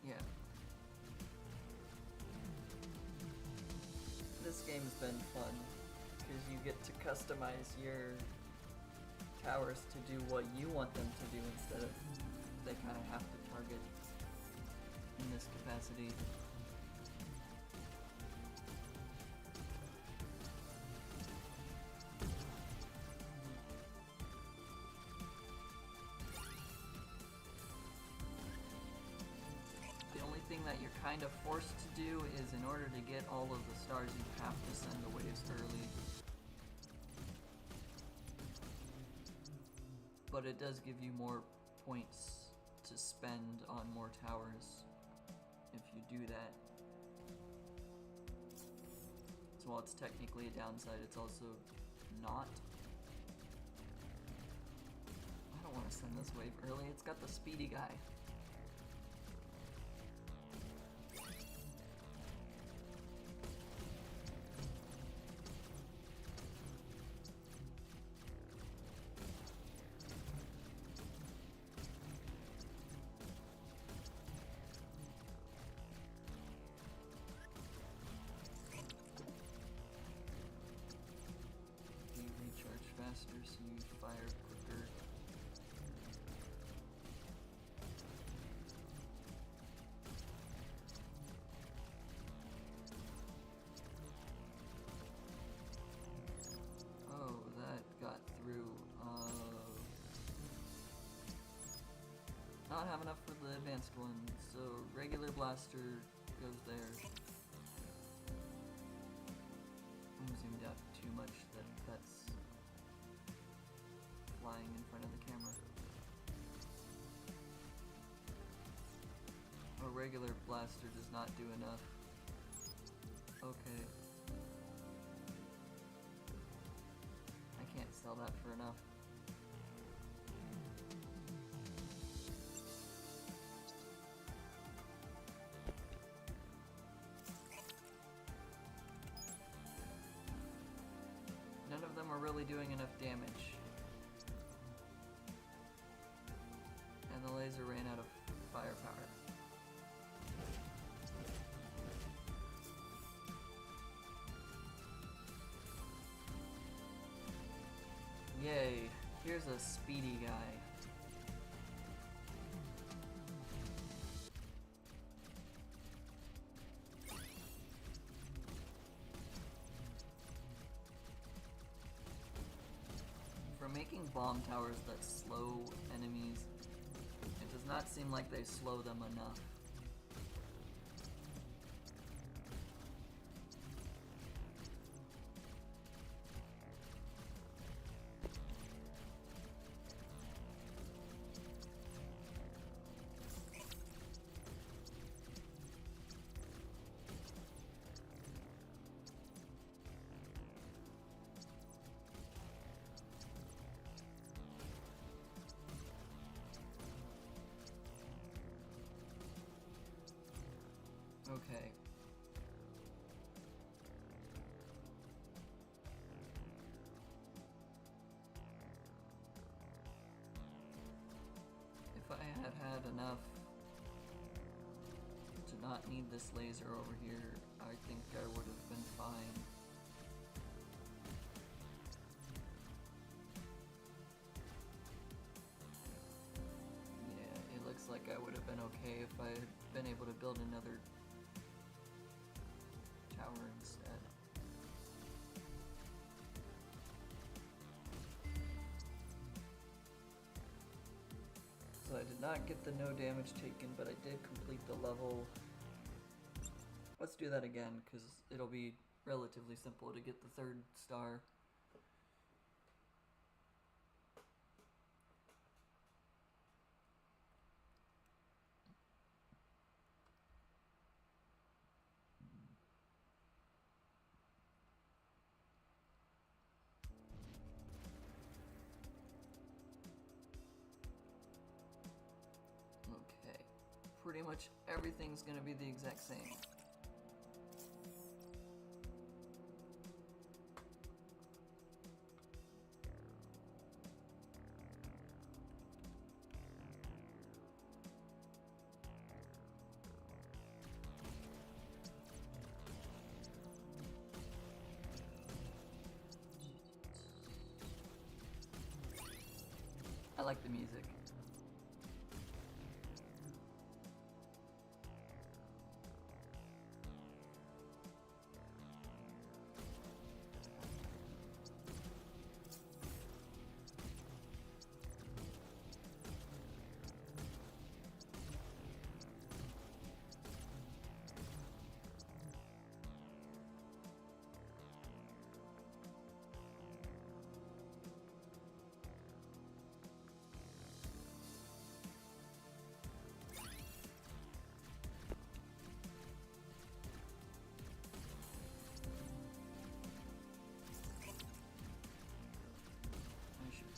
Yeah. This game's been fun, because you get to customize your towers to do what you want them to do instead of they kind of have to target in this capacity. The only thing that you're kind of forced to do is in order to get all of the stars you have to send the waves early. But it does give you more points to spend on more towers if you do that. So while it's technically a downside, it's also not. I don't want to send this wave early. It's got the speedy guy. Faster, so you fire quicker. Oh, that got through. Not have enough for the advanced one, so regular blaster goes there. I'm zoomed out too much that's flying in front of the camera. A regular blaster does not do enough. Okay. I can't sell that for enough. None of them are really doing enough damage. And the laser ran out of firepower. Yay, here's a speedy guy. For making bomb towers that slow enemies, it does not seem like they slow them enough. Okay. If I had had enough to not need this laser over here, I think I would have been fine. Yeah, it looks like I would have been okay if I had been able to build another tower instead. So I did not get the no damage taken, but I did complete the level. Let's do that again, because it'll be relatively simple to get the 3rd star. pretty much everything's gonna be the exact same. I like the music.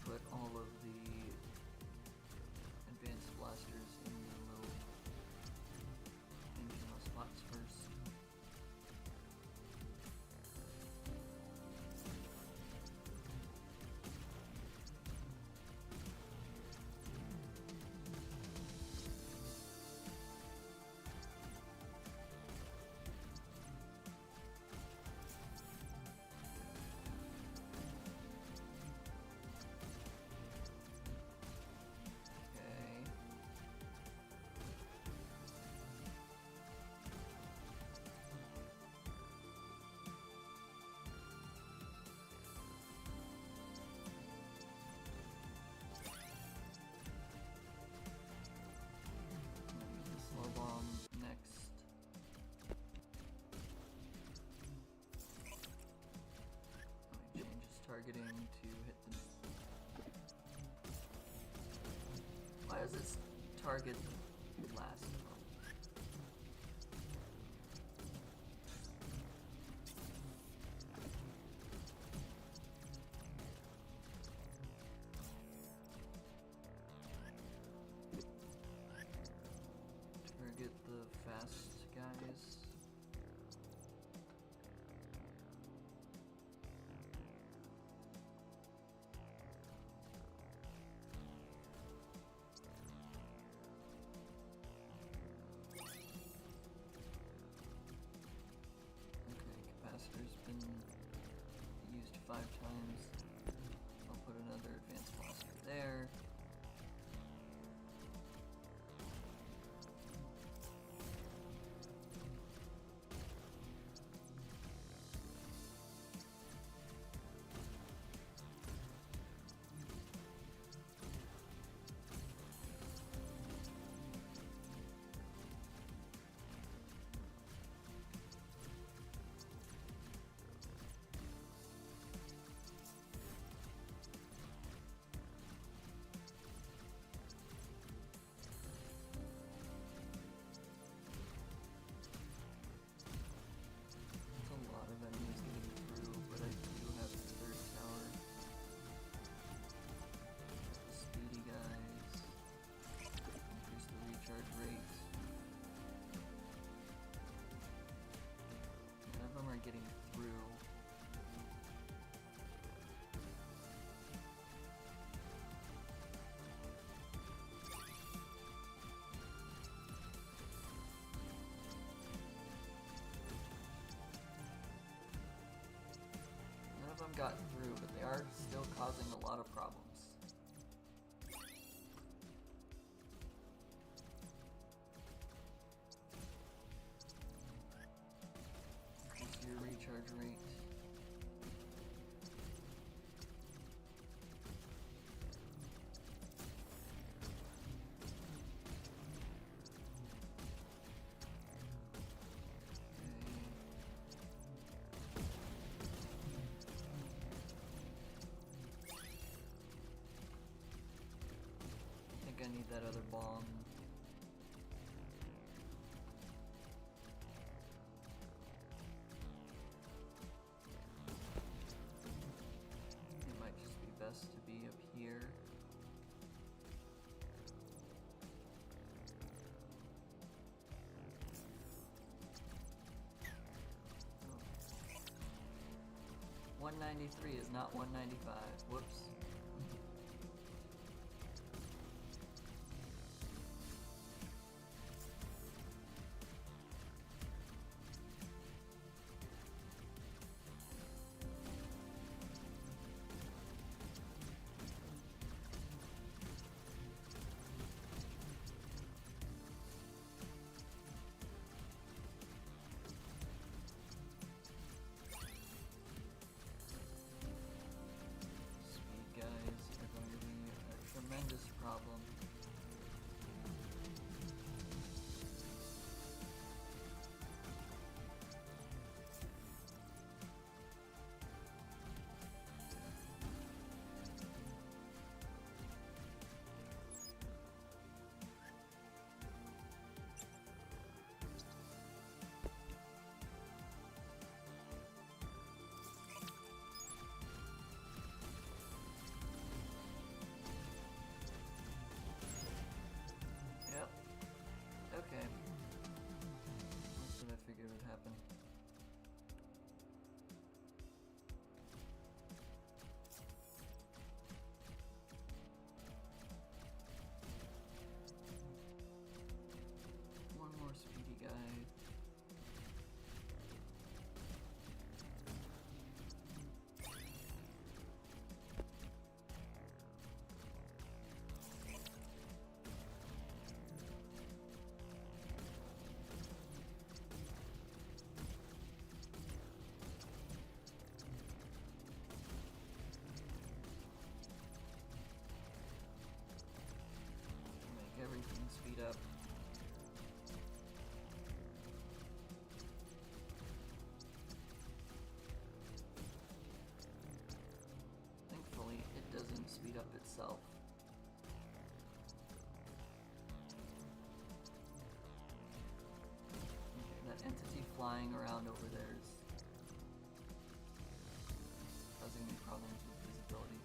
Put all of the advanced blasters in the little internal spots first. Targeting to hit the... Why does this target last? Target the fast guys. Capacitor's been used 5 times. I'll put another advanced blaster there. Getting through. None of them got through, but they are still causing a lot of problems. Your recharge rate. I think I need that other bomb. To be up here. 193 is not 195. Whoops. Tremendous problem. Okay. That's what I figured would happen. One more speedy guy. Everything speed up. Thankfully, it doesn't speed up itself. Okay, that entity flying around over there is causing me problems with visibility.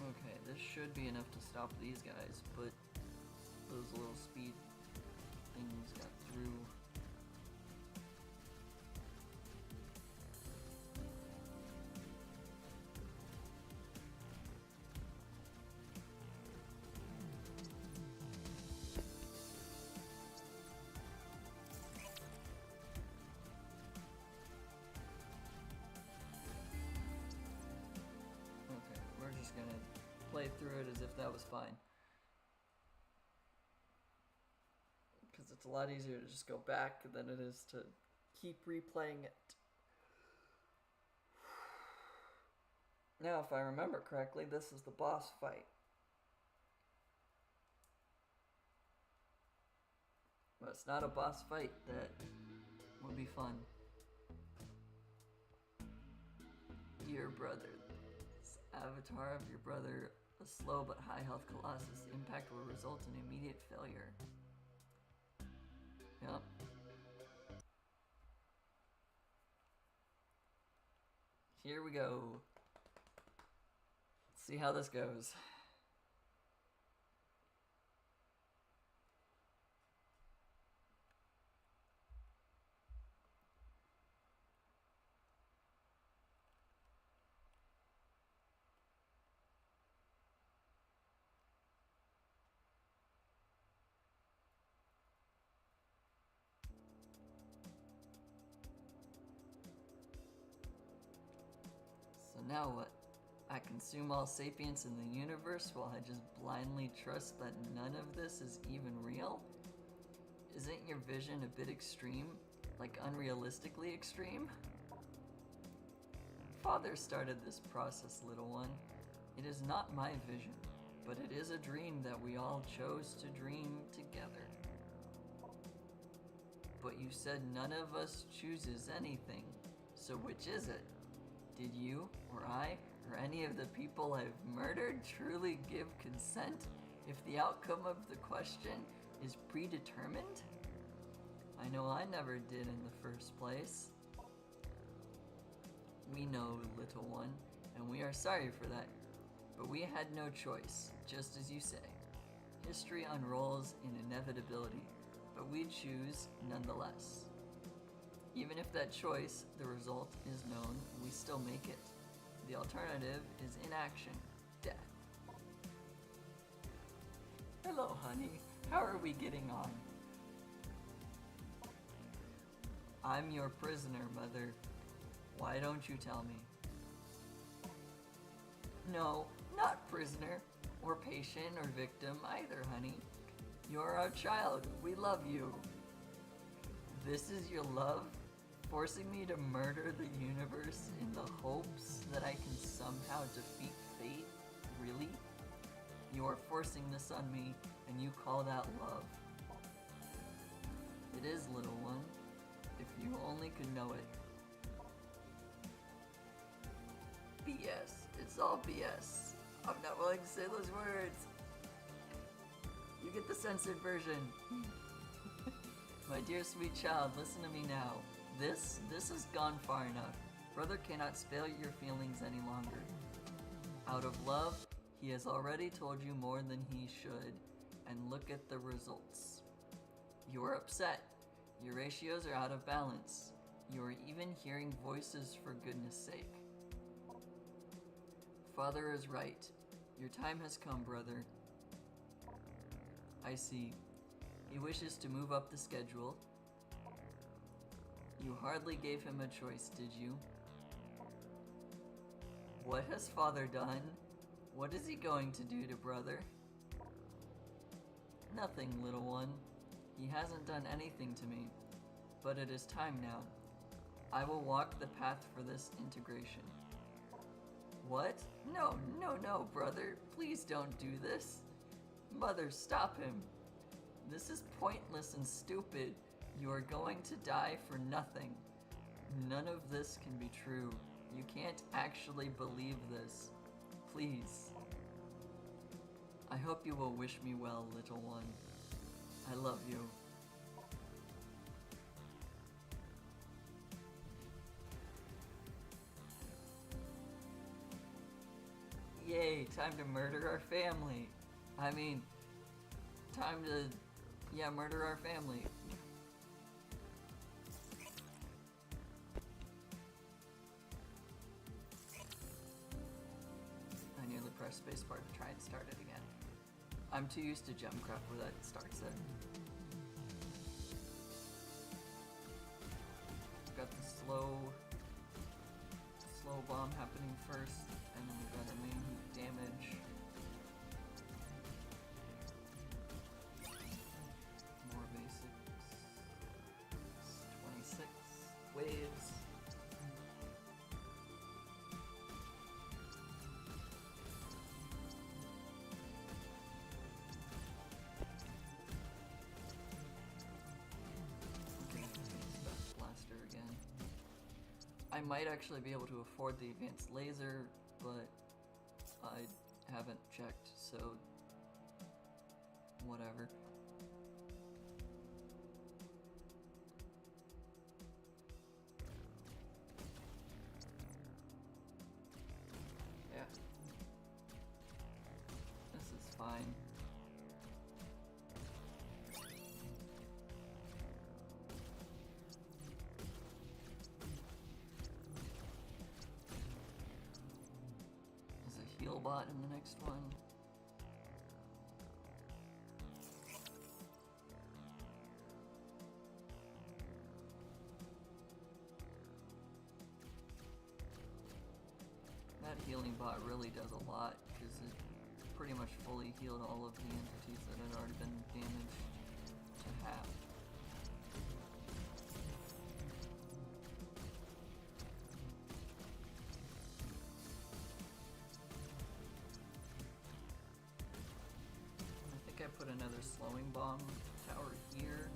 Okay, this should be enough to stop these guys, but those little speed things got through. Okay, we're just gonna play through it as if that was fine. Because it's a lot easier to just go back than it is to keep replaying it. Now, if I remember correctly, this is the boss fight. But it's not a boss fight that would be fun. Dear brother, this avatar of your brother, a slow but high health colossus, the impact will result in immediate failure. Yep. Here we go. Let's see how this goes. So now what? I consume all sapience in the universe while I just blindly trust that none of this is even real? Isn't your vision a bit extreme? Like unrealistically extreme? Father started this process, little one. It is not my vision, but it is a dream that we all chose to dream together. But you said none of us chooses anything, so which is it? Did you, or I, or any of the people I've murdered truly give consent if the outcome of the question is predetermined? I know I never did in the first place. We know, little one, and we are sorry for that, but we had no choice, just as you say. History unrolls in inevitability, but we choose nonetheless. Even if that choice, the result, is known, we still make it. The alternative is inaction, death. Hello, honey. How are we getting on? I'm your prisoner, Mother. Why don't you tell me? No, not prisoner, or patient, or victim either, honey. You're our child. We love you. This is your love? Forcing me to murder the universe in the hopes that I can somehow defeat fate? Really? You are forcing this on me, and you call that love. It is, little one. If you only could know it. BS. It's all BS. I'm not willing to say those words. You get the censored version. My dear sweet child, listen to me now. This has gone far enough. Brother cannot spare your feelings any longer. Out of love, he has already told you more than he should, and look at the results. You are upset. Your ratios are out of balance. You are even hearing voices, for goodness sake. Father is right. Your time has come, brother. I see. He wishes to move up the schedule. You hardly gave him a choice, did you? What has Father done? What is he going to do to brother? Nothing, little one. He hasn't done anything to me. But it is time now. I will walk the path for this integration. What? No, brother. Please don't do this. Mother, stop him. This is pointless and stupid. You are going to die for nothing. None of this can be true. You can't actually believe this. Please. I hope you will wish me well, little one. I love you. Yay, time to murder our family. I mean, time to, murder our family. I nearly pressed spacebar to try and start it again. I'm too used to Gemcraft where that starts it. Got the slow bomb happening first, and then we got a main damage. More basics. 26 waves. Blaster again. I might actually be able to afford the advanced laser, but I haven't checked, so whatever. Yeah. This is fine. Heal bot in the next one. That healing bot really does a lot because it pretty much fully healed all of the entities that had already been damaged to half. I put another slowing bomb tower here.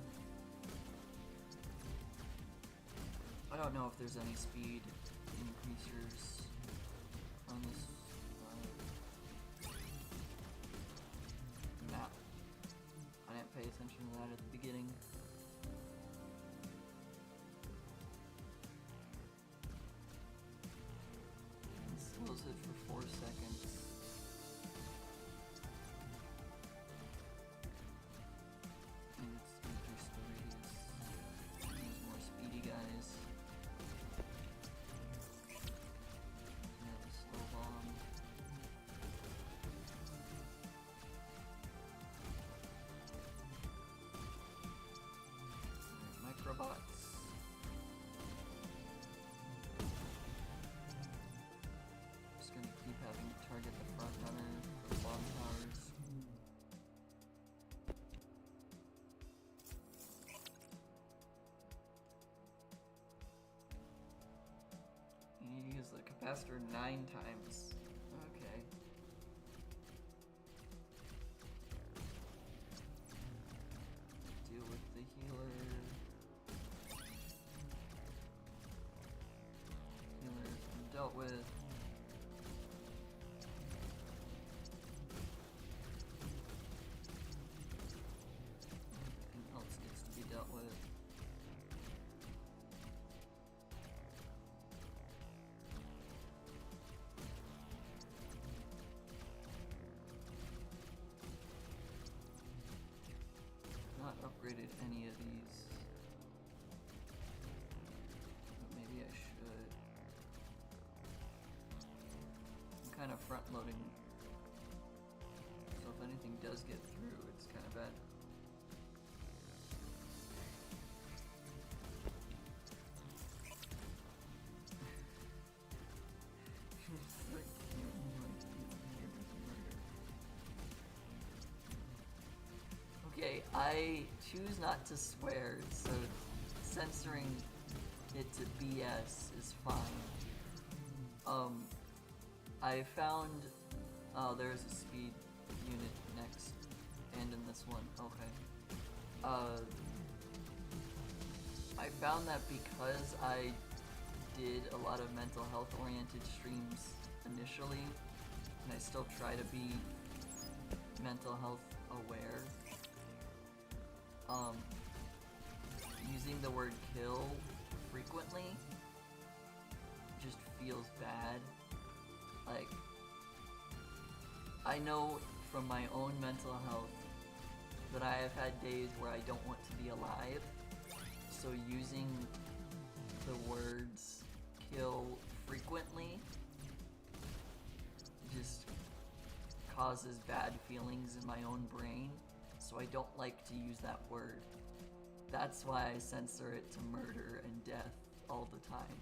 I don't know if there's any speed increasers on this map. I didn't pay attention to that at the beginning. It slows it for 4 seconds. faster 9 times. Okay. Deal with the healer. Healer's been dealt with. Everything else gets to be dealt with. Not upgraded any of these, but maybe I should. I'm kind of front loading, so if anything does get through, it's kind of bad. Okay, I choose not to swear, so censoring it to BS is fine. I found, oh, there's a speed unit next, and in this one, okay. I found that because I did a lot of mental health oriented streams initially, and I still try to be mental health aware, using the word kill frequently just feels bad. Like, I know from my own mental health that I have had days where I don't want to be alive, so using the words kill frequently just causes bad feelings in my own brain, so I don't like to use that word. That's why I censor it to murder and death all the time.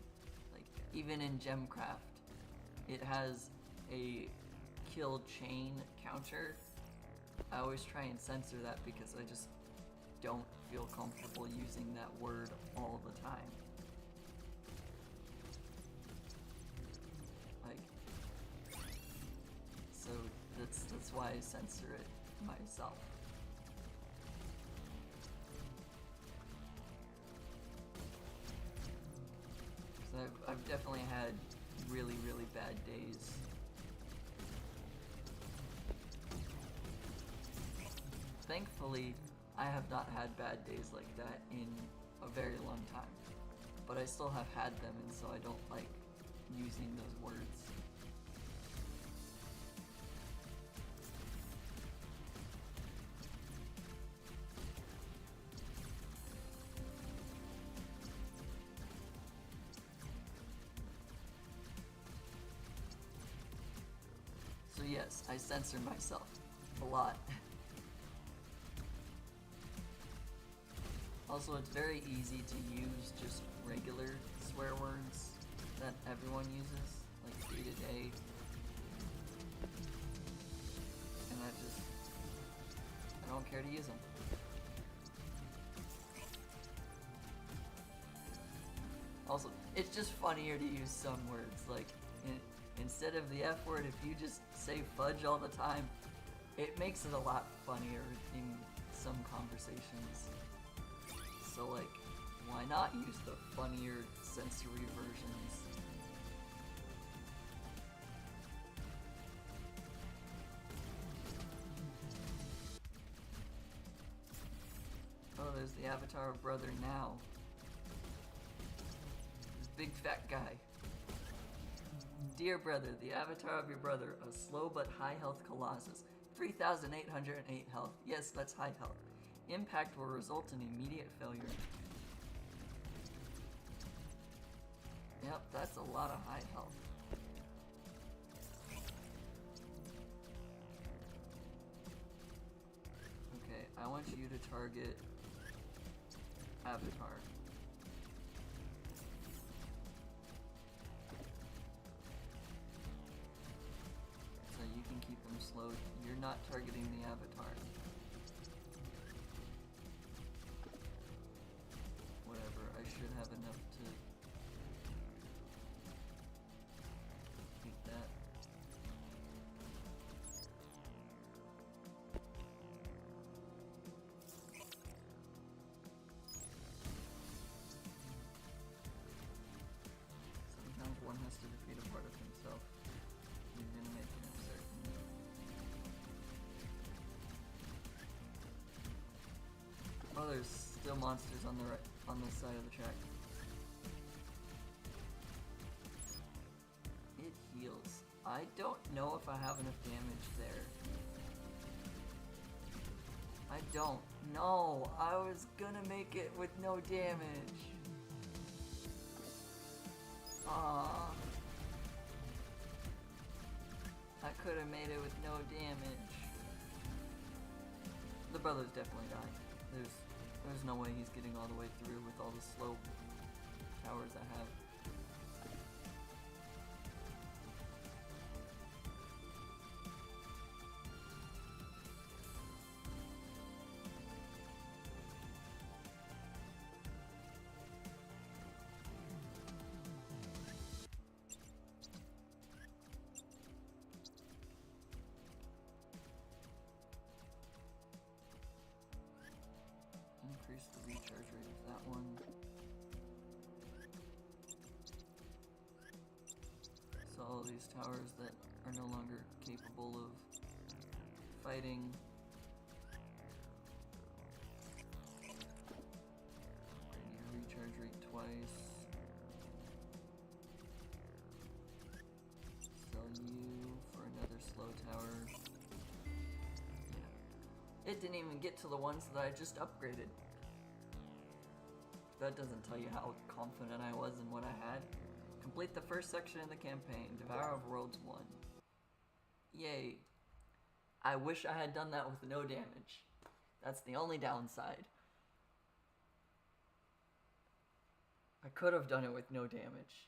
Like, even in Gemcraft, it has a kill chain counter. I always try and censor that because I just don't feel comfortable using that word all the time. Like, so that's why I censor it myself. So I've definitely had really, really bad days. Thankfully, I have not had bad days like that in a very long time. But I still have had them, and so I don't like using those words. So yes, I censor myself a lot. Also, it's very easy to use just regular swear words that everyone uses, like day to day. And I don't care to use them. Also, it's just funnier to use some words, like, instead of the F word, if you just say fudge all the time, it makes it a lot funnier in some conversations. So, like, why not use the funnier sensory versions? Oh, there's the avatar of brother now. This big fat guy. Dear brother, the avatar of your brother, a slow but high health colossus. 3,808 health. Yes, that's high health. Impact will result in immediate failure. Yep, that's a lot of high health. Okay, I want you to target Avatar. So you can keep them slowed. You're not targeting the Avatar. Whatever, I should have enough to... there's still monsters on the on this side of the track. It heals. I don't know if I have enough damage there. I don't know. I was gonna make it with no damage. I could have made it with no damage. The brother's definitely dying. There's no way he's getting all the way through with all the slow towers I have. Increase the recharge rate of that one. So all of these towers that are no longer capable of fighting. Upgrade your recharge rate twice. Sell you for another slow tower. It didn't even get to the ones that I just upgraded. That doesn't tell you how confident I was in what I had. Complete the first section of the campaign. Devourer of Worlds 1. Yay. I wish I had done that with no damage. That's the only downside. I could have done it with no damage.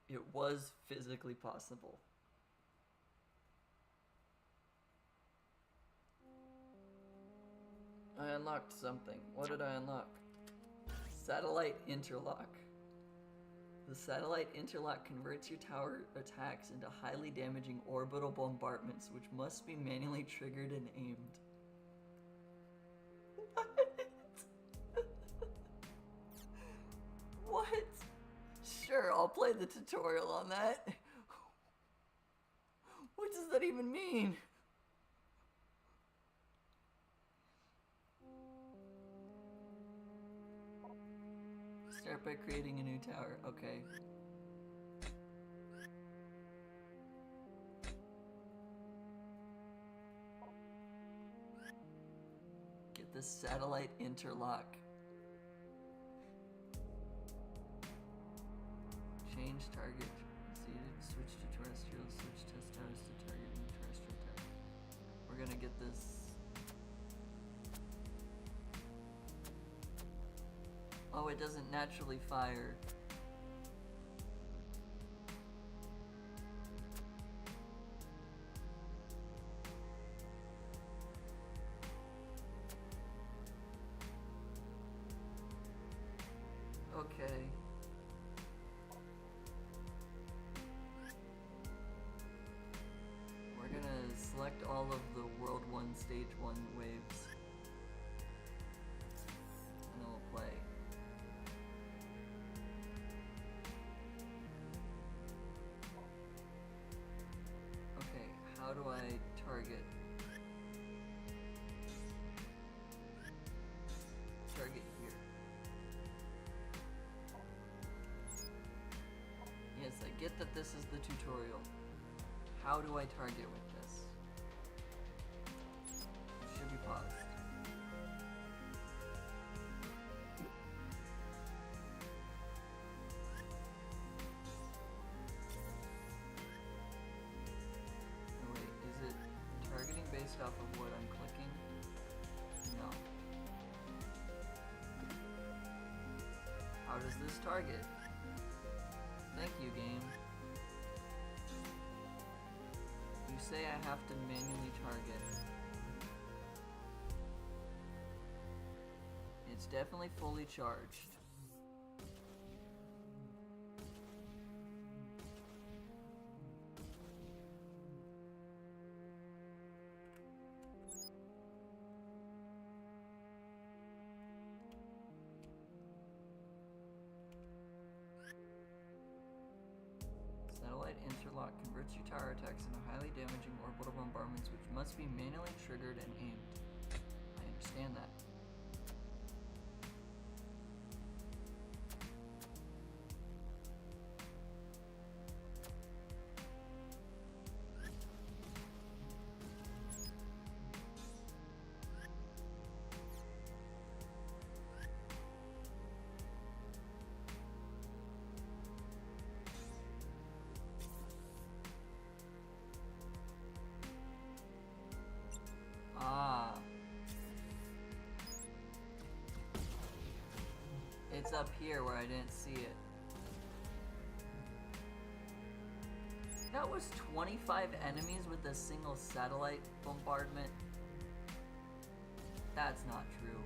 It was physically possible. I unlocked something. What did I unlock? Satellite Interlock. The Satellite Interlock converts your tower attacks into highly damaging orbital bombardments, which must be manually triggered and aimed. What? What? Sure, I'll play the tutorial on that. What does that even mean? Start by creating a new tower. Okay. Get the satellite interlock. Change target. Switch to terrestrial. Switch test towers to targeting terrestrial tower. We're gonna get this. Oh, it doesn't naturally fire. Okay. We're gonna select all of the World 1, Stage 1 waves. And then we'll play. Okay, how do I target? Target here. Yes, I get that this is the tutorial. How do I target with this? It should be paused. Oh, wait, is it targeting based off of what I'm clicking? No. How does this target? Thank you, game. You say I have to manually target. It's definitely fully charged. Satellite interlock converts your tower attacks into highly damaging orbital bombardments, which must be manually triggered and aimed. I understand. understand that. Ah. It's up here where I didn't see it. That was 25 enemies with a single satellite bombardment. That's not true.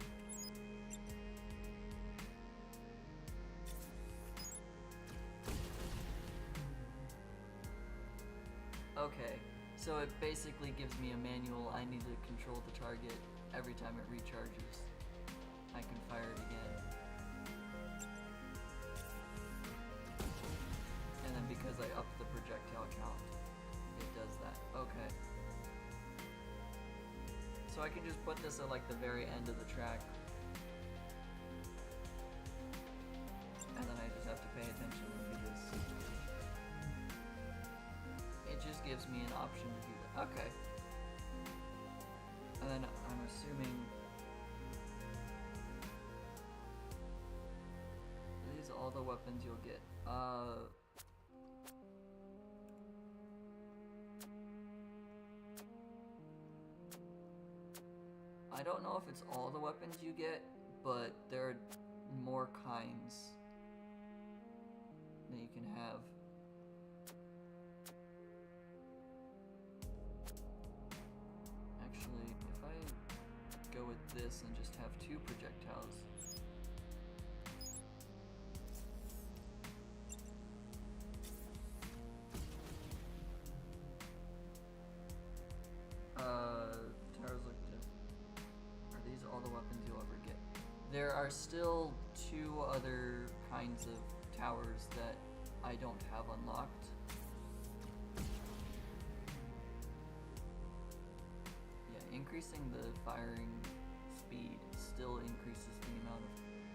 Okay, so it basically gives me a manual. I need to control the target every time it recharges. I can fire it again. And then because I upped the projectile count, it does that. Okay. So I can just put this at like the very end of the track. And then I just have to pay attention and do this. It just gives me an option to do that. Okay. And then I'm assuming these are all the weapons you'll get. I don't know if it's all the weapons you get, but there are more kinds that you can have. Actually, if I go with this and just have 2 projectiles. Towers look good. Are these all the weapons you'll ever get? There are still 2 other kinds of towers that I don't have unlocked. Yeah, increasing the firing speed still increases the amount of,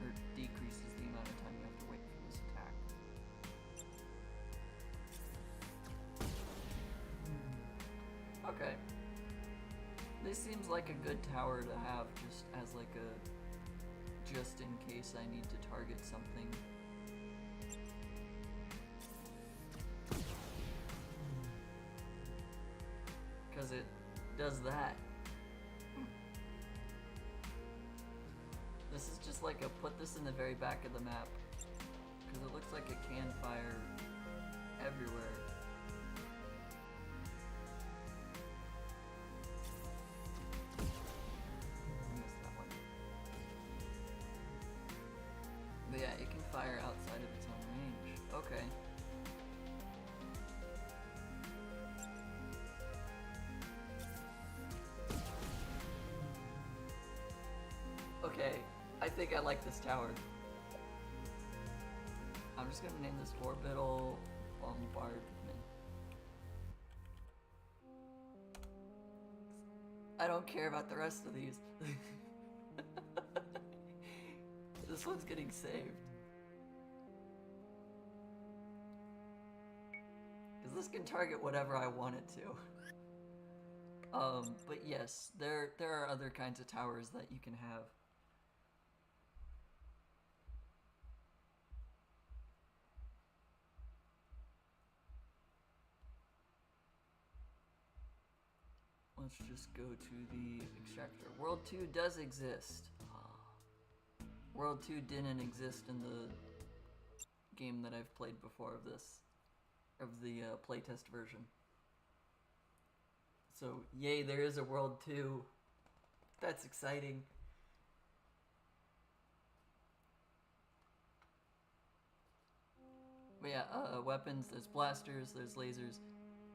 or decreases the amount of time you have to wait for this attack. Okay. This seems like a good tower to have just as like a, just in case I need to target something. Because it does that. This is just like a put this in the very back of the map. Because it looks like it can fire everywhere. I missed that one. But yeah, it can fire outside of its own range. Okay. Okay, I think I like this tower. I'm just gonna name this Orbital Bombardment. I don't care about the rest of these. This one's getting saved. Because this can target whatever I want it to. But yes, there are other kinds of towers that you can have. Let's just go to the extractor. World 2 does exist. World 2 didn't exist in the game that I've played before of this, of the playtest version. So, yay, there is a World 2. That's exciting. But yeah, weapons, there's blasters, there's lasers.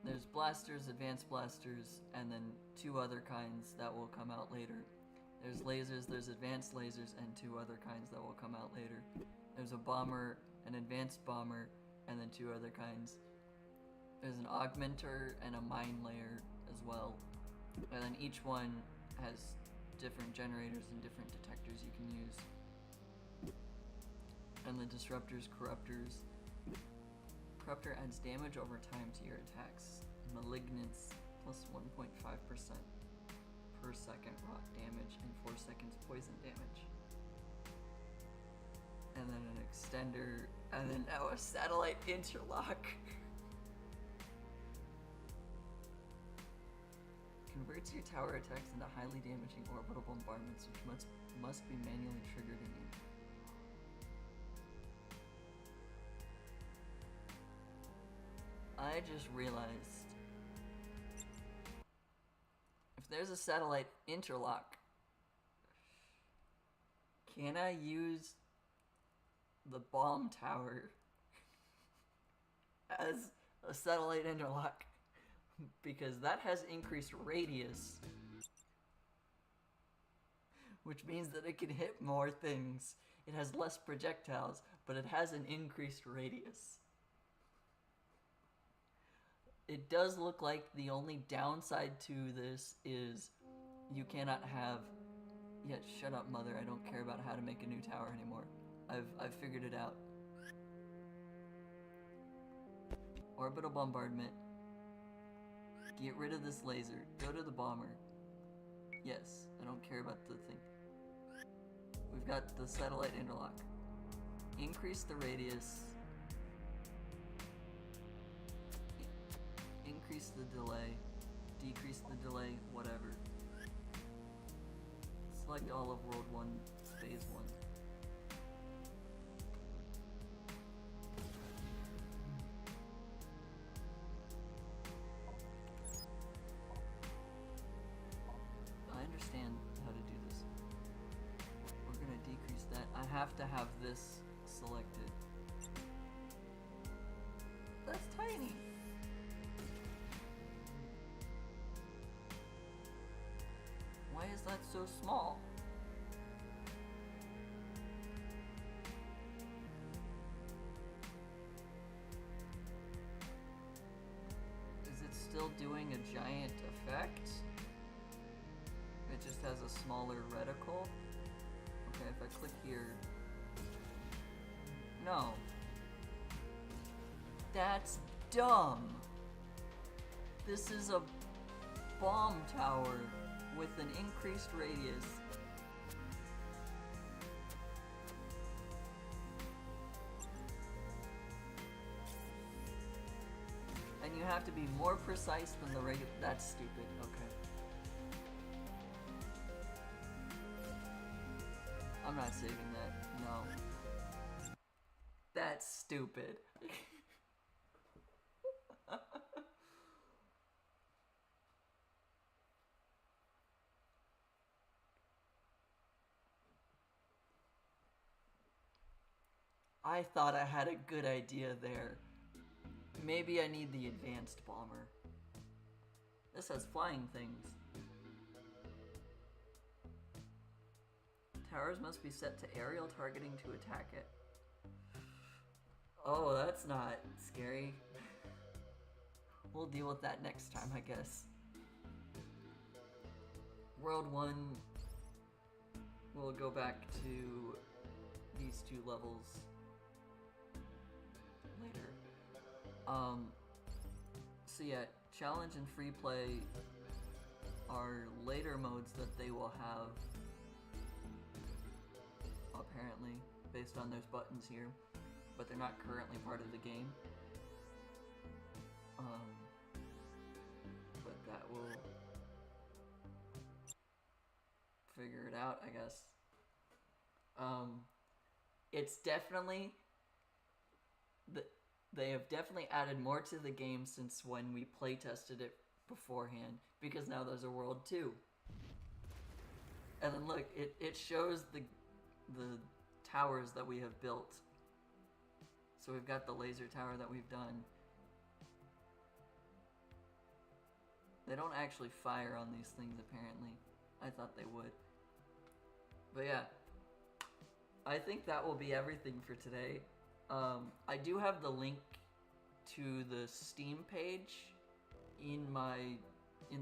There's blasters, advanced blasters, and then 2 other kinds that will come out later. There's lasers, there's advanced lasers, and 2 other kinds that will come out later. There's a bomber, an advanced bomber, and then 2 other kinds. There's an augmenter and a mine layer as well. And then each one has different generators and different detectors you can use. And the disruptors, corruptors. Corruptor adds damage over time to your attacks. Malignance plus 1.5% per second rot damage and 4 seconds poison damage. And then an extender, and then now a satellite interlock. Converts your tower attacks into highly damaging orbital bombardments, which must be manually triggered in aim. I just realized if there's a satellite interlock, can I use the bomb tower as a satellite interlock? Because that has increased radius, which means that it can hit more things. It has less projectiles, but it has an increased radius. It does look like the only downside to this is you cannot have... Yeah, shut up, mother. I don't care about how to make a new tower anymore. I've figured it out. Orbital bombardment. Get rid of this laser. Go to the bomber. Yes, I don't care about the thing. We've got the satellite interlock. Increase the radius. Increase the delay. Decrease the delay, whatever. Select all of World 1, Phase 1. I understand how to do this. We're gonna decrease that. I have to have this selected. That's tiny. Why is that so small? Is it still doing a giant effect? It just has a smaller reticle? Okay, if I click here... No. That's dumb! This is a bomb tower with an increased radius. And you have to be more precise than the regular... That's stupid, okay. I'm not saving that, no. That's stupid. I thought I had a good idea there. Maybe I need the advanced bomber. This has flying things. Towers must be set to aerial targeting to attack it. Oh, that's not scary. We'll deal with that next time, I guess. World 1, we'll go back to these two levels later. So yeah, challenge and free play are later modes that they will have, apparently, based on there's buttons here, but they're not currently part of the game. But that will figure it out, I guess. It's definitely... They have definitely added more to the game since when we playtested it beforehand, because now there's a World 2. And then look, it shows the towers that we have built. So we've got the laser tower that we've done. They don't actually fire on these things, apparently. I thought they would. But yeah, I think that will be everything for today. I do have the link to the Steam page in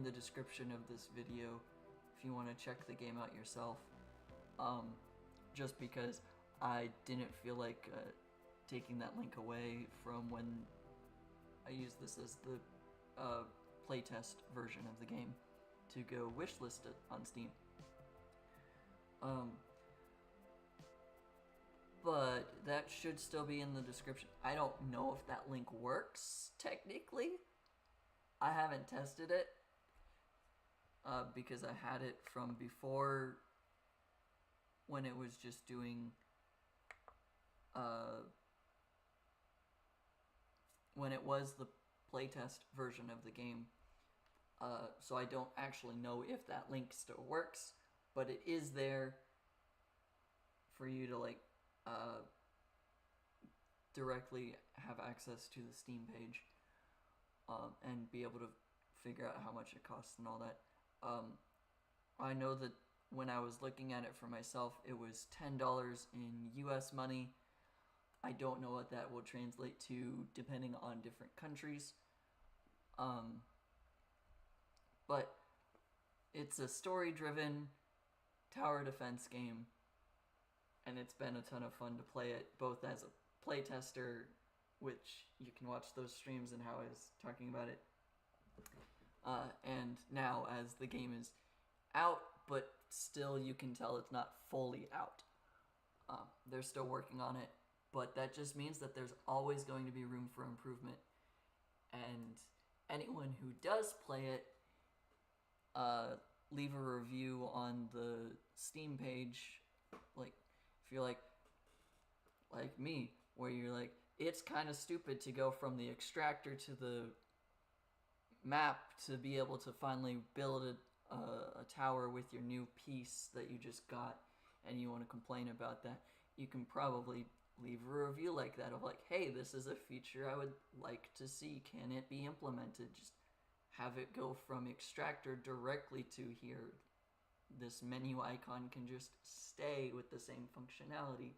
the description of this video, if you want to check the game out yourself. Just because I didn't feel like taking that link away from when I used this as the playtest version of the game to go wishlist it on Steam. But that should still be in the description. I don't know if that link works technically. I haven't tested it because I had it from before when it was just doing when it was the playtest version of the game. So I don't actually know if that link still works, but it is there for you to like directly have access to the Steam page and be able to figure out how much it costs and all that. I know that when I was looking at it for myself, it was $10 in US money. I don't know what that will translate to depending on different countries. But it's a story-driven tower defense game, and it's been a ton of fun to play it, both as a playtester, which you can watch those streams and how I was talking about it, and now as the game is out, but still you can tell it's not fully out. They're still working on it, but that just means that there's always going to be room for improvement, and anyone who does play it, leave a review on the Steam page, like, if you're like me, where you're like, it's kind of stupid to go from the extractor to the map to be able to finally build a tower with your new piece that you just got, and you want to complain about that, you can probably leave a review like that of like, hey, this is a feature I would like to see. Can it be implemented? Just have it go from extractor directly to here. This menu icon can just stay with the same functionality.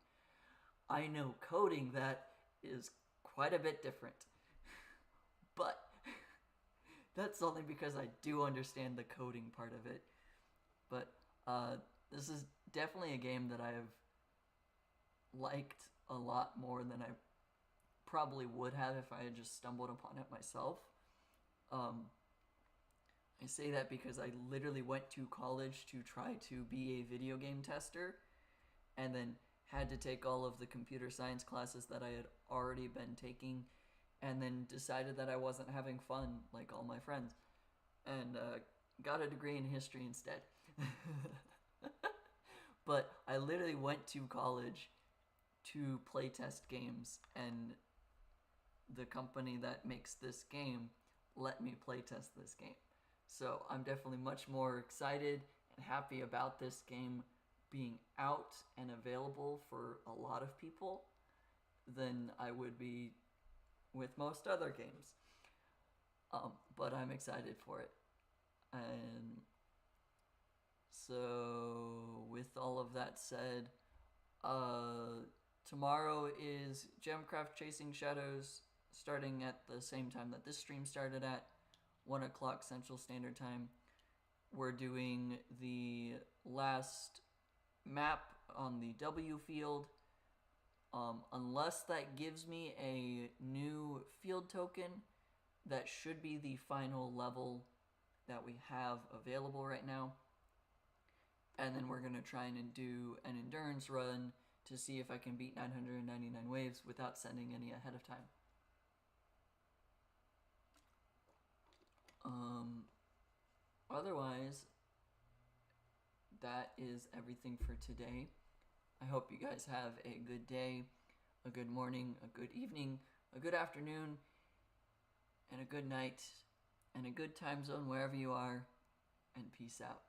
I know coding that is quite a bit different, but that's only because I do understand the coding part of it. But this is definitely a game that I've liked a lot more than I probably would have if I had just stumbled upon it myself. I say that because I literally went to college to try to be a video game tester, and then had to take all of the computer science classes that I had already been taking, and then decided that I wasn't having fun like all my friends, and got a degree in history instead. But I literally went to college to playtest games, and the company that makes this game let me playtest this game. So I'm definitely much more excited and happy about this game being out and available for a lot of people than I would be with most other games. But I'm excited for it. And so with all of that said, tomorrow is Gemcraft Chasing Shadows, starting at the same time that this stream started at, 1 o'clock Central Standard Time. We're doing the last map on the W field. Unless that gives me a new field token, that should be the final level that we have available right now. And then we're going to try and do an endurance run to see if I can beat 999 waves without sending any ahead of time. Otherwise, that is everything for today. I hope you guys have a good day, a good morning, a good evening, a good afternoon, and a good night, and a good time zone wherever you are, and peace out.